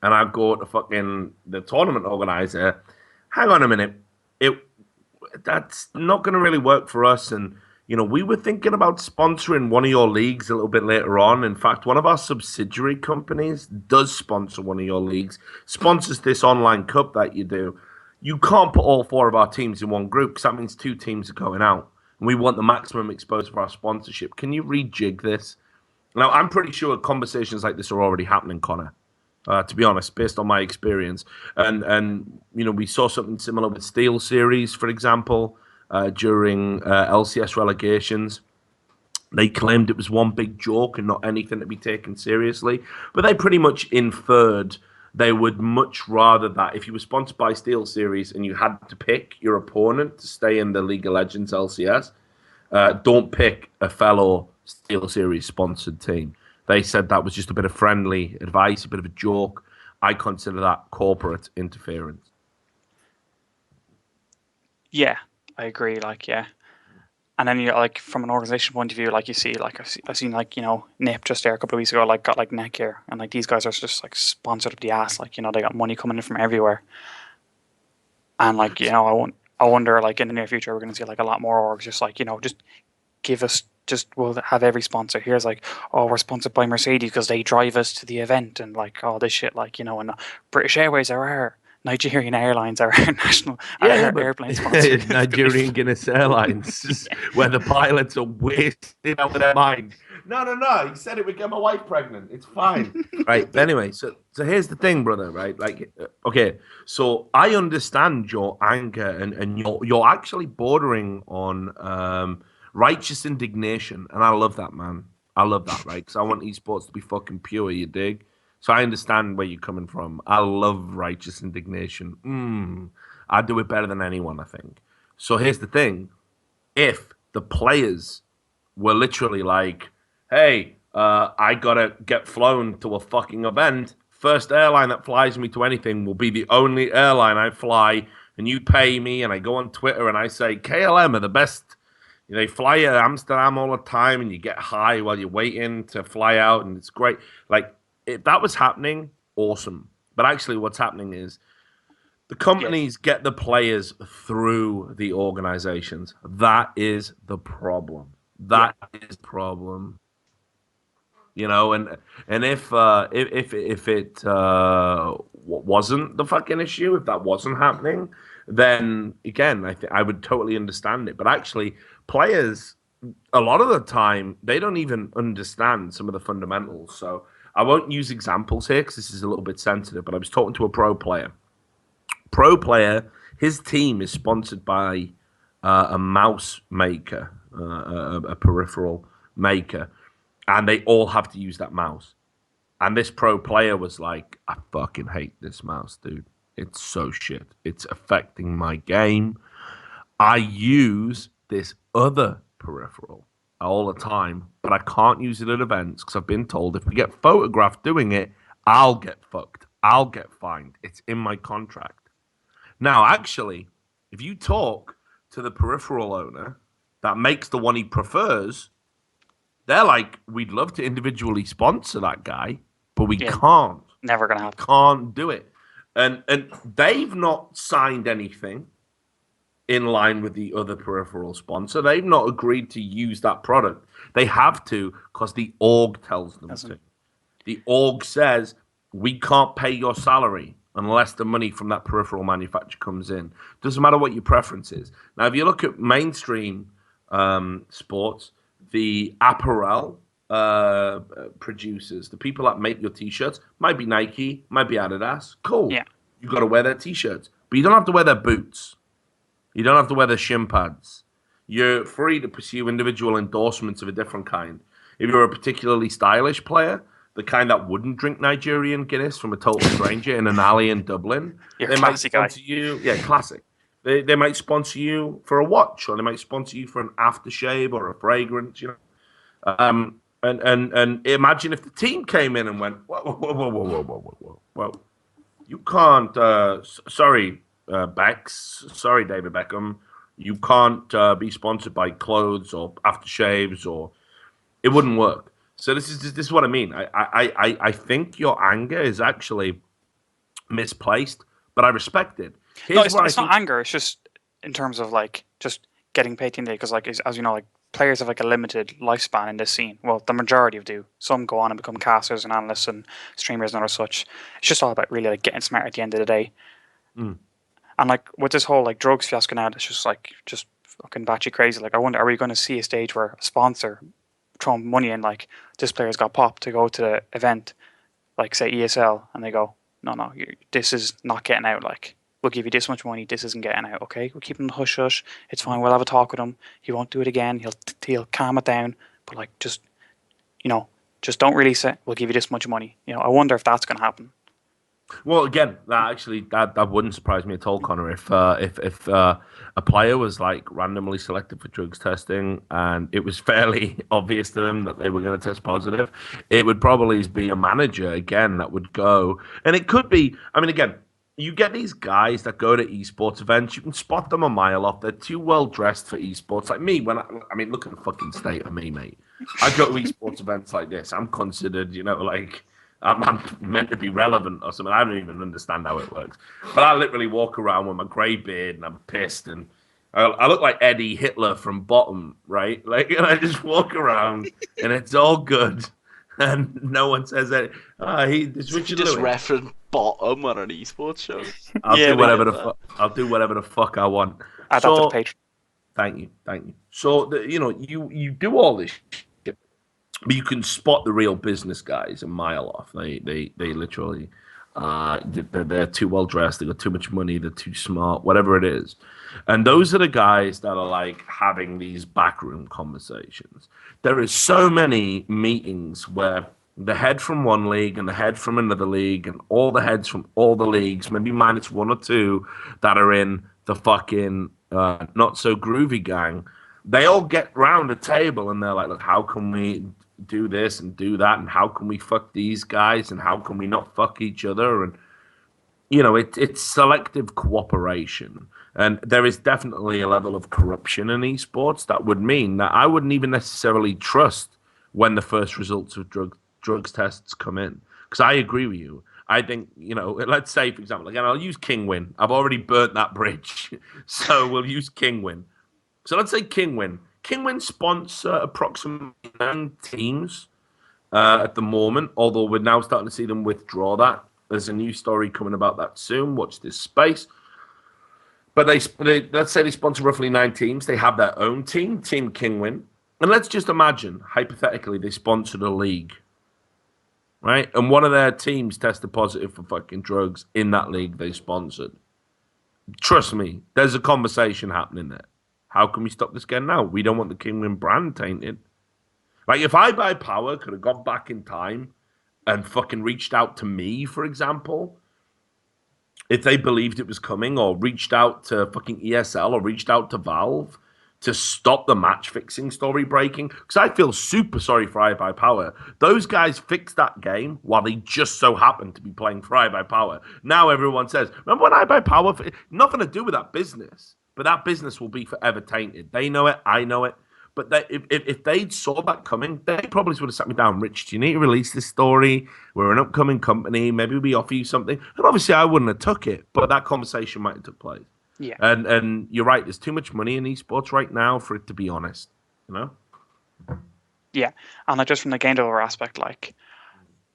And I go to fucking the tournament organizer. Hang on a minute. That's not going to really work for us. And, you know, we were thinking about sponsoring one of your leagues a little bit later on. In fact, one of our subsidiary companies does sponsor one of your leagues, sponsors this online cup that you do. You can't put all 4 of our teams in one group because that means 2 teams are going out. And we want the maximum exposure for our sponsorship. Can you rejig this? Now, I'm pretty sure conversations like this are already happening, Connor. To be honest, based on my experience. And you know, we saw something similar with Steel Series, for example, during LCS relegations. They claimed it was one big joke and not anything to be taken seriously. But they pretty much inferred they would much rather that if you were sponsored by Steel Series and you had to pick your opponent to stay in the League of Legends LCS, don't pick a fellow Steel Series sponsored team. They said that was just a bit of friendly advice, a bit of a joke. I consider that corporate interference. Yeah, I agree. Like, yeah. And then you like from an organization point of view, like you see, like I've seen like, you know, NIP just there a couple of weeks ago, like got like Netgear, and like these guys are just like sponsored up the ass, like, you know, they got money coming in from everywhere. And like, you know, I wonder like in the near future we're going to see like a lot more orgs just like, you know, just give us. Just we'll have every sponsor. Here's like, oh, we're sponsored by Mercedes because they drive us to the event and like all this shit, like, you know, and British Airways are our Nigerian Airlines are our national airplane sponsor. Nigerian Guinness Airlines, where the pilots are wasted out of their mind. No. He said it would get my wife pregnant. It's fine. Right. But anyway, so here's the thing, brother, right? Like, okay, so I understand your anger and you're actually bordering on righteous indignation. And I love that, man. I love that, right? Because I want esports to be fucking pure, you dig? So I understand where you're coming from. I love righteous indignation. I do it better than anyone, I think. So here's the thing. If the players were literally like, hey, I got to get flown to a fucking event, first airline that flies me to anything will be the only airline I fly, and you pay me, and I go on Twitter and I say, KLM are the best. They fly you to Amsterdam all the time, and you get high while you're waiting to fly out, and it's great. Like, if that was happening, awesome. But actually what's happening is the companies get the players through the organizations. That is the problem. That is the problem. You know, and if it wasn't the fucking issue, if that wasn't happening, then again, I would totally understand it. But actually, players, a lot of the time, they don't even understand some of the fundamentals. So I won't use examples here because this is a little bit sensitive, but I was talking to a pro player. His team is sponsored by a mouse maker, a peripheral maker, and they all have to use that mouse. And this pro player was like, I fucking hate this mouse, dude. It's so shit. It's affecting my game. I use this other peripheral all the time, but I can't use it at events because I've been told if we get photographed doing it, I'll get fucked. I'll get fined. It's in my contract. Now, actually, if you talk to the peripheral owner that makes the one he prefers, they're like, we'd love to individually sponsor that guy, but we can't. Never gonna happen. Can't do it. And they've not signed anything in line with the other peripheral sponsor. They've not agreed to use that product. They have to because the org tells them to. The org says, we can't pay your salary unless the money from that peripheral manufacturer comes in. Doesn't matter what your preference is. Now, if you look at mainstream sports, the apparel producers, the people that make your T-shirts, might be Nike, might be Adidas. Cool. Yeah. You got to wear their T-shirts. But you don't have to wear their boots. You don't have to wear the shin pads. You're free to pursue individual endorsements of a different kind. If you're a particularly stylish player, the kind that wouldn't drink Nigerian Guinness from a total stranger in an alley in Dublin, they might sponsor you. Yeah, classic. They might sponsor you for a watch, or they might sponsor you for an aftershave or a fragrance. You know, and imagine if the team came in and went, whoa, you can't. Sorry. Sorry, David Beckham, you can't be sponsored by clothes or aftershaves, or it wouldn't work. So this is what I mean. I think your anger is actually misplaced, but I respect it. It's not anger. It's just in terms of like just getting paid in day, because like as you know, like players have like a limited lifespan in this scene. Well, the majority of do. Some go on and become casters and analysts and streamers and other such. It's just all about really like getting smart at the end of the day. And like with this whole like drugs fiasco now, it's just fucking batshit crazy. Like I wonder, are we going to see a stage where a sponsor throwing money in, like this player's got popped to go to the event, like say ESL, and they go, no, this is not getting out. Like we'll give you this much money, this isn't getting out. Okay, we'll keep him hush hush. It's fine. We'll have a talk with him. He won't do it again. He'll calm it down. But like just don't release it. We'll give you this much money. I wonder if that's going to happen. Well, again, that wouldn't surprise me at all, Connor. If a player was like randomly selected for drugs testing and it was fairly obvious to them that they were going to test positive, it would probably be a manager again that would go. And it could be. I mean, again, you get these guys that go to esports events. You can spot them a mile off. They're too well dressed for esports. Like me, look at the fucking state of me, mate. I go to esports events like this. I'm considered, like. I'm meant to be relevant or something. I don't even understand how it works. But I literally walk around with my grey beard and I'm pissed. And I look like Eddie Hitler from Bottom, right? Like, and I just walk around and it's all good. And no one says that. It's Richard Lewis. Lewis. bottom on an esports show. I'll Yeah, do they whatever did the that. fuck. I'll do whatever the fuck I want. Add that to the Patreon. Thank you. So you do all this shit, but you can spot the real business guys a mile off. They literally, they're too well dressed. They got too much money. They're too smart. Whatever it is, and those are the guys that are like having these backroom conversations. There is so many meetings where the head from one league and the head from another league and all the heads from all the leagues, maybe minus one or two that are in the fucking not so groovy gang, they all get round the table and they're like, look, how can we do this and do that, and how can we fuck these guys, and how can we not fuck each other? And it's selective cooperation, and there is definitely a level of corruption in esports that would mean that I wouldn't even necessarily trust when the first results of drugs tests come in, because I agree with you. I think, let's say, for example, again, I'll use Kingwin. I've already burnt that bridge. So we'll use Kingwin. So let's say Kingwin. Kingwin sponsor approximately 9 teams at the moment, although we're now starting to see them withdraw that. There's a new story coming about that soon. Watch this space. But they let's say they sponsor roughly 9 teams. They have their own team, Team Kingwin. And let's just imagine, hypothetically, they sponsored a league. Right? And one of their teams tested positive for fucking drugs in that league they sponsored. Trust me, there's a conversation happening there. How can we stop this getting out? We don't want the Kingwin brand tainted. Like, if iBuyPower could have gone back in time and fucking reached out to me, for example, if they believed it was coming, or reached out to fucking ESL, or reached out to Valve to stop the match fixing story breaking, because I feel super sorry for iBuyPower. Those guys fixed that game while they just so happened to be playing for iBuyPower. Now everyone says, remember when iBuyPower, nothing to do with that business, but that business will be forever tainted. They know it, I know it. But if they saw that coming, they probably would have sat me down. Rich, do you need to release this story? We're an upcoming company. Maybe we offer you something. And obviously, I wouldn't have took it, but that conversation might have took place. Yeah. And you're right. There's too much money in esports right now for it to be honest. Yeah, and like just from the game developer aspect, like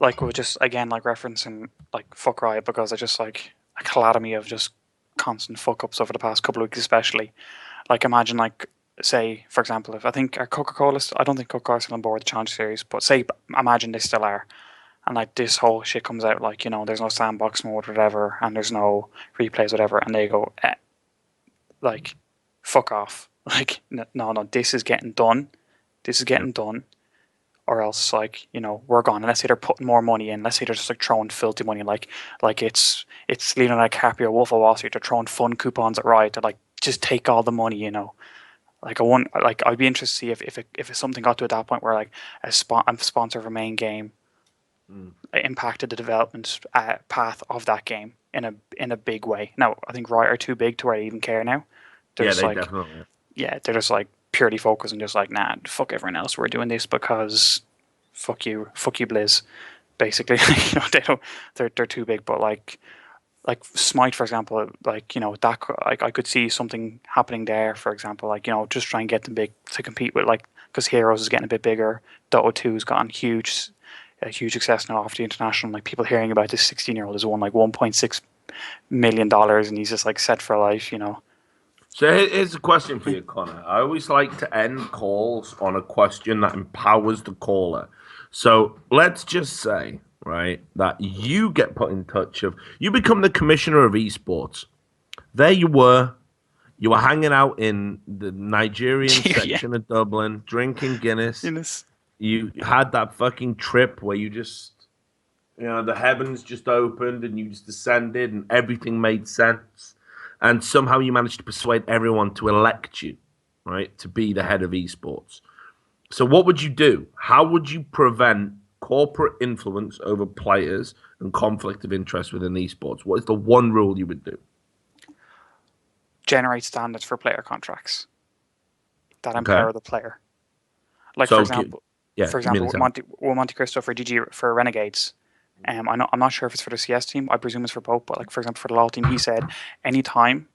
we're just again like referencing like fuck Riot, because it's just like a calamity of just constant fuck ups over the past couple of weeks, especially. Like imagine like, say, for example, if I think Coca-Cola, I don't think Coca-Cola's still on board the Challenge Series, but say, imagine they still are, and like this whole shit comes out, like, there's no sandbox mode or whatever, and there's no replays, whatever, and they go, like, fuck off. Like, no, this is getting done. This is getting done. Or else, like, we're gone. And let's say they're putting more money in. Let's say they're just like throwing filthy money, like it's Leonardo DiCaprio, Wolf of Wall Street. They're throwing fun coupons at Riot. They're like, just take all the money, Like I'd be interested to see if something got to at that point where like a sponsor of a main game impacted the development path of that game in a big way. Now I think Riot are too big to where they even care now. They're Definitely. Yeah, they're just like purely focused and just like, nah, fuck everyone else. We're doing this because fuck you, Blizz. Basically, they're too big. But like Smite, for example, like that, like I could see something happening there. For example, like just try and get them big to compete with, like, because Heroes is getting a bit bigger. Dota 2's gotten a huge success now after the international. Like people hearing about this 16-year-old has won like $1.6 million, and he's just like set for life. So here's a question for you, Connor. I always like to end calls on a question that empowers the caller. So let's just say, right, that you get put in touch you become the commissioner of esports. There you were hanging out in the Nigerian section of Dublin, drinking Guinness. You had that fucking trip where you just, the heavens just opened and you just descended and everything made sense. And somehow you managed to persuade everyone to elect you, right, to be the head of esports. So what would you do? How would you prevent corporate influence over players and conflict of interest within esports? What is the one rule you would do? Generate standards for player contracts that empower the player. Like, so, for example, Monte Cristo for GG for Renegades. I'm not sure if it's for the CS team. I presume it's for both. But like, for example, for the LoL team, he said anytime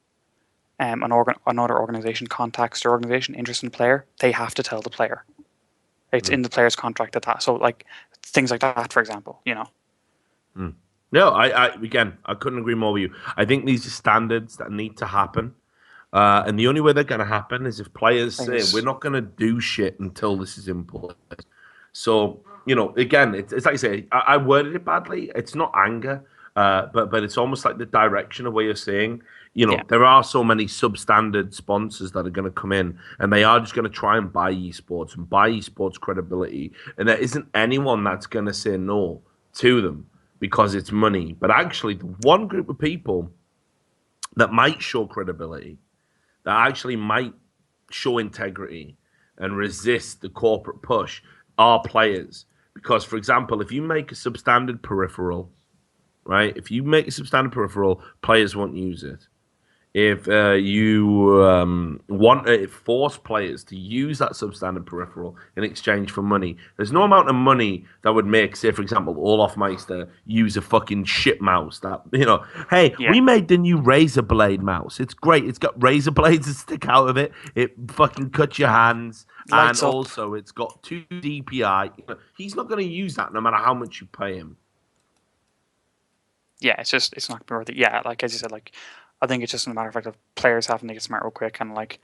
another organization contacts their organization interested in the player, they have to tell the player. It's in the player's contract that. So like things like that, for example, No, again, I couldn't agree more with you. I think these are standards that need to happen. And the only way they're going to happen is if players say, we're not going to do shit until this is in place. So, again, it's like I say, I worded it badly. It's not anger, but it's almost like the direction of what you're saying. There are so many substandard sponsors that are going to come in, and they are just going to try and buy esports and buy esports credibility. And there isn't anyone that's going to say no to them because it's money. But actually, the one group of people that might show credibility, that actually might show integrity and resist the corporate push are players. Because, for example, if you make a substandard peripheral, right? If you make a substandard peripheral, players won't use it. If you want to force players to use that substandard peripheral in exchange for money, there's no amount of money that would make, say, for example, Olaf Meister use a fucking shit mouse. That we made the new razor blade mouse. It's great. It's got razor blades that stick out of it. It fucking cuts your hands, Lights and up. also it's got 2 DPI. He's not going to use that no matter how much you pay him. Yeah, it's not going to be worth it. Yeah, like as you said, like. I think it's just a matter of fact of players having to get smart real quick, and like,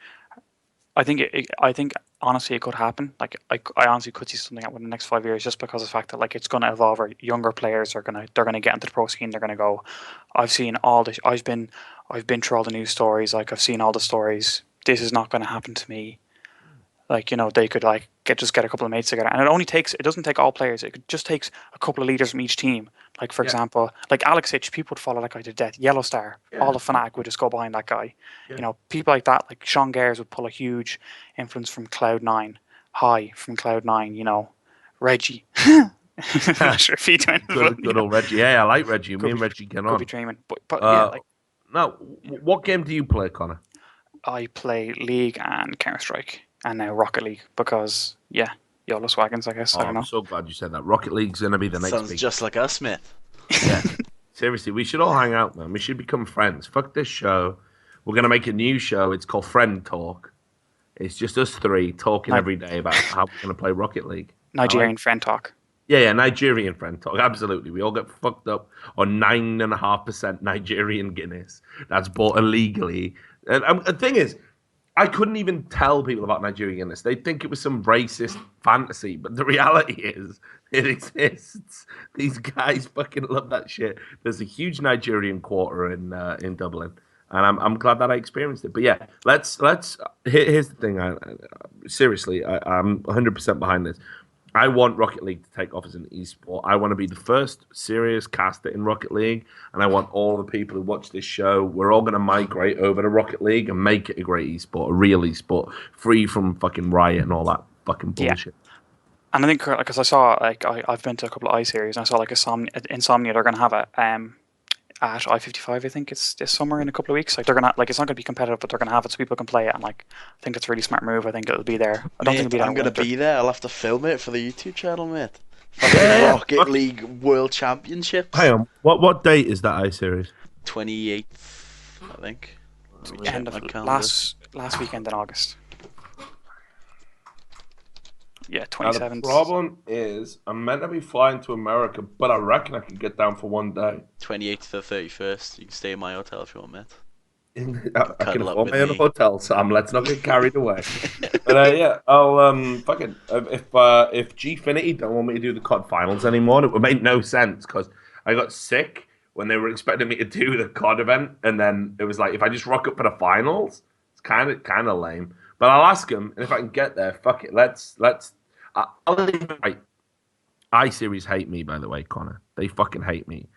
I think honestly it could happen. Like, I honestly could see something out in the next 5 years just because of the fact that like it's going to evolve. Or younger players they're gonna get into the pro scene. They're gonna go. I've seen all this. I've been through all the news stories. Like I've seen all the stories. This is not going to happen to me. Like they could like get a couple of mates together, and it doesn't take all players. It just takes a couple of leaders from each team. Like for example, like Alex Hitch, people would follow that guy to death. Yellow Star, all the Fnatic would just go behind that guy. Yeah. People like that, like Sean Gares would pull a huge influence from Cloud9, High from Cloud9. Reggie. I'm not sure if he doing good old Reggie. Yeah, I like Reggie. Me and Reggie get on. Could be dreaming, but yeah. Like, now, what game do you play, Connor? I play League and Counter Strike, and now Rocket League because YOLO Swaggins, I guess. I don't know. I'm so glad you said that. Rocket League's going to be the next Sounds big... just like us, mate. Yeah. Seriously, we should all hang out, man. We should become friends. Fuck this show. We're going to make a new show. It's called Friend Talk. It's just us three talking every day about how we're going to play Rocket League. Nigerian Friend Talk. Yeah, Nigerian Friend Talk. Absolutely. We all get fucked up on 9.5% Nigerian Guinness that's bought illegally. And the thing is, I couldn't even tell people about Nigerian Guinness. They think it was some racist fantasy, but the reality is it exists. These guys fucking love that shit. There's a huge Nigerian quarter in Dublin, and I'm glad that I experienced it. But yeah, let's. Here's the thing. Seriously, I'm 100% behind this. I want Rocket League to take off as an esport. I want to be the first serious caster in Rocket League, and I want all the people who watch this show, we're all going to migrate over to Rocket League and make it a great esport, a real esport, free from fucking Riot and all that fucking bullshit. Yeah. And I think, because I saw, like, I've been to a couple of iSeries, and I saw, like, Insomnia, they're going to have it at I-55, I think it's this summer in a couple of weeks. Like, they're going to, like, it's not going to be competitive, but they're going to have it so people can play it, and, like, I think it's a really smart move. I think it'll be there. I don't think it'll be there. I'm going to be there. I'll have to film it for the YouTube channel, mate. Rocket League World Championship. Hang on, what date is that iSeries? 28th, I think. End of last weekend in August. Yeah, 27th. Now the problem is, I'm meant to be flying to America, but I reckon I can get down for one day. 28th to 31st. You can stay in my hotel if you want, mate. I can afford my own hotel, Sam. Let's not get carried away. But yeah, I'll fucking if Gfinity don't want me to do the COD finals anymore, it would make no sense because I got sick when they were expecting me to do the COD event, and then it was like if I just rock up for the finals, it's kind of lame. But I'll ask them, and if I can get there, fuck it. Let's. I'll even write. iSeries hate me, by the way, Connor. They fucking hate me.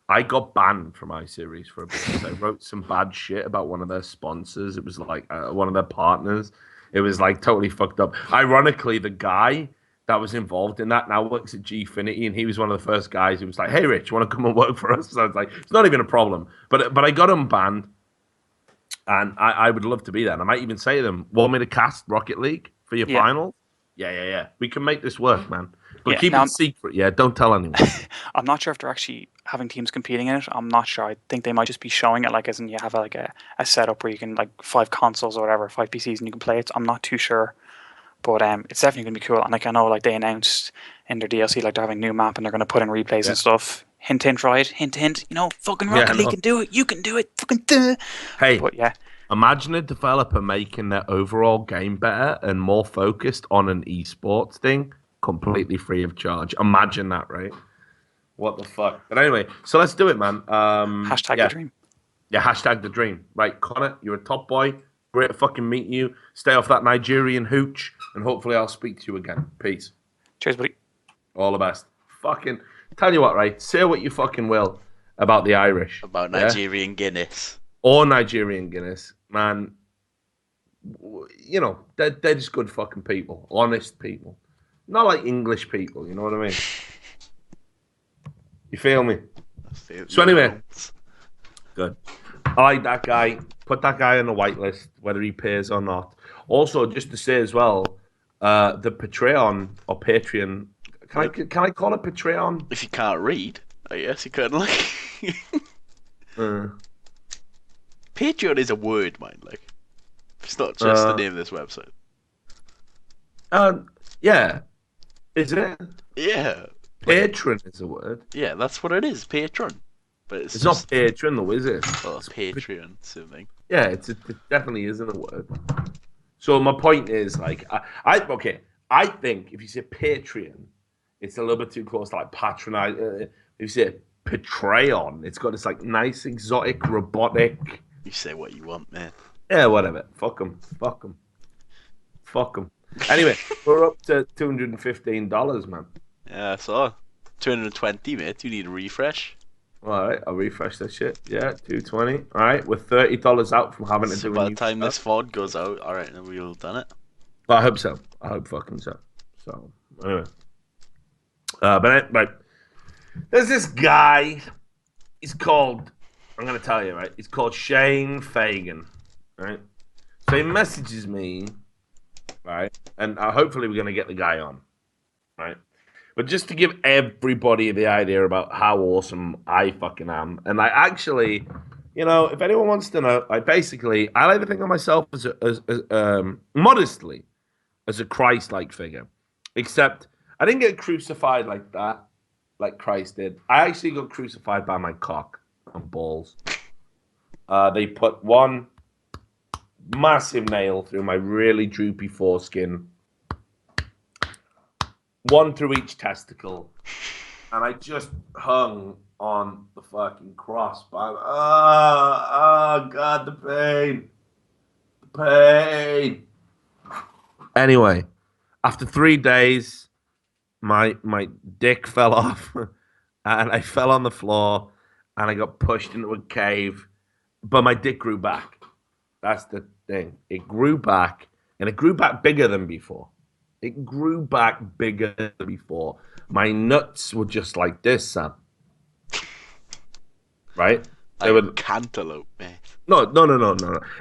I got banned from iSeries for a bit because I wrote some bad shit about one of their sponsors. It was like one of their partners. It was like totally fucked up. Ironically, the guy that was involved in that now works at Gfinity, and he was one of the first guys who was like, "Hey, Rich, you want to come and work for us?" So I was like, "It's not even a problem." But I got him banned, and I would love to be there. And I might even say to them, "Want me to cast Rocket League for your final?" Yeah. We can make this work, man. But keep it secret. Yeah, don't tell anyone. I'm not sure if they're actually having teams competing in it. I'm not sure. I think they might just be showing it, like, as in you have a setup where you can, like, 5 consoles or whatever, 5 PCs, and you can play it. I'm not too sure. But it's definitely going to be cool. And, like, I know, like, they announced in their DLC, like, they're having a new map and they're going to put in replays and stuff Hint, hint, Riot. Hint, hint. You know, fucking Yeah, Rocket I League know. can do it. You can do it. Fucking duh. Hey, But yeah, imagine a developer making their overall game better and more focused on an esports thing, completely free of charge. Imagine that, right? What the fuck? But anyway, so let's do it, man. hashtag yeah. the dream. Yeah, hashtag the dream. Right, Connor, you're a top boy. Great to fucking meet you. Stay off that Nigerian hooch, and hopefully I'll speak to you again. Peace. Cheers, buddy. All the best. Fucking, tell you what, right? Say what you fucking will about the Irish. About yeah? Nigerian Guinness. Or Nigerian Guinness. Man, you know, they're just good fucking people. Honest people. Not like English people, you know what I mean? You feel me? So anyway, good. I like that guy. Put that guy on the whitelist, whether he pays or not. Also, just to say as well, the Patreon or Patreon. Can I call it Patreon? If you can't read, I guess you can. Like, Patreon is a word, man. Like, it's not just the name of this website. Yeah, is it? Yeah. Patron is a word. Yeah, that's what it is. Patron. But it's not patron though, is it? Oh, it's Patreon, something. Yeah, it definitely isn't a word. So my point is, like, I think if you say Patreon, it's a little bit too close to like patronize. If you say Patreon, it's got this like nice, exotic, robotic. You say what you want, man. Yeah, whatever. Fuck them. Fuck them. Fuck them. Anyway, we're up to $215, man. Yeah, I saw. 220, mate. You need a refresh. All right, I'll refresh that shit. Yeah, 220. All right, we're $30 out from having to do. By the time this VOD goes out, all right, then we'll have done it. Well, I hope so. I hope fucking so. So anyway, but right, there's this guy. He's called. I'm gonna tell you, right? He's called Shane Fagan, right? So he messages me, right, and hopefully we're gonna get the guy on, right? But just to give everybody the idea about how awesome I fucking am, and I actually, you know, if anyone wants to know, I like to think of myself as modestly as a Christ-like figure, except I didn't get crucified like that, like Christ did. I actually got crucified by my cock and balls. They put one massive nail through my really droopy foreskin. One through each testicle, and I just hung on the fucking cross. Oh God, the pain. Anyway, after 3 days, my dick fell off, and I fell on the floor, and I got pushed into a cave. But my dick grew back. That's the thing. It grew back, and it grew back bigger than before. It grew back bigger than before. My nuts were just like this, Sam. Right? They were cantaloupe, man. No.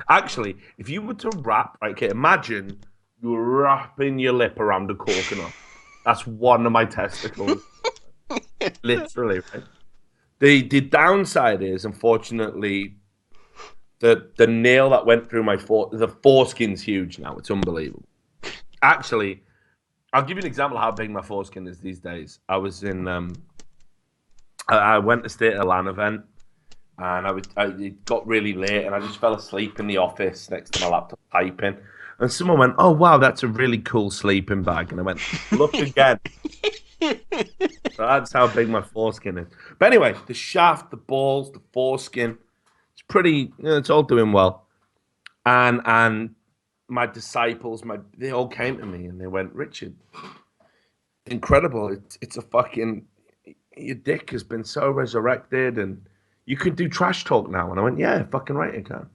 Actually, if you were to wrap, right, okay, imagine you were wrapping your lip around a coconut. That's one of my testicles. Literally, right? The downside is, unfortunately, the nail that went through my the foreskin's huge now. It's unbelievable. Actually, I'll give you an example of how big my foreskin is these days. I was in, I went to stay at a LAN event, and it got really late, and I just fell asleep in the office next to my laptop typing. And someone went, "Oh wow, that's a really cool sleeping bag." And I went, "Look again." So that's how big my foreskin is. But anyway, the shaft, the balls, the foreskin, it's pretty. You know, it's all doing well, and. My disciples, they all came to me and they went, "Richard, incredible! It's a fucking your dick has been so resurrected, and you could do trash talk now." And I went, "Yeah, fucking right, I can."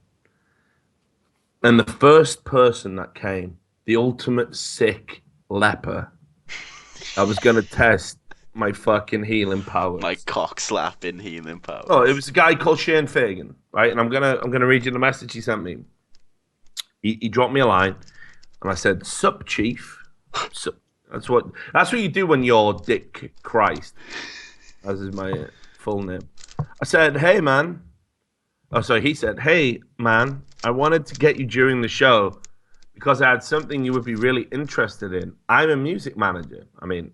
And the first person that came, the ultimate sick leper, I was gonna test my fucking healing powers, my cock slapping healing powers. Oh, it was a guy called Shane Fagan, right? And I'm gonna read you the message he sent me. He dropped me a line, and I said, "Sup, chief." Sup. That's what you do when you're Dick Christ, as is my full name. I said, "Hey, man." Oh, sorry. He said, "Hey, man, I wanted to get you during the show because I had something you would be really interested in. I'm a music manager." I mean,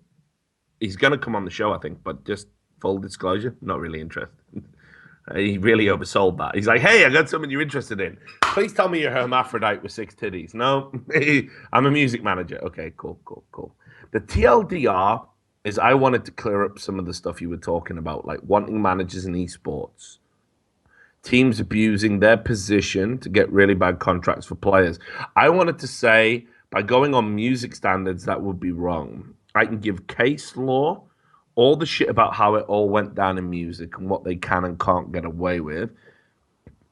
he's gonna come on the show, I think, but just full disclosure, not really interested. He really oversold that. He's like, hey, I got something you're interested in. Please tell me you're a hermaphrodite with 6 titties. No, I'm a music manager. Okay, cool. The TLDR is I wanted to clear up some of the stuff you were talking about, like wanting managers in esports, teams abusing their position to get really bad contracts for players. I wanted to say, by going on music standards, that would be wrong. I can give case law, all the shit about how it all went down in music and what they can and can't get away with.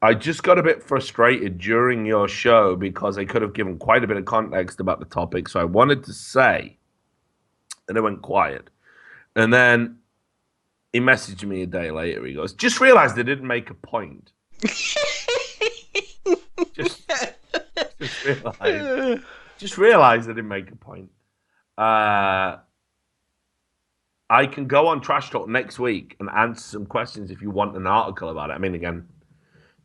I just got a bit frustrated during your show because I could have given quite a bit of context about the topic. So I wanted to say, and it went quiet. And then he messaged me a day later. He goes, just realized they didn't make a point. Just realized they didn't make a point. I can go on Trash Talk next week and answer some questions if you want an article about it. I mean, again,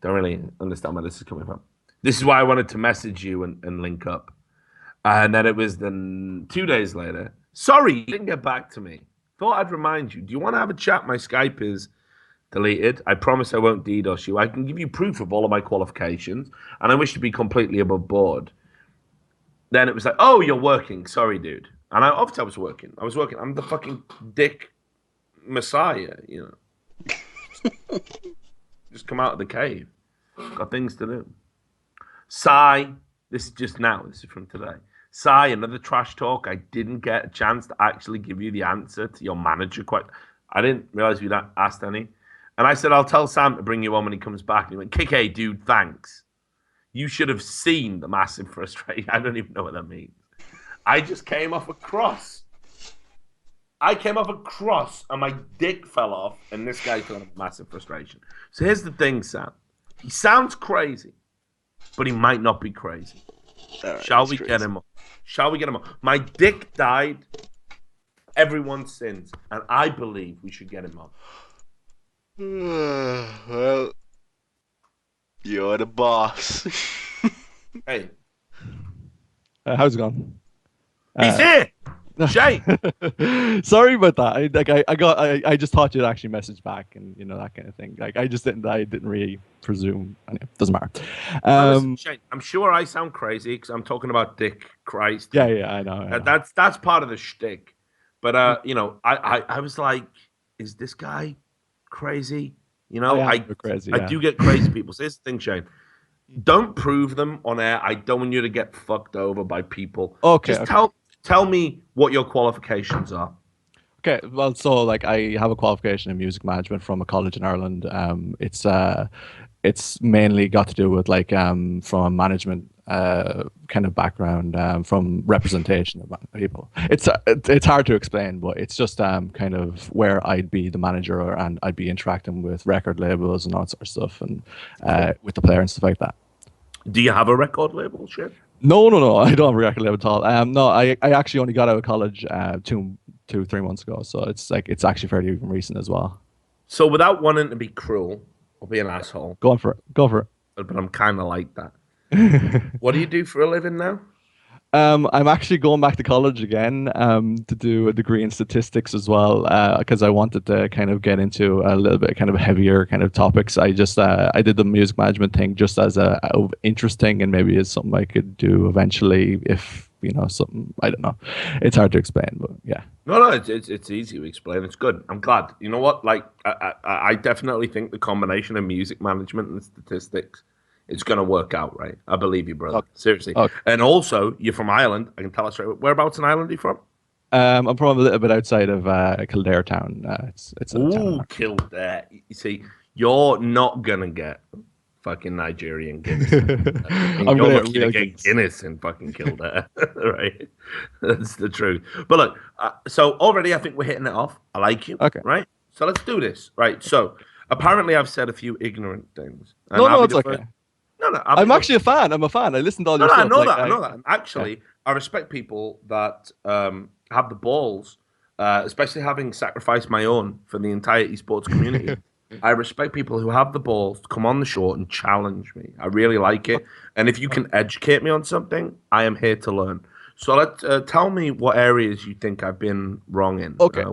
don't really understand where this is coming from. This is why I wanted to message you and link up. And then it was then 2 days later. Sorry, you didn't get back to me. Thought I'd remind you. Do you want to have a chat? My Skype is deleted. I promise I won't DDoS you. I can give you proof of all of my qualifications, and I wish to be completely above board. Then it was like, oh, you're working. Sorry, dude. And obviously I was working. I'm the fucking dick messiah, you know. Just come out of the cave. Got things to do. Sigh. This is just now. This is from today. Sigh, another Trash Talk. I didn't get a chance to actually give you the answer to your manager. I didn't realize you'd asked any. And I said, I'll tell Sam to bring you on when he comes back. And he went, KK, dude, thanks. You should have seen the massive frustration. I don't even know what that means. I just came off a cross. And my dick fell off, and this guy's got a massive frustration. So here's the thing, Sam. He sounds crazy, but he might not be crazy. Right, Shall we get him on? My dick died. Everyone sins, and I believe we should get him on. Well, you're the boss. Hey. How's it going? He's here! Shay! Sorry about that. I just thought you'd actually message back and that kind of thing. Like I didn't really presume. Anyway, doesn't matter. Shane, I'm sure I sound crazy because I'm talking about Dick Christ. Yeah, I know. That's part of the shtick. But I was like, is this guy crazy? Crazy. I do get crazy people. So here's the thing, Shane. Don't prove them on air. I don't want you to get fucked over by people. Okay. Just tell me what your qualifications are. Okay. Well, so I have a qualification in music management from a college in Ireland. It's mainly got to do with from a management kind of background, from representation of people. It's hard to explain, but it's just kind of where I'd be the manager and I'd be interacting with record labels and all that sort of stuff, and with the player and stuff like that. Do you have a record label, shit? No, I don't have a record label at all. No, I actually only got out of college 2-3 months ago, so it's actually fairly recent as well. So without wanting to be cruel or be an asshole, go for it. But I'm kind of like that. What do you do for a living now? I'm actually going back to college again to do a degree in statistics as well, because I wanted to kind of get into a little bit kind of heavier kind of topics. I did the music management thing just as a interesting and maybe as something I could do eventually if something, I don't know. It's hard to explain, but yeah. No, it's easy to explain. It's good. I'm glad. You know what? I definitely think the combination of music management and statistics, it's going to work out, right? I believe you, brother. Okay. Seriously. Okay. And also, you're from Ireland. I can tell us straight. Whereabouts in Ireland are you from? I'm from a little bit outside of Kildare town. It's a town. Kildare. You see, you're not going to get fucking Nigerian Guinness. I'm going to get Guinness in fucking Kildare, right? That's the truth. But look, so already I think we're hitting it off. I like you. Okay. Right? So let's do this. Right? So apparently I've said a few ignorant things. No, it's okay. No, I'm actually a fan. I'm a fan. I listened to all your stuff. I know that. Actually, I respect people that have the balls, especially having sacrificed my own for the entire esports community. I respect people who have the balls to come on the show and challenge me. I really like it. And if you can educate me on something, I am here to learn. So tell me what areas you think I've been wrong in. Okay.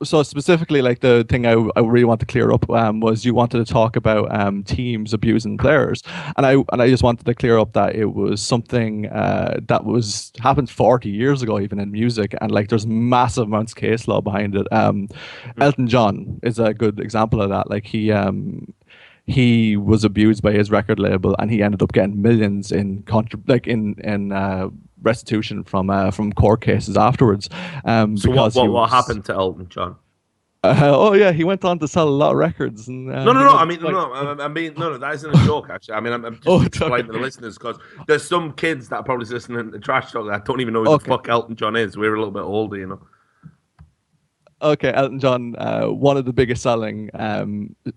so specifically, like the thing I really want to clear up was you wanted to talk about teams abusing players, and I just wanted to clear up that it was something that was happened 40 years ago, even in music, and like there's massive amounts of case law behind it. Elton John is a good example of that. Like he was abused by his record label, and he ended up getting millions in restitution from court cases afterwards. So Because what happened to Elton John? Oh yeah, he went on to sell a lot of records. And no. I mean, no. That isn't a joke. Actually, I mean, I'm just explaining to the listeners because there's some kids that are probably listening to Trash Talk that don't even know who the fuck Elton John is. We're a little bit older, you know. Okay, Elton John, one of the biggest selling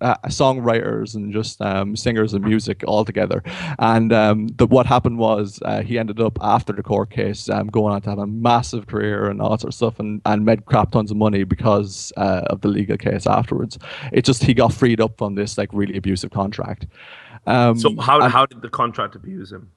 songwriters and just singers of music altogether. And what happened was he ended up, after the court case, going on to have a massive career and all that sort of stuff, and made crap tons of money because of the legal case afterwards. He got freed up from this like really abusive contract. So how did the contract abuse him?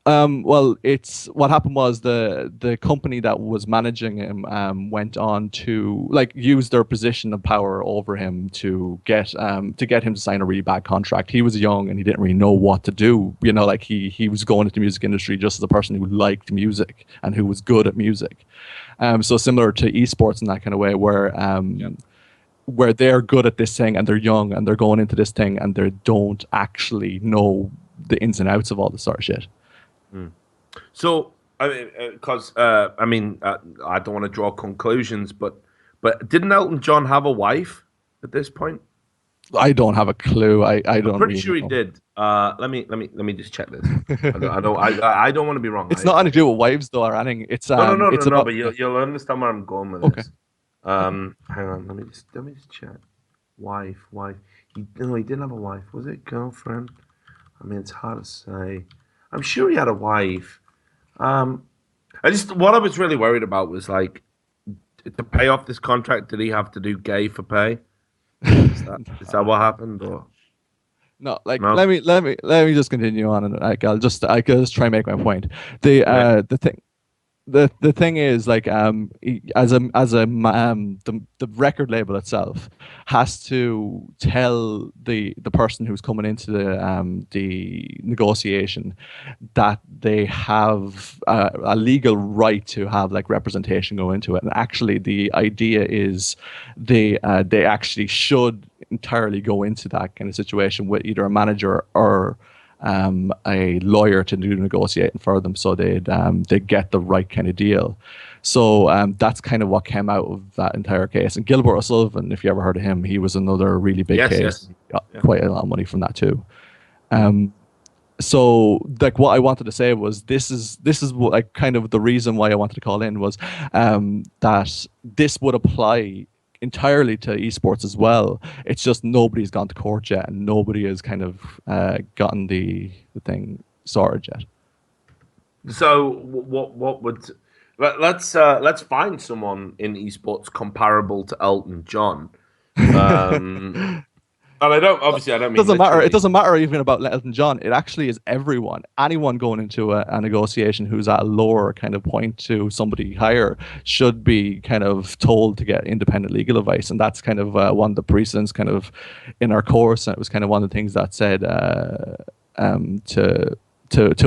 Well, it's what happened was the company that was managing him went on to like use their position of power over him to get him to sign a really bad contract. He was young and he didn't really know what to do. You know, like he was going into the music industry just as a person who liked music and who was good at music. So similar to esports in that kind of way, where they're good at this thing and they're young and they're going into this thing and they don't actually know the ins and outs of all this sort of shit. So, I mean, because I don't want to draw conclusions, but didn't Elton John have a wife at this point? I don't have a clue. I'm pretty really sure he did. Let me just check this. I don't want to be wrong. It's not anything to do with wives though or anything. It's no. about, But you'll understand where I'm going with this. Hang on. Let me just check. Wife. He didn't have a wife. Was it girlfriend? I mean, it's hard to say. I'm sure he had a wife. What I was really worried about was like to pay off this contract. Did he have to do gay for pay? Is that what happened? Or no? Like no? let me just continue on and I'll just try and make my point. The thing is like the record label itself has to tell the person who's coming into the negotiation that they have a legal right to have like representation go into it, and actually the idea is they actually should entirely go into that kind of situation with either a manager or a lawyer to do negotiating for them, so they get the right kind of deal. So that's kind of what came out of that entire case. And Gilbert O'Sullivan, if you ever heard of him, he was another really big case. Yes. Got quite a lot of money from that too. So like what I wanted to say was this is what, like kind of the reason why I wanted to call in was that this would apply entirely to esports as well. It's just nobody's gone to court yet, and nobody has kind of gotten the thing sorted yet. So what would let's find someone in esports comparable to Elton John. And I don't mean it doesn't matter even about Elton John. It actually is anyone going into a negotiation who's at a lower kind of point to somebody higher should be kind of told to get independent legal advice. And that's kind of one of the precedents kind of in our course, and it was kind of one of the things that said to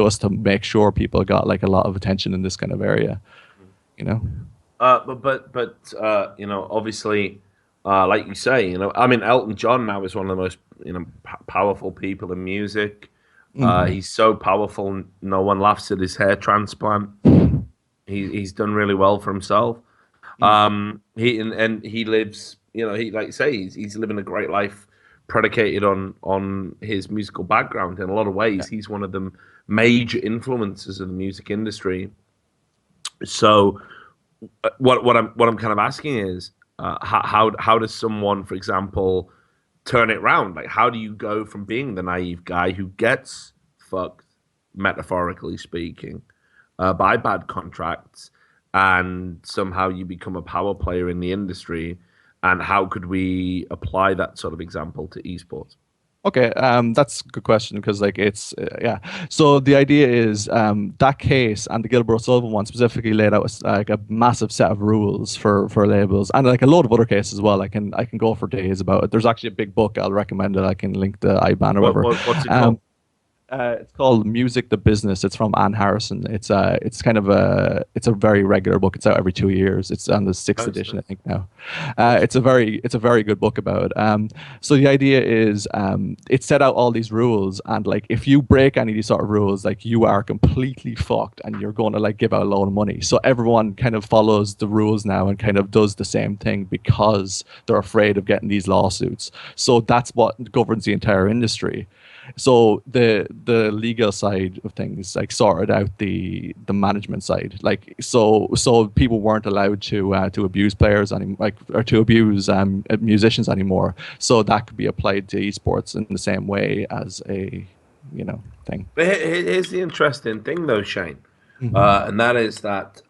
us to make sure people got like a lot of attention in this kind of area, you know. But you know, obviously. Like you say, you know, I mean, Elton John now is one of the most, you know, powerful people in music. He's so powerful, no one laughs at his hair transplant. He's done really well for himself. He lives, you know, he like you say, he's living a great life predicated on his musical background. In a lot of ways, he's one of the major influences of the music industry. So, what I'm kind of asking is. How does someone, for example, turn it around? Like, how do you go from being the naive guy who gets fucked, metaphorically speaking, by bad contracts, and somehow you become a power player in the industry? And how could we apply that sort of example to esports? Okay, that's a good question because like it's yeah. So the idea is that case and the Gilbert Sullivan one specifically laid out like a massive set of rules for labels and like a load of other cases as well. I can go for days about it. There's actually a big book I'll recommend it. I can link the IBAN or whatever. What's it called? It's called Music the Business. It's from Anne Harrison. It's kind of a very regular book. It's out every 2 years. It's on the 6th edition, I think now. It's a very good book about it. So the idea is it set out all these rules, and like if you break any of these sort of rules, like you are completely fucked, and you're going to like give out a load of money. So everyone kind of follows the rules now and kind of does the same thing because they're afraid of getting these lawsuits. So that's what governs the entire industry. So the legal side of things like sorted out the management side, like so people weren't allowed to abuse players or to abuse musicians anymore. So that could be applied to esports in the same way as a thing. But here's the interesting thing, though, Shane, and that is that.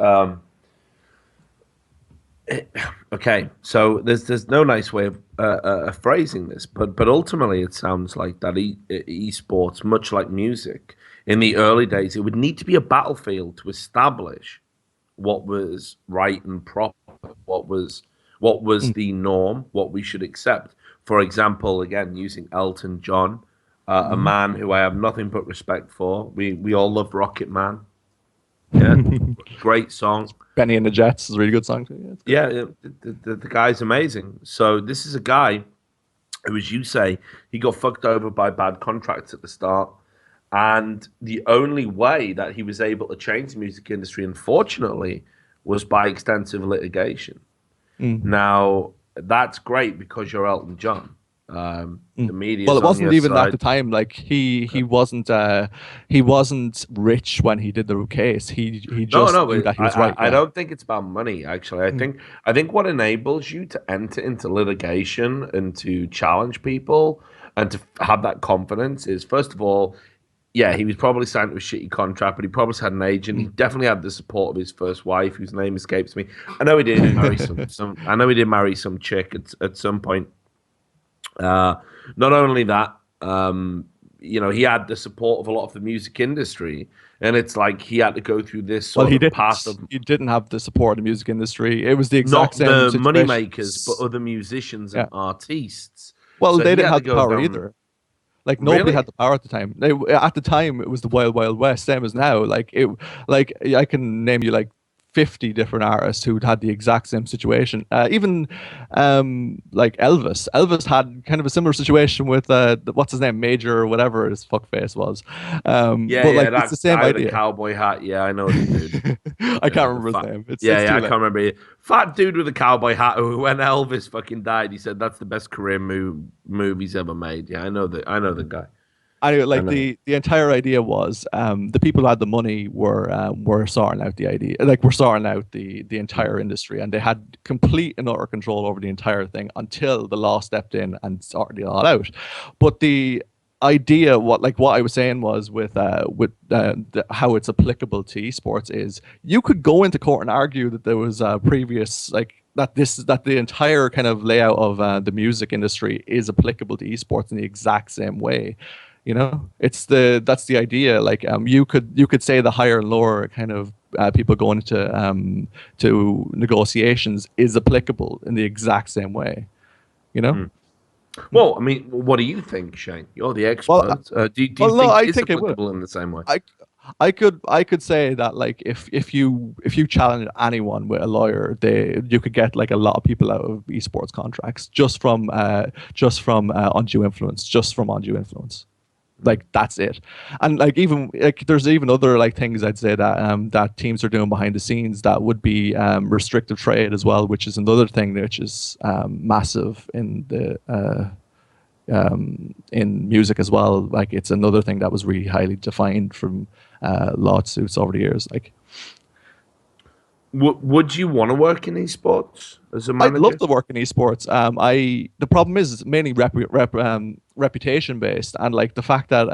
Okay, so there's no nice way of phrasing this, but ultimately it sounds like that esports, much like music, in the early days, it would need to be a battlefield to establish what was right and proper, what was the norm, what we should accept. For example, again, using Elton John, a man who I have nothing but respect for. We all love Rocket Man. Yeah, great song. Benny and the Jets is a really good song too. Yeah, the guy's amazing. So this is a guy who, as you say, he got fucked over by bad contracts at the start. And the only way that he was able to change the music industry, unfortunately, was by extensive litigation. Now, that's great because you're Elton John. The media. Well, it wasn't even at the time. Like he wasn't rich when he did the case. He just knew that he was right. I don't think it's about money. Actually, I think what enables you to enter into litigation and to challenge people and to have that confidence is, first of all, yeah, he was probably signed to a shitty contract, but he probably had an agent. He definitely had the support of his first wife, whose name escapes me. I know he did marry some. I know he did marry some chick at some point. Not only that, he had the support of a lot of the music industry, and it's like he had to go through this sort of path of. He didn't have the support of the music industry. It was the exact same not the situation. moneymakers, but other musicians and artists. Well, So they he didn't had have to the go power down- either. Like nobody Really? had the power at the time. At the time, it was the Wild Wild West, same as now. Like I can name you like 50 different artists who'd had the exact same situation. Even like Elvis. Elvis had kind of a similar situation with what's his name, Major or whatever his fuckface was. It's the same guy with idea. the cowboy hat. Yeah, I know the dude. I can't remember his name. I can't remember it. Fat dude with a cowboy hat who, when Elvis fucking died, he said that's the best career move he's ever made. Yeah, I know the guy. Anyway, like the entire idea was the people who had the money were sorting out the idea, like were sorting out the entire industry, and they had complete and utter control over the entire thing until the law stepped in and sorted it all out. But the idea, what I was saying was with how it's applicable to esports is you could go into court and argue that there was a previous that the entire kind of layout of the music industry is applicable to esports in the exact same way. That's the idea. Like you could say the higher and lower kind of people going into to negotiations is applicable in the exact same way. Well, I mean, what do you think, Shane? You're the expert. Well, do you think it's think applicable in the same way? I could say that like if you challenge anyone with a lawyer, you could get like a lot of people out of esports contracts just from undue influence. Like that's it. And like even like there's even other like things I'd say that that teams are doing behind the scenes that would be restrictive trade as well, which is another thing which is massive in the in music as well. Like it's another thing that was really highly defined from lawsuits over the years. Like would you want to work in esports as a manager? I'd love to work in esports. The problem is it's mainly reputation based, and like the fact that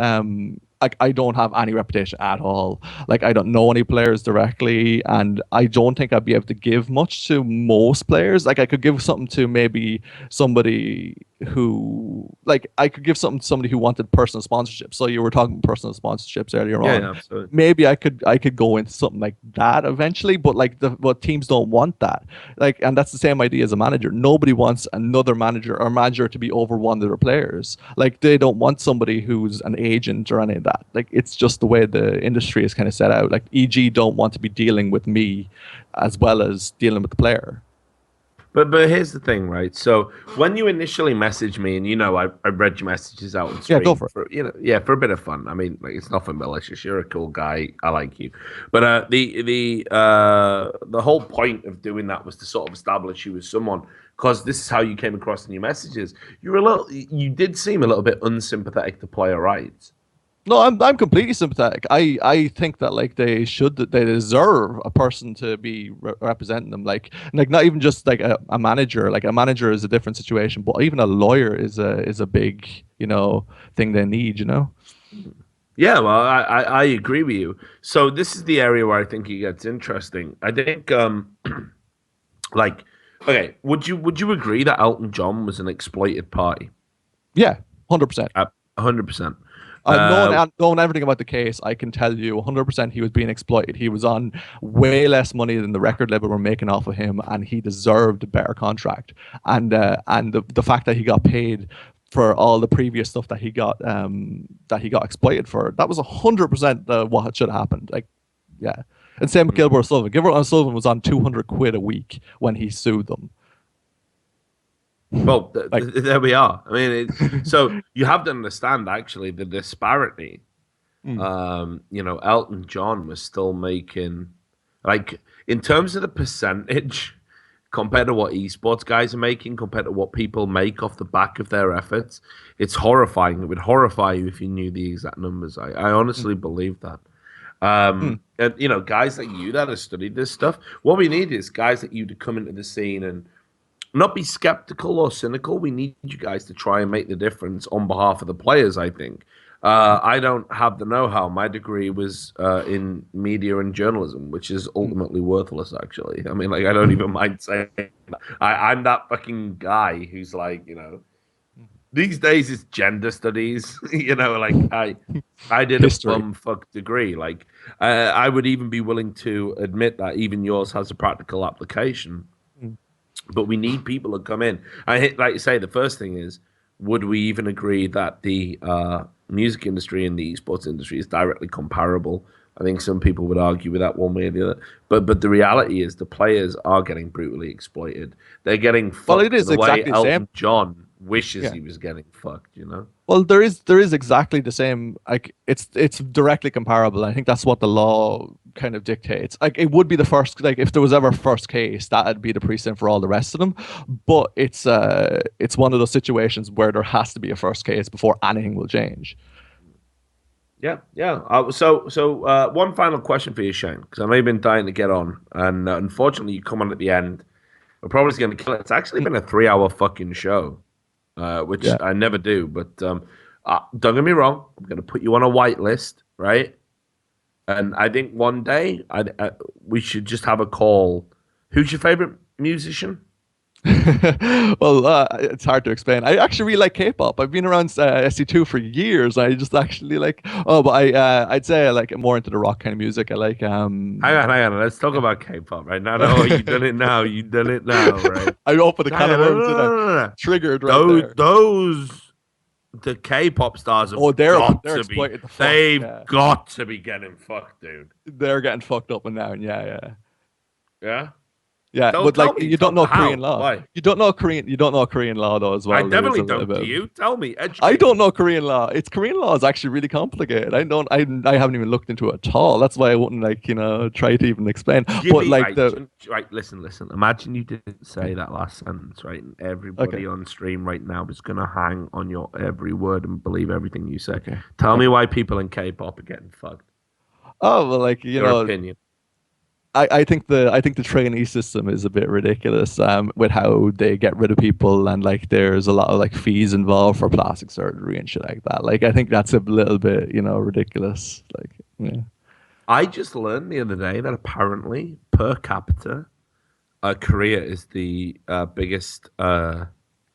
I don't have any reputation at all. Like I don't know any players directly, and I don't think I'd be able to give much to most players. Like I could give something to maybe somebody who like I could give something to somebody who wanted personal sponsorship. So you were talking personal sponsorships earlier on. Yeah, absolutely. Maybe I could go into something like that eventually, but like but teams don't want that. Like, and that's the same idea as a manager. Nobody wants another manager or manager to be over one of their players. Like they don't want somebody who's an agent or any of that. Like it's just the way the industry is kind of set out. Like EG don't want to be dealing with me as well as dealing with the player. But here's the thing, right? So when you initially messaged me, and I read your messages out on stream. Yeah, go for it. For a bit of fun. I mean, like it's nothing malicious. You're a cool guy. I like you. But the whole point of doing that was to sort of establish you as someone, because this is how you came across in your messages. You did seem a little bit unsympathetic to player rights. No, I'm completely sympathetic. I think that like they deserve a person to be representing them. Like not even just like a manager. Like a manager is a different situation, but even a lawyer is a big thing they need. Yeah, well, I agree with you. So this is the area where I think it gets interesting. I think like okay, would you agree that Elton John was an exploited party? Yeah, 100%. 100%. Knowing everything about the case, I can tell you 100% he was being exploited. He was on way less money than the record label were making off of him, and he deserved a better contract. And the fact that he got paid for all the previous stuff that he got exploited for, that was 100% what should have happened. Like, yeah. And same with Gilbert Sullivan. Gilbert Sullivan was on £200 a week when he sued them. Well, there we are. I mean, so you have to understand actually the disparity. Elton John was still making, like, in terms of the percentage compared to what esports guys are making, compared to what people make off the back of their efforts, it's horrifying. It would horrify you if you knew the exact numbers. I honestly believe that. And guys like you that have studied this stuff, what we need is guys like you to come into the scene and not be skeptical or cynical. We need you guys to try and make the difference on behalf of the players, I think. I don't have the know-how. My degree was in media and journalism, which is ultimately worthless, actually. I mean, like, I don't even mind saying that. I'm that fucking guy who's like, these days it's gender studies. Like, I did History. a bumfuck degree. Like, I would even be willing to admit that even yours has a practical application. But we need people to come in. Like you say, the first thing is, would we even agree that the music industry and the esports industry is directly comparable? I think some people would argue with that one way or the other. But the reality is the players are getting brutally exploited. They're getting fucked. Well, it is the exactly way the Elton same. John wishes he was getting fucked, Well, there is exactly the same. Like it's directly comparable. I think that's what the law kind of dictates. Like it would be the first. Like if there was ever a first case, that'd be the precedent for all the rest of them. But it's one of those situations where there has to be a first case before anything will change. Yeah. So one final question for you, Shane, because I know you've been dying to get on, and unfortunately you come on at the end. We're probably going to kill it. It's actually been a 3-hour fucking show. Which I never do, but don't get me wrong. I'm going to put you on a whitelist, right? And I think one day we should just have a call. Who's your favorite musician? Well, it's hard to explain. I actually really like K-pop. I've been around SC2 for years. I just actually like. Oh, but I'd say I like more into the rock kind of music. I like. Hang on. Let's talk about K-pop right now. No, you done it now. Right? I opened the can of worms and I'm triggered right there. The K-pop stars have they're got exploited. They've got to be getting fucked, dude. They're getting fucked up and down. Yeah. Yeah, but like you don't know Korean law. Why? You don't know Korean law though as well. I definitely don't. Do you? Tell me. I don't know Korean law. Korean law is actually really complicated. I haven't even looked into it at all. That's why I wouldn't try to even explain. Listen. Imagine you didn't say that last sentence, right? And everybody on stream right now is gonna hang on your every word and believe everything you say. Okay. Tell me why people in K-pop are getting fucked. Oh well, your opinion. I think the trainee system is a bit ridiculous with how they get rid of people, and there's a lot of fees involved for plastic surgery and shit like that. I think that's a little bit ridiculous. I just learned the other day that apparently per capita, Korea is the biggest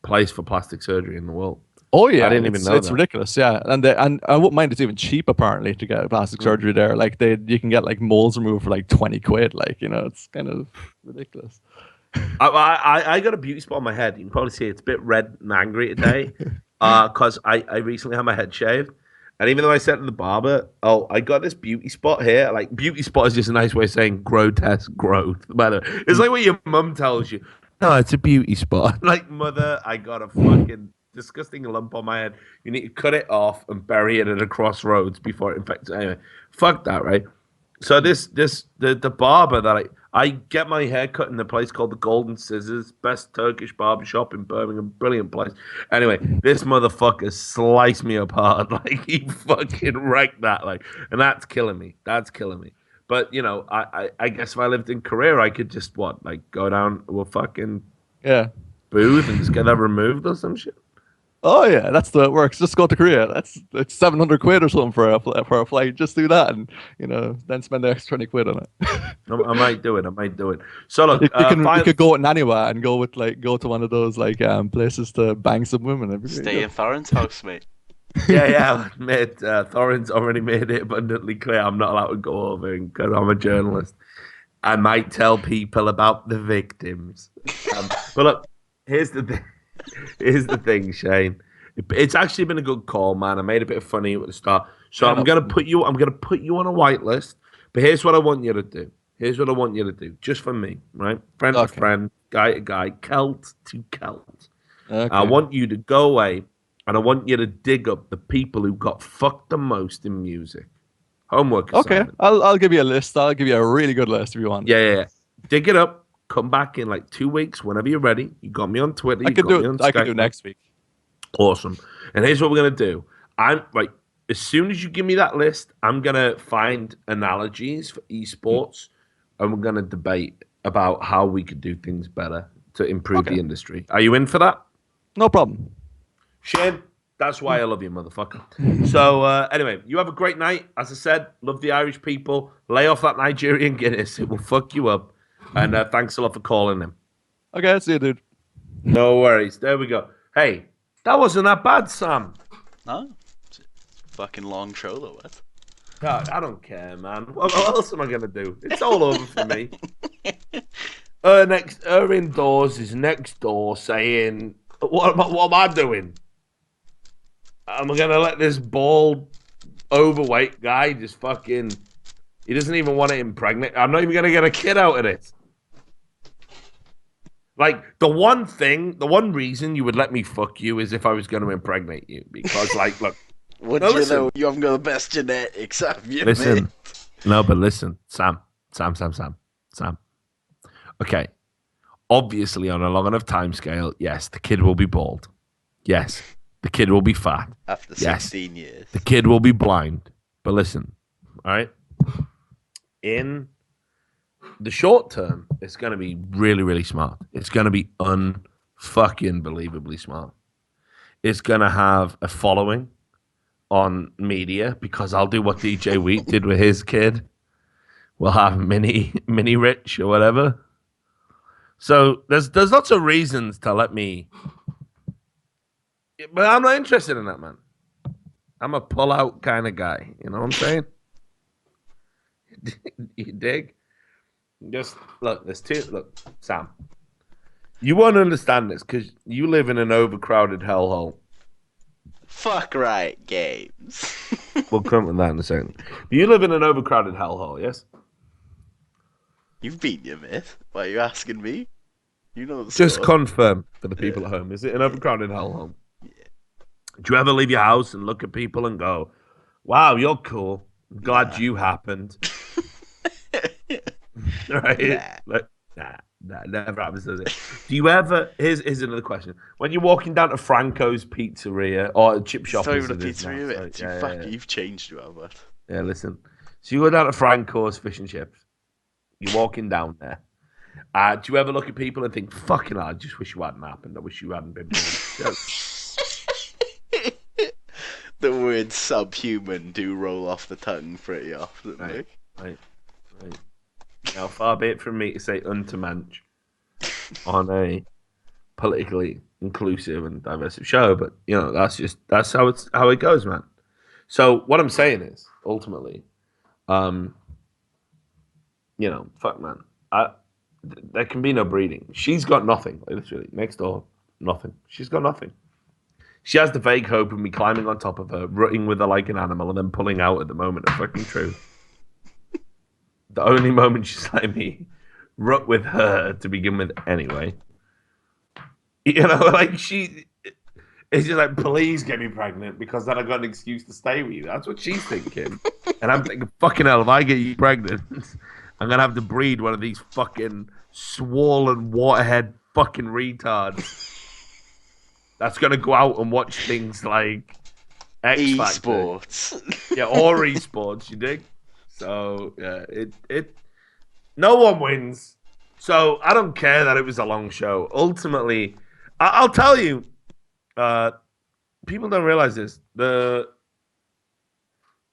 place for plastic surgery in the world. Oh yeah, I didn't even know it's that. ridiculous. Yeah, and I wouldn't mind. It's even cheap apparently to get plastic surgery there. Like you can get like moles removed for like 20 quid. Like it's kind of ridiculous. I got a beauty spot on my head. You can probably see it's a bit red and angry today, because I recently had my head shaved, and even though I said to the barber, "Oh, I got this beauty spot here," like beauty spot is just a nice way of saying grotesque growth. But it's like what your mum tells you. No, it's a beauty spot. Like, mother, I got a fucking disgusting lump on my head. You need to cut it off and bury it at a crossroads before it infects. Anyway, fuck that, right? So the barber that I get my hair cut in a place called the Golden Scissors, best Turkish barbershop in Birmingham, brilliant place. Anyway, this motherfucker sliced me apart, like he fucking wrecked that, like, and that's killing me. That's killing me. But I guess if I lived in Korea, I could just go down to a fucking booth and just get that removed or some shit. Oh yeah, that's the way it works. Just go to Korea. That's 700 quid or something for a flight. Just do that, and then spend the extra 20 quid on it. I might do it. So look, you could go in anywhere and go to one of those places to bang some women. Stay in Thorin's house, mate. Yeah, mate. Thorin's already made it abundantly clear I'm not allowed to go over because I'm a journalist. I might tell people about the victims. But look, here's the thing. Here's the thing, Shane. It's actually been a good call, man. I made a bit of funny at the start, so I'm gonna put you on a whitelist. But here's what I want you to do. Just for me, right? Friend to friend, guy to guy, Celt to Celt. Okay. I want you to go away, and I want you to dig up the people who got fucked the most in music. Homework assignment. Okay, I'll give you a list. I'll give you a really good list if you want. Yeah. Dig it up. Come back in 2 weeks whenever you're ready. You got me on Twitter. I could do it next week. Awesome. And here's what we're gonna do. As soon as you give me that list, I'm gonna find analogies for esports, and we're gonna debate about how we could do things better to improve the industry. Are you in for that? No problem. Shane, that's why I love you, motherfucker. So anyway, you have a great night. As I said, love the Irish people. Lay off that Nigerian Guinness. It will fuck you up. And thanks a lot for calling him. Okay, see you, dude. No worries. There we go. Hey, that wasn't that bad, Sam. No? It's a fucking long show, though, what? God, I don't care, man. What else am I going to do? It's all over for me. Her indoors is next door saying, what am I doing? Am I going to let this bald, overweight guy just fucking... He doesn't even want to impregnate. I'm not even going to get a kid out of this. The one reason you would let me fuck you is if I was going to impregnate you. Because, look. What do you know? You haven't got the best genetics, have you, listen. mate? No, but listen. Sam. Okay. Obviously, on a long enough time scale, yes, the kid will be bald. Yes. The kid will be fat. After 16 years. The kid will be blind. But listen. All right? In the short term, it's going to be really, really smart. It's going to be unfucking believably smart. It's going to have a following on media because I'll do what DJ Wheat did with his kid. We'll have mini Rich or whatever. So there's lots of reasons to let me, but I'm not interested in that, man. I'm a pull-out kind of guy. You know what I'm saying? You dig? Just look, Sam. You won't understand this because you live in an overcrowded hellhole. Fuck Riot Games. We'll come to that in a second. You live in an overcrowded hellhole, yes? You've been your myth. Why are you asking me? You know the Just score. confirm for the people at home. Is it an overcrowded hellhole? Yeah. Do you ever leave your house and look at people and go, wow, you're cool. I'm glad you happened. Right? Nah, never happens, does it? Do you ever? Here's another question. When you're walking down to Franco's Pizzeria or chip shop, it's not even a pizzeria, mate. You've changed, you have. Yeah, listen. So you go down to Franco's Fish and Chips. You're walking down there. Do you ever look at people and think, "Fucking hell, I just wish you hadn't happened. I wish you hadn't been born." The word subhuman do roll off the tongue pretty often. Right. Now, far be it from me to say untermensch on a politically inclusive and diverse show, but that's how it goes, man. So what I'm saying is, ultimately, fuck, man. There can be no breeding. She's got nothing, literally, next door, nothing. She's got nothing. She has the vague hope of me climbing on top of her, rutting with her like an animal, and then pulling out at the moment of fucking truth. The only moment she's letting me rut with her to begin with, anyway. Like she is just like, please get me pregnant because then I got an excuse to stay with you. That's what she's thinking, and I'm thinking, fucking hell, if I get you pregnant, I'm gonna have to breed one of these fucking swollen waterhead fucking retards. That's gonna go out and watch things like esports, or esports. You dig? So yeah, it. No one wins. So I don't care that it was a long show. Ultimately, I'll tell you, people don't realize this. The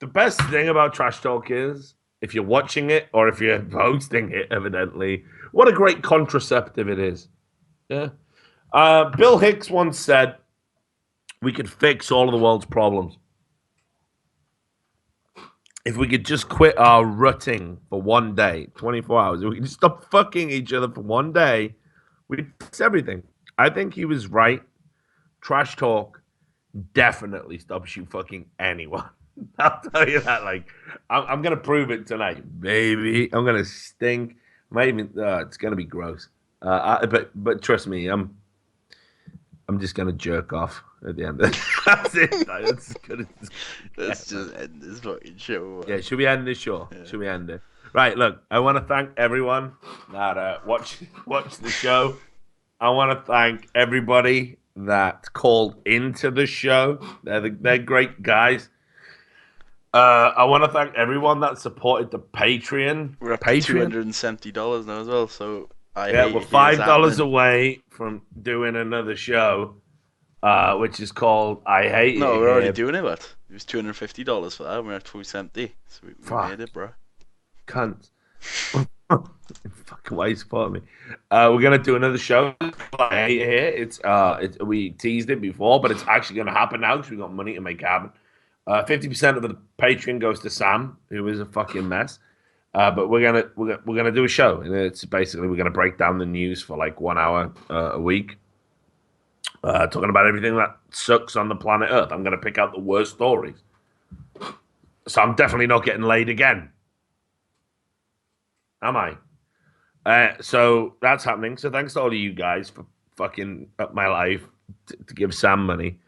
best thing about Trash Talk is if you're watching it or if you're hosting it. Evidently, what a great contraceptive it is. Yeah. Bill Hicks once said, we could fix all of the world's problems if we could just quit our rutting for one day, 24 hours. If we could just stop fucking each other for one day, we'd fix everything. I think he was right. Trash Talk definitely stops you fucking anyone. I'll tell you that. Like, I'm going to prove it tonight, baby. I'm going to stink. Maybe it's going to be gross. But trust me, I'm just gonna jerk off at the end of it. That's it. That's good. Let's just end this fucking show. Yeah, should we end this show? Yeah. Should we end it? Right, look, I want to thank everyone that watch the show. I want to thank everybody that called into the show. They're great guys. I want to thank everyone that supported the Patreon. We're up to $270 now as well, so we're $5 away from doing another show, which is called I Hate It. No, we're already doing it, but it was $250 for that, and we're at $270. So we made it, bro. Cunt. Fucking why you supporting me? We're gonna do another show. I Hate It here. We teased it before, but it's actually gonna happen now because we got money to make happen. 50% of the Patreon goes to Sam, who is a fucking mess. But we're gonna do a show, and it's basically we're gonna break down the news for like 1 hour a week, talking about everything that sucks on the planet Earth. I'm gonna pick out the worst stories. So I'm definitely not getting laid again, am I? So that's happening. So thanks to all of you guys for fucking up my life to give Sam money.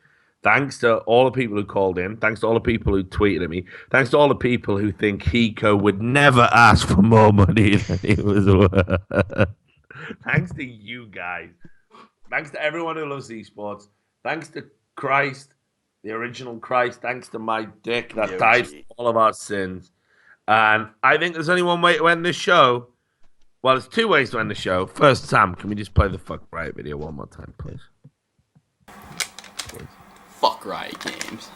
Thanks to all the people who called in. Thanks to all the people who tweeted at me. Thanks to all the people who think Hiko would never ask for more money than he was worth. Thanks to you guys. Thanks to everyone who loves esports. Thanks to Christ, the original Christ. Thanks to my dick that died for all of our sins. And I think there's only one way to end this show. Well, there's two ways to end the show. First, Sam, can we just play the Fuck Riot video one more time, please? Fuck Riot Games.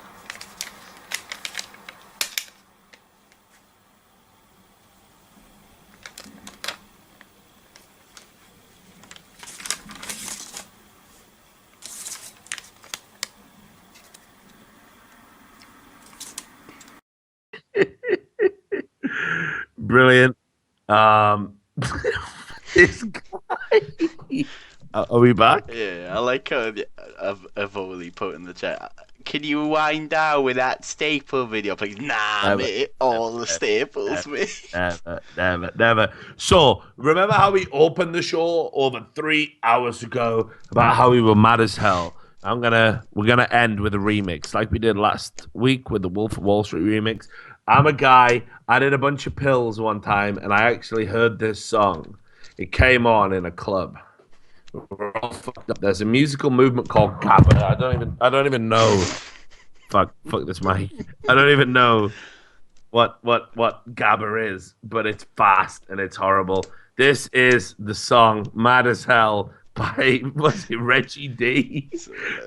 Brilliant. This guy. Are we back? Yeah, I like how I've only put in the chat. Can you wind down with that staple video, please? Nah, mate. All the staples, mate. Never. So, remember how we opened the show over 3 hours ago about how we were mad as hell? We're gonna end with a remix, like we did last week with the Wolf of Wall Street remix. I'm a guy. I did a bunch of pills one time, and I actually heard this song. It came on in a club. We're all fucked up. There's a musical movement called Gabba. I don't even know. Fuck this mic. I don't even know what Gabba is, but it's fast and it's horrible. This is the song "Mad as Hell" by Reggie D.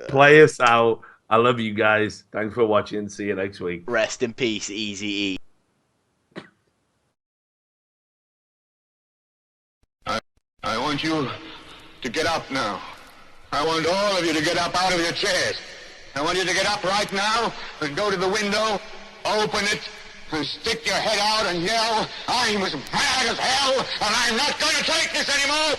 Play us out. I love you guys. Thanks for watching. See you next week. Rest in peace, Easy E. I want you to get up now. I want all of you to get up out of your chairs. I want you to get up right now and go to the window, open it, and stick your head out and yell, I'm as mad as hell, and I'm not going to take this anymore!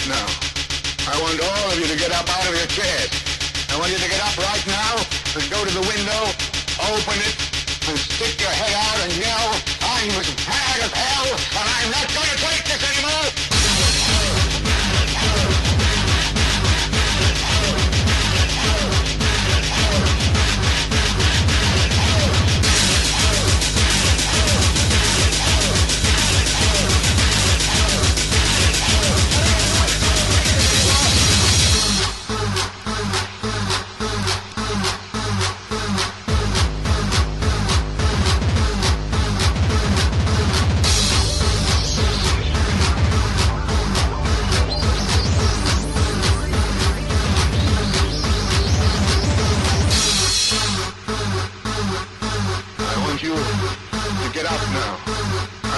Now. I want all of you to get up out of your chairs. I want you to get up right now and go to the window, open it, and stick your head out and yell, I'm as mad as hell, and I'm not going to take this anymore!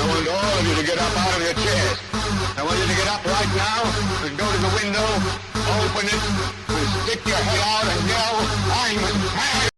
I want all of you to get up out of your chairs. I want you to get up right now and go to the window, open it, and stick your head out and yell, I'm as mad